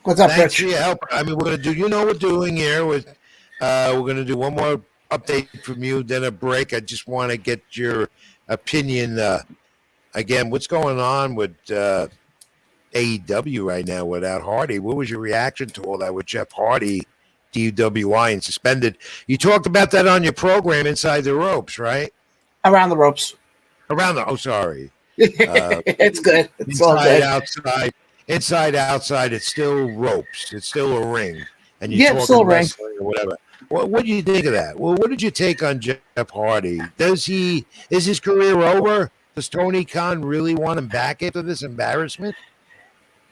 What's up, Thanks Rich? for your help. I mean, we're going to do, you know what we're doing here. We're going to do one more update from you, then a break. I just want to get your opinion. Again, what's going on with AEW right now without Hardy? What was your reaction to all that with Jeff Hardy DWI and suspended. You talked about that on your program, Inside the Ropes, right? Around the ropes. Sorry. It's good. It's all Inside, good. outside, outside. It's still ropes. It's still a ring. And you Yeah, talk still a ring. wrestling or whatever. What do you think of that? Well, what did you take on Jeff Hardy? Is his career over? Does Tony Khan really want him back after this embarrassment?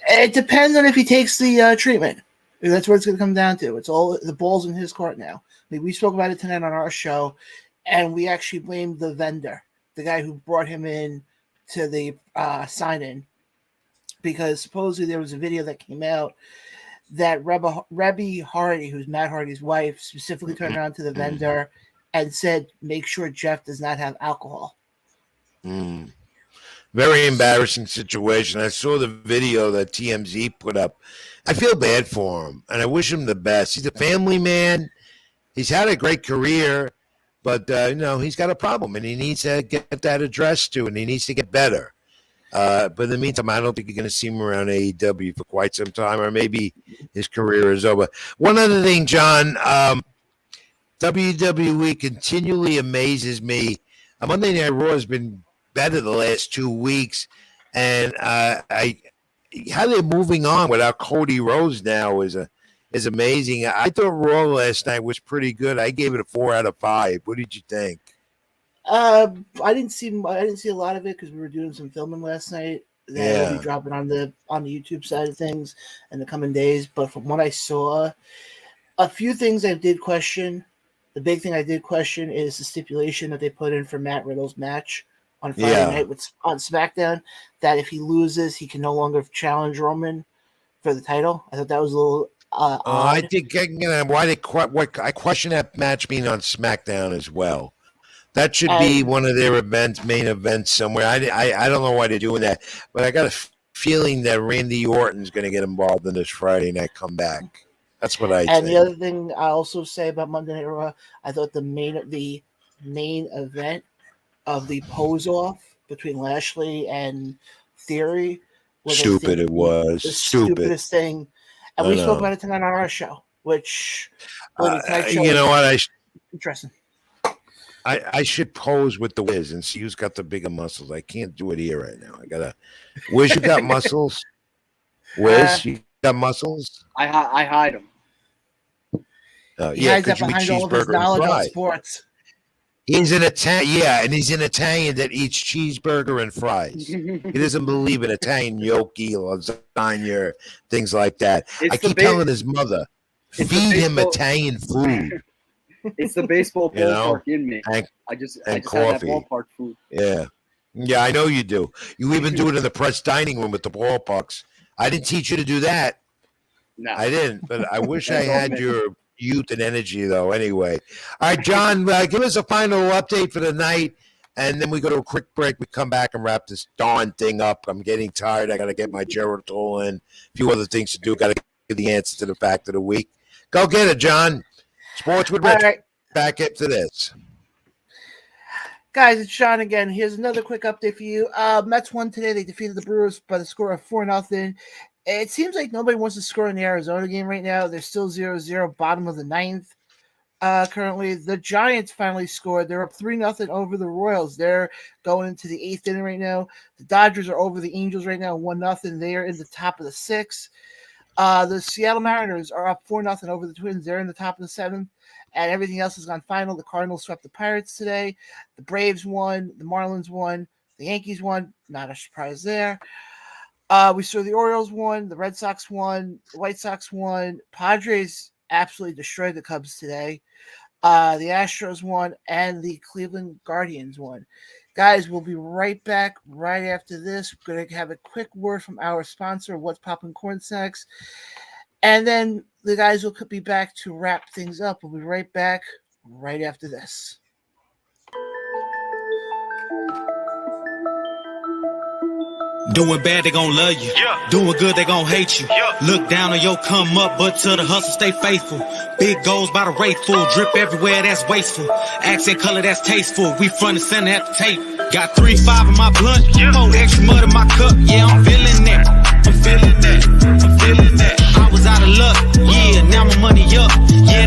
It depends on if he takes the treatment. That's what it's going to come down to. It's all the ball's in his court now. I mean, we spoke about it tonight on our show, and we actually blamed the vendor, the guy who brought him in to the sign-in, because supposedly there was a video that came out that Rebby Hardy, who's Matt Hardy's wife, specifically turned around to the vendor and said, make sure Jeff does not have alcohol. Very embarrassing situation. I saw the video that TMZ put up. I feel bad for him, and I wish him the best. He's a family man. He's had a great career, but, he's got a problem, and he needs to get that addressed to, and he needs to get better. But in the meantime, I don't think you're going to see him around AEW for quite some time, or maybe his career is over. One other thing, John, WWE continually amazes me. Monday Night Raw has been better the last 2 weeks, and how they're moving on without Cody Rhodes now is amazing. I thought Raw last night was pretty good. I gave it a 4 out of 5. What did you think? I didn't see a lot of it because we were doing some filming last night. That will be dropping on the YouTube side of things in the coming days. But from what I saw, a few things I did question. The big thing I did question is the stipulation that they put in for Matt Riddle's match on Friday night on SmackDown, that if he loses, he can no longer challenge Roman for the title. I thought that was a little odd. I think I question that match being on SmackDown as well. That should be one of their main events somewhere. I don't know why they're doing that, but I got a feeling that Randy Orton's going to get involved in this Friday night comeback. That's what I think. And the other thing I also say about Monday Night Raw, I thought the main event of the pose-off between Lashley and Theory was stupid. It was the stupid. Stupidest thing. And we spoke about it tonight on our show, which you know what? Interesting. I should pose with the Wiz and see who's got the bigger muscles. I can't do it here right now. I gotta. Wiz, you got muscles? Wiz, you got muscles? I hide them. He yeah, hides that because you eat behind all of his cheeseburger and knowledge on fries. sports. He's an Italian, and he's an Italian that eats cheeseburger and fries. He doesn't believe in Italian gnocchi, lasagna, things like that. I keep telling his mother, feed him Italian food. It's the baseball ballpark in me. I just have that ballpark food. Yeah, I know you do. You even do it in the press dining room with the ballparks. I didn't teach you to do that. No, I didn't. But I wish I had your youth and energy, though. Anyway, all right, John, give us a final update for the night, and then we go to a quick break. We come back and wrap this darn thing up. I'm getting tired. I got to get my Geritol in. A few other things to do. Got to get the answer to the fact of the week. Go get it, John. Sports with Rich. Right. Back into this. Guys, it's Sean again. Here's another quick update for you. Mets won today. They defeated the Brewers by the score of 4-0. It seems like nobody wants to score in the Arizona game right now. They're still 0-0, bottom of the ninth. Currently, the Giants finally scored. They're up 3-0 over the Royals. They're going into the 8th inning right now. The Dodgers are over the Angels right now, 1-0. They are in the top of the 6th. The Seattle Mariners are up 4-0 over the Twins. They're in the top of the 7th. And everything else has gone final. The Cardinals swept the Pirates today. The Braves won. The Marlins won. The Yankees won. Not a surprise there. We saw the Orioles won. The Red Sox won. The White Sox won. Padres absolutely destroyed the Cubs today. The Astros won. And the Cleveland Guardians won. Guys, we'll be right back right after this. We're going to have a quick word from our sponsor, What's Poppin' Corn Snacks. And then the guys will be back to wrap things up. We'll be right back right after this. Doing bad, they gon' love you. Yeah. Doing good, they gon' hate you. Yeah. Look down on your come up, but to the hustle, stay faithful. Big goals by the rate full. Drip everywhere, that's wasteful. Accent color, that's tasteful. We front and center at the tape. Got 3-5 in my blunt. Yeah. 4 extra mud in my cup. Yeah, I'm feeling that. I'm feeling that. I'm feeling that. I was out of luck. Yeah, now my money up. Yeah,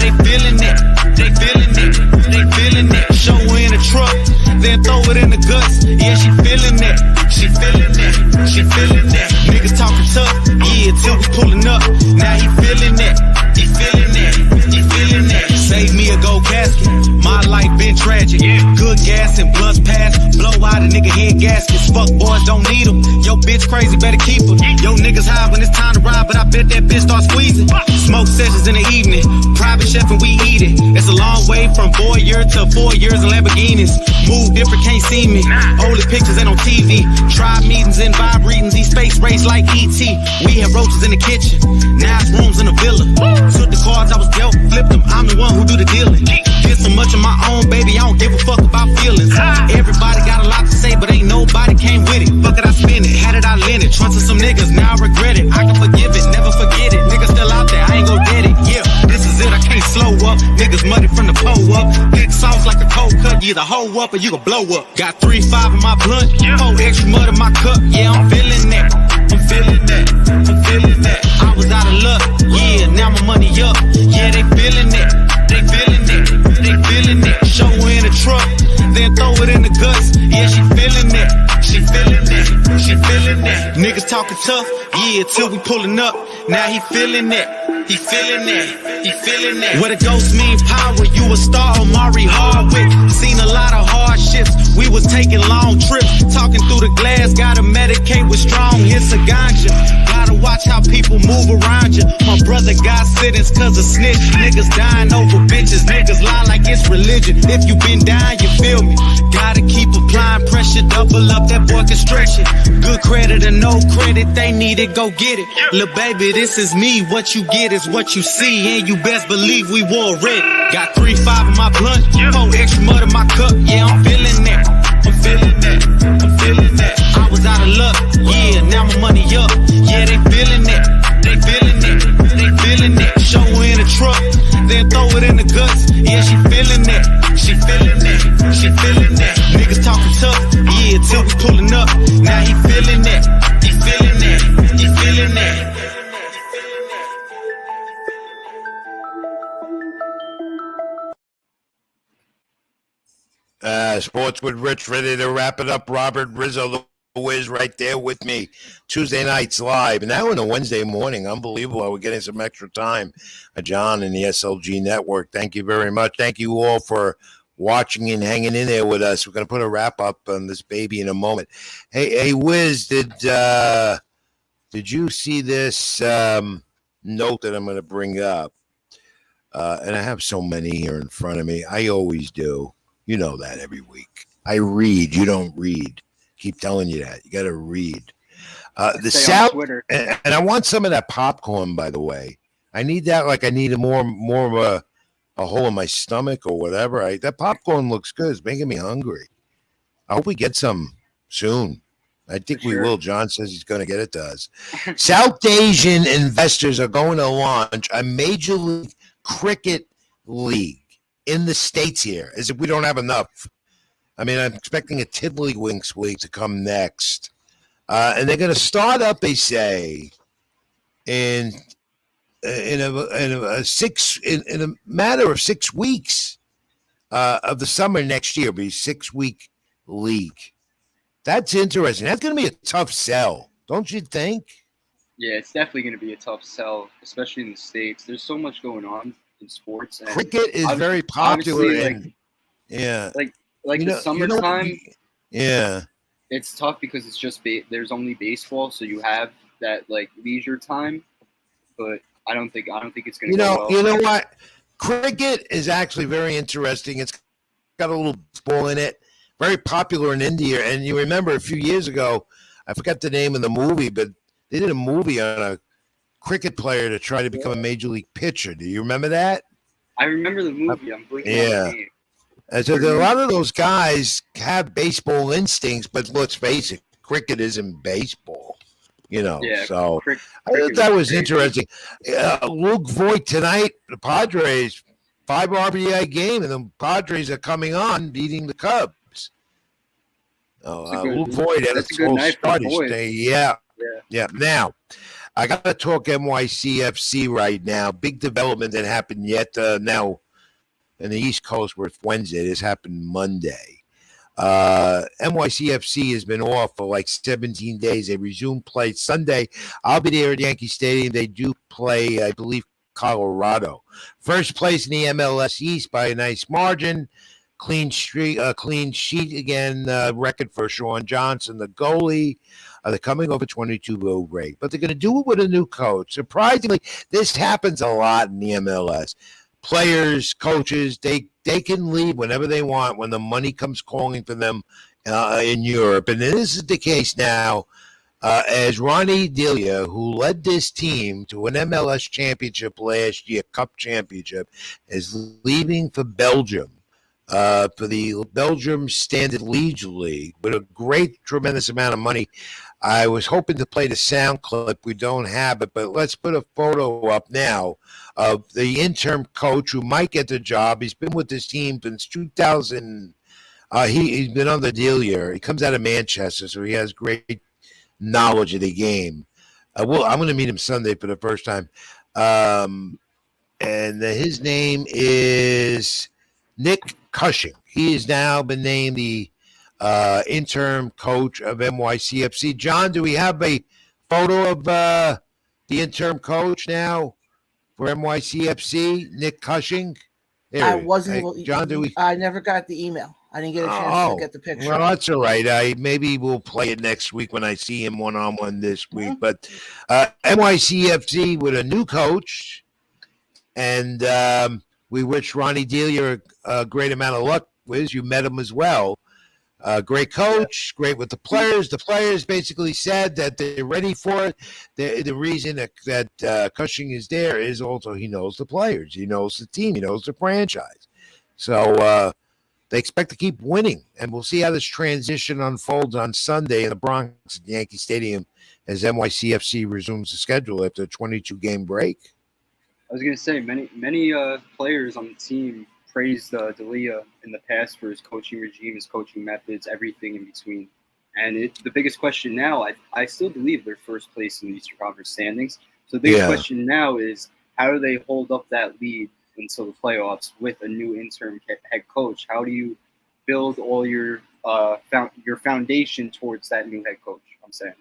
gaskets. Fuck boys don't need them. Yo bitch crazy, better keep her. Yo niggas high when it's time to ride, but I bet that bitch start squeezing. Smoke sessions in the evening, private chef and we eat it. It's a long way from voyeur to 4 years in Lamborghinis. Move different, can't see me. Only pictures ain't on TV. Tribe meetings and vibe readings, these space race like E.T. We had roaches in the kitchen, now it's rooms in the villa. Took the cards I was dealt, flipped them, I'm the one who do the dealing. Did so much of my own, baby, I don't give a fuck about feelings. Everybody got a lot to say, but ain't nobody came with it. Fuck it, I spin it, had it, I lent it. Trusted some niggas, now I regret it. I can forgive it, never forget it. Niggas still out there, I ain't gon' get it. Yeah, this is it, I can't slow up. Niggas muddy from the pole up. Big sauce like a cold cut, you either hoe up or you gon' blow up. Got 3-5 in my blunt, 4 extra mud in my cup. Yeah, I'm feeling that, I'm feeling that, I'm feeling that. I was out of luck, yeah, now my money up. Yeah, they feeling that, they feeling that, they feeling that. Show her in the truck, then throw it in the guts. Yeah, she feeling that, she feeling that, she feeling that. Niggas talking tough, yeah, till we pulling up. Now he feeling that, he feeling that, he feeling that. Where the ghost mean power, you a star, Omari Hardwick. Seen a lot of hardships, we was taking long trips. Talking through the glass, gotta medicate with strong hits of ganja. Gotta watch how people move around you. My brother got sittings cause of snitch. Niggas dying over bitches, niggas lie like it's religion. If you been dying, you feel me. Gotta keep applying pressure, double up, that boy can stretch it. Good credit or no credit, they need it, go get it. Lil' baby, this is me, what you get is what you see. And you best believe we wore red. Got 3-5 in my blunt, 4 extra mud in my cup. Yeah, I'm feeling that, I'm feeling that, I'm feeling that. I was out of luck, yeah, now my money up. Yeah, they feeling that, they feeling that, they feeling that. Show her in the truck, then throw it in the guts. Yeah, she feeling that, she feeling that, she feeling that. Niggas talking tough, yeah, till we pulling up. Now he feeling that, he feeling that, he feeling that. Sports with Rich, ready to wrap it up. Robert Rizzo, the Wiz, right there with me. Tuesday nights live. And now on a Wednesday morning. Unbelievable. We're getting some extra time. John and the SLG Network. Thank you very much. Thank you all for watching and hanging in there with us. We're going to put a wrap up on this baby in a moment. Hey, Wiz, did you see this note that I'm going to bring up? And I have so many here in front of me. I always do. You know that every week. I read. You don't read. Keep telling you that. You got to read. The South, and I want some of that popcorn, by the way. I need that like I need more of a hole in my stomach or whatever. That popcorn looks good. It's making me hungry. I hope we get some soon. I think we will. John says he's going to get it to us. South Asian investors are going to launch a Major League Cricket League in the States here, as if we don't have enough. I mean, I'm expecting a Tiddlywinks League to come next. And they're going to start up, they say, in a matter of 6 weeks of the summer next year. It'll be a 6-week league. That's interesting. That's going to be a tough sell, don't you think? Yeah, it's definitely going to be a tough sell, especially in the States. There's so much going on in sports. And cricket is very popular. Like the summertime. Yeah. It's tough because it's just there's only baseball, so you have that like leisure time. But I don't think it's going to go well. You know what? Cricket is actually very interesting. It's got a little ball in it. Very popular in India. And you remember a few years ago, I forgot the name of the movie, but they did a movie on a cricket player to try to become a major league pitcher. Do you remember that? I remember the movie. I'm blinking on the name. And so a lot of those guys have baseball instincts, but let's face it, cricket isn't baseball, so I thought that was interesting. Luke Voigt tonight, the Padres, 5 RBI game, and the Padres are coming on, beating the Cubs. Luke Voigt had a slow start. Yeah. Now, I got to talk NYCFC right now. Big development that happened yet now. In the East Coast, where it's Wednesday, this happened Monday. NYCFC has been off for like 17 days. They resumed play Sunday. I'll be there at Yankee Stadium. They do play, I believe, Colorado. First place in the MLS East by a nice margin. clean sheet again, record for Sean Johnson, the goalie. They're coming over 22-0 rate, but they're going to do it with a new coach. Surprisingly, this happens a lot in the MLS. Players, coaches, they can leave whenever they want when the money comes calling for them in Europe. And this is the case now as Ronnie Delia, who led this team to an MLS championship last year, Cup championship, is leaving for Belgium. For the Belgium Standard Liège League with a great, tremendous amount of money. I was hoping to play the sound clip. We don't have it, but let's put a photo up now of the interim coach who might get the job. He's been with this team since 2000. He's been on the deal here. He comes out of Manchester, so he has great knowledge of the game. I'm going to meet him Sunday for the first time. And his name is Nick Cushing. He has now been named the interim coach of NYCFC. John, do we have a photo of the interim coach now for NYCFC, Nick Cushing? John, I never got the email. I didn't get a chance to get the picture. Well, that's all right. Maybe we'll play it next week when I see him one-on-one this week. But NYCFC with a new coach, and we wish Ronnie Delia a great amount of luck with. You met him as well. Great coach, great with the players. The players basically said that they're ready for it. The reason that Cushing is there is also he knows the players. He knows the team. He knows the franchise. So they expect to keep winning. And we'll see how this transition unfolds on Sunday in the Bronx at Yankee Stadium as NYCFC resumes the schedule after a 22-game break. I was going to say, many players on the team praised Delia in the past for his coaching regime, his coaching methods, everything in between. And the biggest question now, I still believe they're first place in the Eastern Conference standings. So the biggest question now is, how do they hold up that lead until the playoffs with a new interim head coach? How do you build all your foundation towards that new head coach? I'm saying.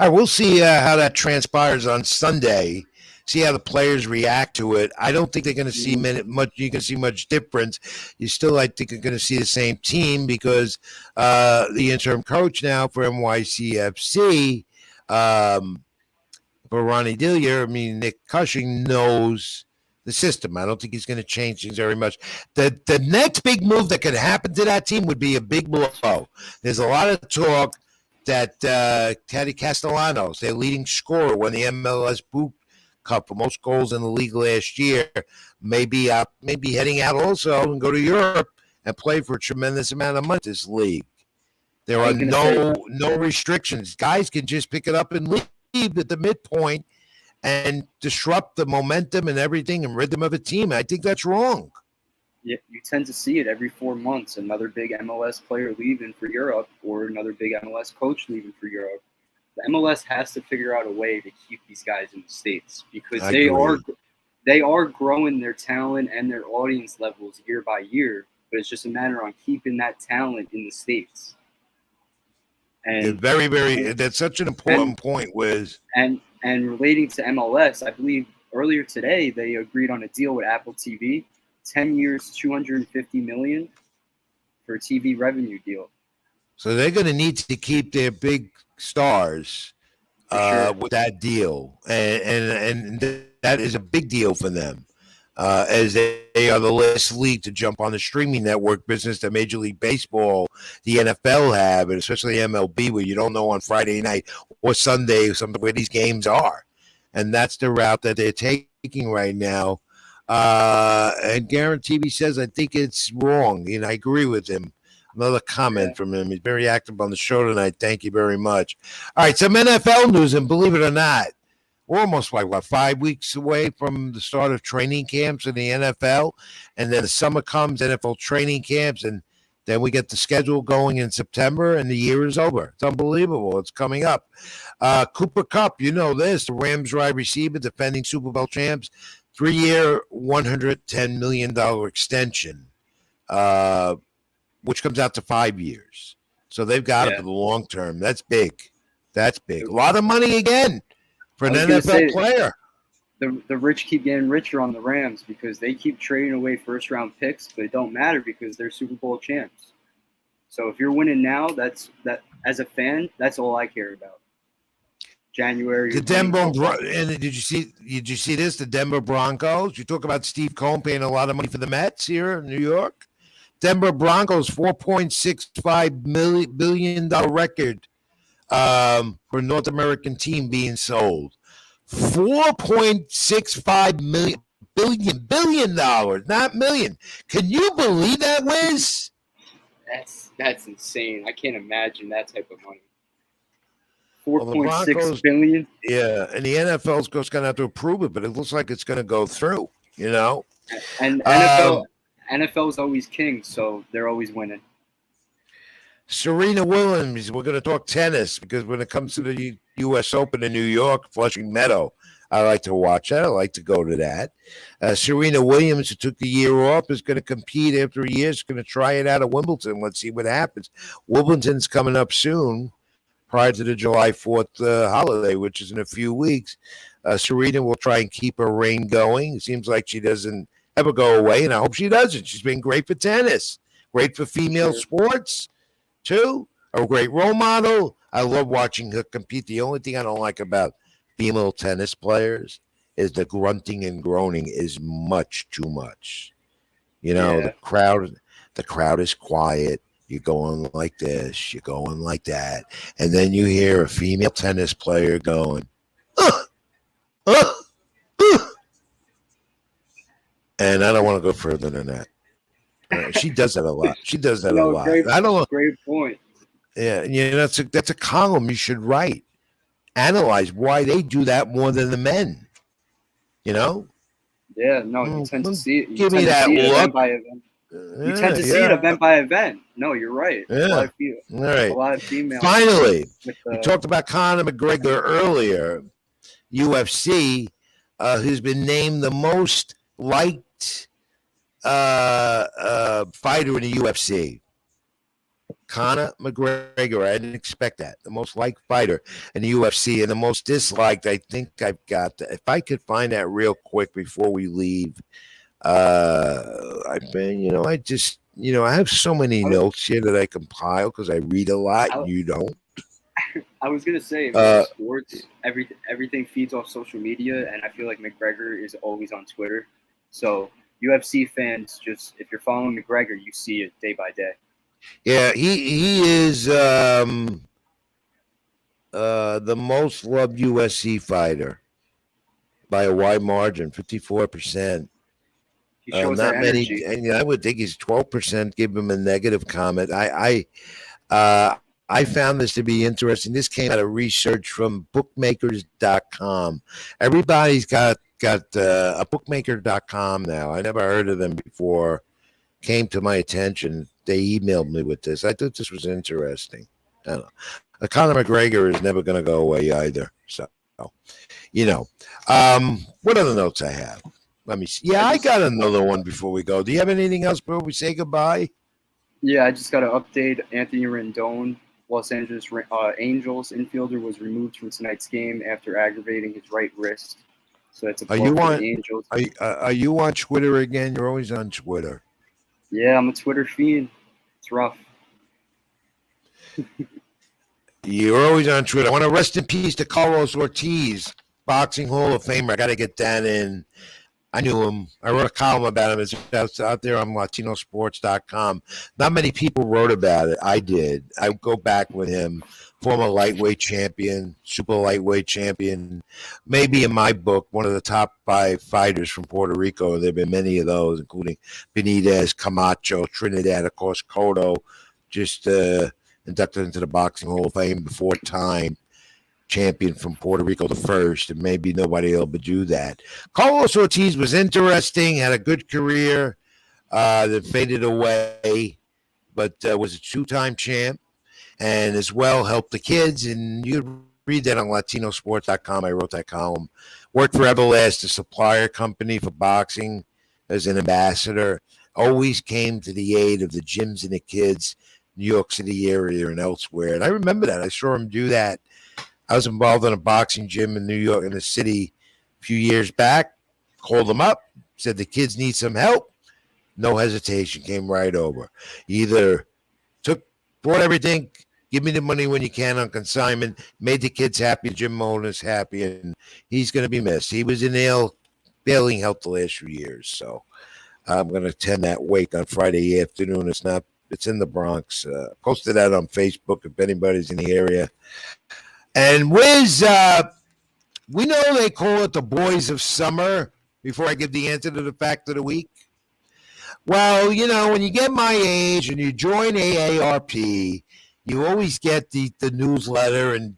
All right, we'll see how that transpires on Sunday. See how the players react to it. I don't think they're going to see much. You can see much difference. You still, I think, are going to see the same team because the interim coach now for NYCFC, for Ronnie Delia, Nick Cushing knows the system. I don't think he's going to change things very much. The next big move that could happen to that team would be a big blow. There's a lot of talk that Teddy Castellanos, their leading scorer, won the MLS Boot Cup for most goals in the league last year, maybe heading out also and go to Europe and play for a tremendous amount of money in this league. There are no restrictions. Guys can just pick it up and leave at the midpoint and disrupt the momentum and everything and rhythm of a team. I think that's wrong. Yeah, you tend to see it every 4 months. Another big MLS player leaving for Europe or another big MLS coach leaving for Europe. The MLS has to figure out a way to keep these guys in the States because they are growing their talent and their audience levels year by year, but it's just a matter on keeping that talent in the States. And very, very, that's such an important point, Wiz. And relating to MLS, I believe earlier today they agreed on a deal with Apple TV, 10 years, $250 million for a TV revenue deal. So they're going to need to keep their big stars with that deal, and that is a big deal for them, as they are the last league to jump on the streaming network business that Major League Baseball, the NFL have, and especially MLB, where you don't know on Friday night or Sunday where these games are, and that's the route that they're taking right now. And Garen TV says, I think it's wrong, and I agree with him. Another comment from him. He's very active on the show tonight. Thank you very much. All right, some NFL news, and believe it or not, we're almost 5 weeks away from the start of training camps in the NFL, and then the summer comes, NFL training camps, and then we get the schedule going in September, and the year is over. It's unbelievable. It's coming up. Cooper Kupp, you know this, the Rams wide receiver, defending Super Bowl champs, 3-year, $110 million extension. Which comes out to 5 years. So they've got it for the long term. That's big. That's big. A lot of money again for an NFL player. the rich keep getting richer on the Rams because they keep trading away first round picks, but it don't matter because they're Super Bowl champs. So if you're winning now, that as a fan, that's all I care about. January. The Denver and did you see this? The Denver Broncos. You talk about Steve Cohen paying a lot of money for the Mets here in New York. Denver Broncos $4.65 billion record for North American team being sold. $4.65 billion, not million. Can you believe that, Wiz? That's insane. I can't imagine that type of money. Well, 4.6 billion. Yeah, and the NFL's going to have to approve it, but it looks like it's going to go through. You know, and NFL's always king, so they're always winning. Serena Williams. We're going to talk tennis because when it comes to the U.S. Open in New York, Flushing Meadow, I like to watch that. I like to go to that. Serena Williams, who took a year off, is going to compete after a year. Is going to try it out at Wimbledon. Let's see what happens. Wimbledon's coming up soon, prior to the July 4th holiday, which is in a few weeks. Serena will try and keep her reign going. It seems like she doesn't ever go away, and I hope she doesn't. She's been great for tennis, great for female sports, too. A great role model. I love watching her compete. The only thing I don't like about female tennis players is the grunting and groaning is much too much. You know, the crowd is quiet. You're going like this, you're going like that. And then you hear a female tennis player going, and I don't want to go further than that. She does that a lot. She does that a lot. I don't know. Great point. Yeah, you know, that's a column you should write. Analyze why they do that more than the men. You know? Yeah, no, you tend to see it. Give me that look. Event by event. You tend to see it event by event. No, you're right. Yeah. All right. A lot of females. Finally, we talked about Conor McGregor earlier. UFC, who's been named the most liked fighter in the UFC. Conor McGregor, I didn't expect that. The most liked fighter in the UFC, and the most disliked. I think I've got that. If I could find that real quick before we leave. I've been, you know, I have so many notes here that I compile because I read a lot and you don't. I was gonna say, sports, everything feeds off social media, and I feel like McGregor is always on Twitter. So UFC fans, just if you're following McGregor, you see it day by day. Yeah, he is the most loved USC fighter by a wide margin, 54%. Not many, and I would think he's 12%. Give him a negative comment. I found this to be interesting. This came out of research from bookmakers.com. Everybody's got a bookmaker.com now. I never heard of them before. Came to my attention. They emailed me with this. I thought this was interesting. I don't know. Conor McGregor is never going to go away either. So, you know, what other notes I have? Let me see. Yeah, I got another one before we go. Do you have anything else before we say goodbye? Yeah, I just got to update. Anthony Rendon, Los Angeles Angels infielder, was removed from tonight's game after aggravating his right wrist. So that's a blow for the Angels. Are you on Twitter again? You're always on Twitter. Yeah, I'm a Twitter fiend. It's rough. You're always on Twitter. I want to rest in peace to Carlos Ortiz, Boxing Hall of Famer. I got to get that in. I knew him. I wrote a column about him. It's out there on latinosports.com. Not many people wrote about it. I did. I go back with him. Former lightweight champion, super lightweight champion. Maybe in my book, one of the top 5 fighters from Puerto Rico. There have been many of those, including Benitez, Camacho, Trinidad, of course, Cotto, just inducted into the Boxing Hall of Fame before time. Champion from Puerto Rico, the first, and maybe nobody else would do that. Carlos Ortiz was interesting, had a good career that faded away, but was a 2-time champ, and as well helped the kids. And you read that on latinosports.com. I wrote that column. Worked for Everlast, a supplier company for boxing, as an ambassador. Always came to the aid of the gyms and the kids, New York City area and elsewhere. And I remember that. I saw him do that. I was involved in a boxing gym in New York, in the city, a few years back, called them up, said the kids need some help. No hesitation, came right over. Either bought everything, give me the money when you can on consignment, made the kids happy, Jim Mona's happy, and he's going to be missed. He was in failing health the last few years, so I'm going to attend that wake on Friday afternoon. It's in the Bronx. Posted that on Facebook if anybody's in the area. And Wiz, we know they call it the Boys of Summer. Before I give the answer to the fact of the week, well, when you get my age and you join AARP, you always get the newsletter, and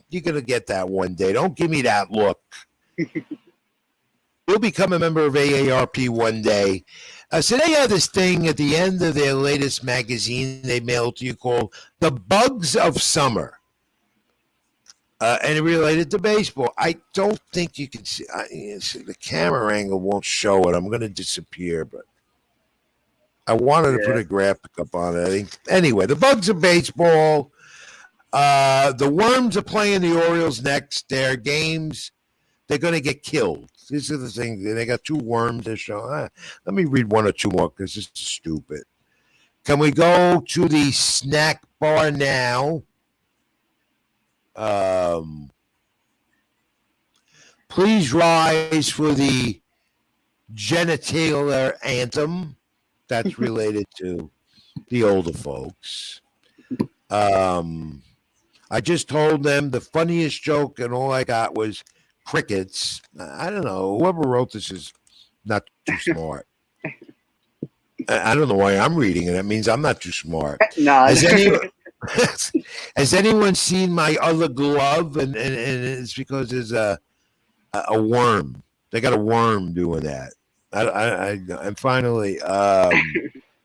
you're going to get that one day. Don't give me that look. You'll become a member of AARP one day. So they have this thing at the end of their latest magazine they mail to you called The Bugs of Summer. And it related to baseball. I don't think you can see. The camera angle won't show it. I'm going to disappear, but I wanted to put a graphic up on it. Anyway, the bugs of baseball. The Worms are playing the Orioles next. Their games, they're going to get killed. These are the things. They got 2 worms they're showing. Let me read 1 or 2 more because this is stupid. Can we go to the snack bar now? Please rise for the genitalia anthem. That's related to the older folks. I just told them the funniest joke, and all I got was crickets. I don't know. Whoever wrote this is not too smart. I don't know why I'm reading it. That means I'm not too smart. No. Has anyone seen my other glove? And it's because there's a worm. They got a worm doing that. I'm finally.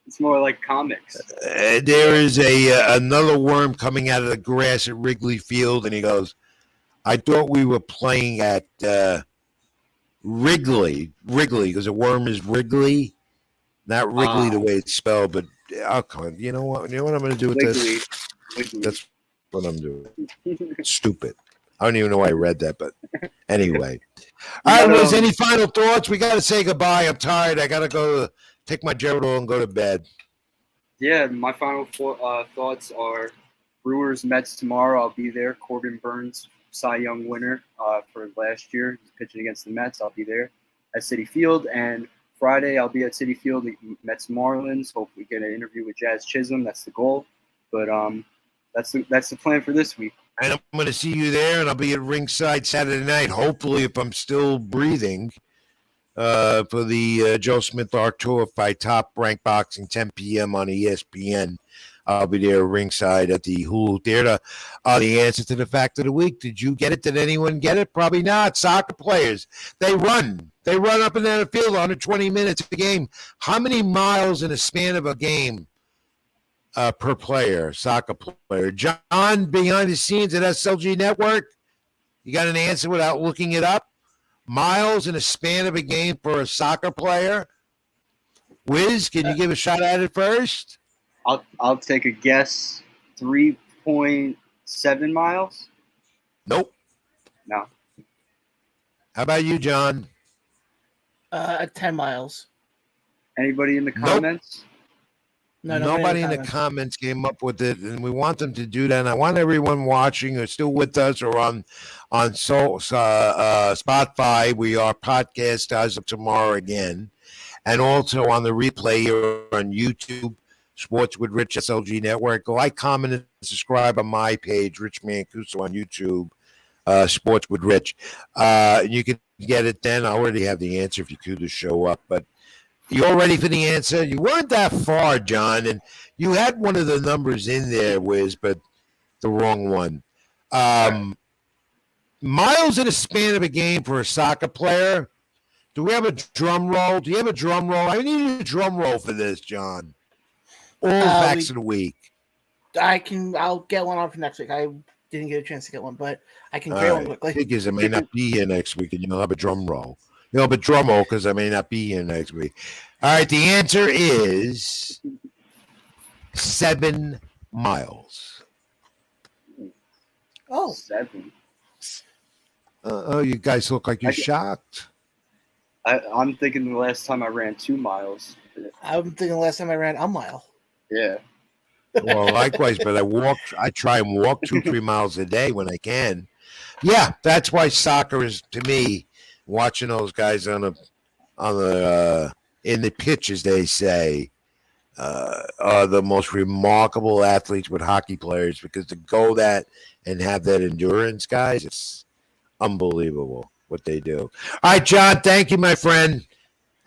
It's more like comics. There is another worm coming out of the grass at Wrigley Field, and he goes, "I thought we were playing at Wrigley, because a worm is Wrigley, not Wrigley the way it's spelled." But okay, you know what? You know what I'm going to do with this? That's what I'm doing. Stupid. I don't even know why I read that, but anyway. All right, Liz, any final thoughts? We got to say goodbye. I'm tired. I got to go take my Geritol and go to bed. Yeah, my final thoughts are Brewers Mets tomorrow. I'll be there. Corbin Burns, Cy Young winner for last year. He's pitching against the Mets. I'll be there at Citi Field. And Friday, I'll be at Citi Field, the Mets Marlins. Hopefully get an interview with Jazz Chisholm. That's the goal. But that's the plan for this week. And I'm going to see you there, and I'll be at ringside Saturday night, hopefully, if I'm still breathing, for the Joe Smith Artur fight, Top Rank Boxing, 10 p.m. on ESPN. I'll be there ringside at the Hulu Theater. The answer to the fact of the week, did you get it? Did anyone get it? Probably not. Soccer players, they run up and down the field 120 minutes a game. How many miles in a span of a game? Per player, soccer player. John, behind the scenes at SLG Network, you got an answer without looking it up? Miles in a span of a game for a soccer player? Wiz, can you give a shot at it first? I'll take a guess. 3.7 miles? Nope. No. How about you, John? 10 miles. Anybody in the comments? No, nobody in the comments came up with it, and we want them to do that. And I want everyone watching or still with us or on Spotify. We are podcast as of tomorrow again, and also on the replay here on YouTube, Sports with Rich SLG Network. Like, comment, and subscribe on my page, Rich Mancuso on YouTube, Sports with Rich. You can get it then. I already have the answer if you could show up, but. You all ready for the answer? You weren't that far, John, and you had one of the numbers in there, Wiz, but the wrong one. Miles in a span of a game for a soccer player. Do we have a drum roll? Do you have a drum roll? I need a drum roll for this, John. All facts of the week. I'll get one on for next week. I didn't get a chance to get one, but I can create one quickly. Because I may not be here next week, and you'll have a drum roll. But drum roll because I may not be here next week. All right, the answer is 7 miles. Oh, 7. Oh, you guys look like you're shocked. I'm thinking the last time I ran 2 miles. I'm thinking the last time I ran a mile. Yeah. Well, likewise, but I try and walk 2-3 miles a day when I can. Yeah, that's why soccer is, to me, watching those guys in the pitch, as they say, are the most remarkable athletes with hockey players, because to go that and have that endurance, guys, it's unbelievable what they do. All right, John, thank you, my friend.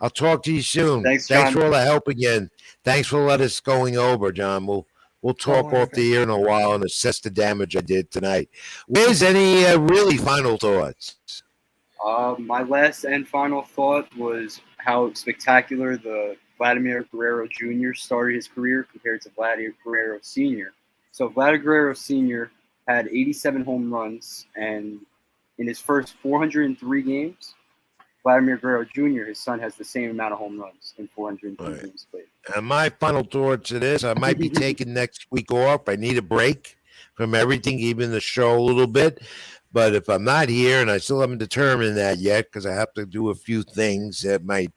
I'll talk to you soon. Thanks, John. Thanks for all the help again. Thanks for letting us going over, John. We'll talk off the air in a while and assess the damage I did tonight. Where's any really final thoughts? My last and final thought was how spectacular the Vladimir Guerrero Jr. started his career compared to Vladimir Guerrero Sr. So Vladimir Guerrero Sr. had 87 home runs, and in his first 403 games, Vladimir Guerrero Jr., his son, has the same amount of home runs in 403 games played. And my final thoughts to this, I might be taking next week off. I need a break from everything, even the show a little bit. But if I'm not here, and I still haven't determined that yet, because I have to do a few things that might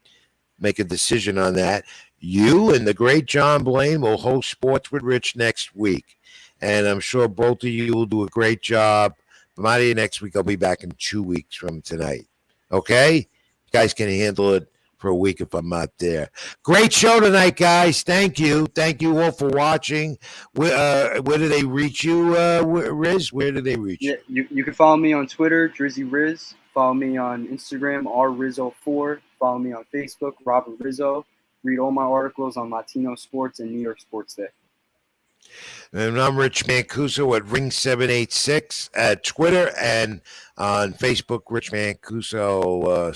make a decision on that, you and the great John Blaine will host Sports with Rich next week. And I'm sure both of you will do a great job. If I'm out of here next week, I'll be back in 2 weeks from tonight. Okay? You guys can handle it for a week if I'm not there. Great show tonight, guys. Thank you. Thank you all for watching. Where do they reach you, Riz? Where do they reach you? Yeah, you can follow me on Twitter, Drizzy Riz. Follow me on Instagram, rrizzo4. Follow me on Facebook, Robert Rizzo. Read all my articles on Latino sports and New York Sports Day. And I'm Rich Mancuso at Ring786 at Twitter, and on Facebook, Rich Mancuso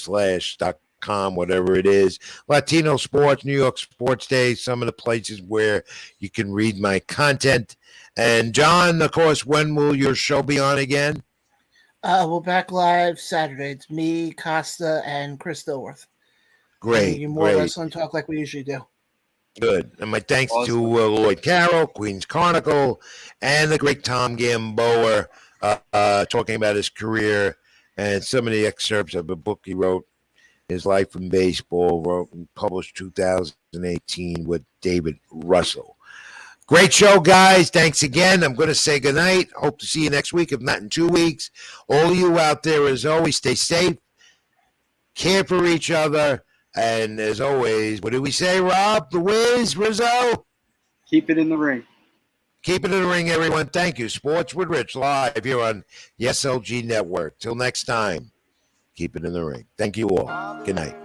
/.com, whatever it is. Latino Sports, New York Sports Day, some of the places where you can read my content. And John, of course, when will your show be on again? We're back live Saturday. It's me, Costa, and Chris Dilworth. Great, You more great. wrestling talk like we usually do. Good. And my thanks to Lloyd Carroll, Queens Chronicle, and the great Tom Gamboa talking about his career and some of the excerpts of a book he wrote, His Life in Baseball, wrote and published 2018 with David Russell. Great show, guys. Thanks again. I'm going to say goodnight. Hope to see you next week, if not in 2 weeks. All you out there, as always, stay safe, care for each other, and as always, what do we say, Rob? The Wiz, Rizzo? Keep it in the ring. Keep it in the ring, everyone. Thank you. Sports with Rich live here on the SLG Network. Till next time, keep it in the ring. Thank you all. Good night.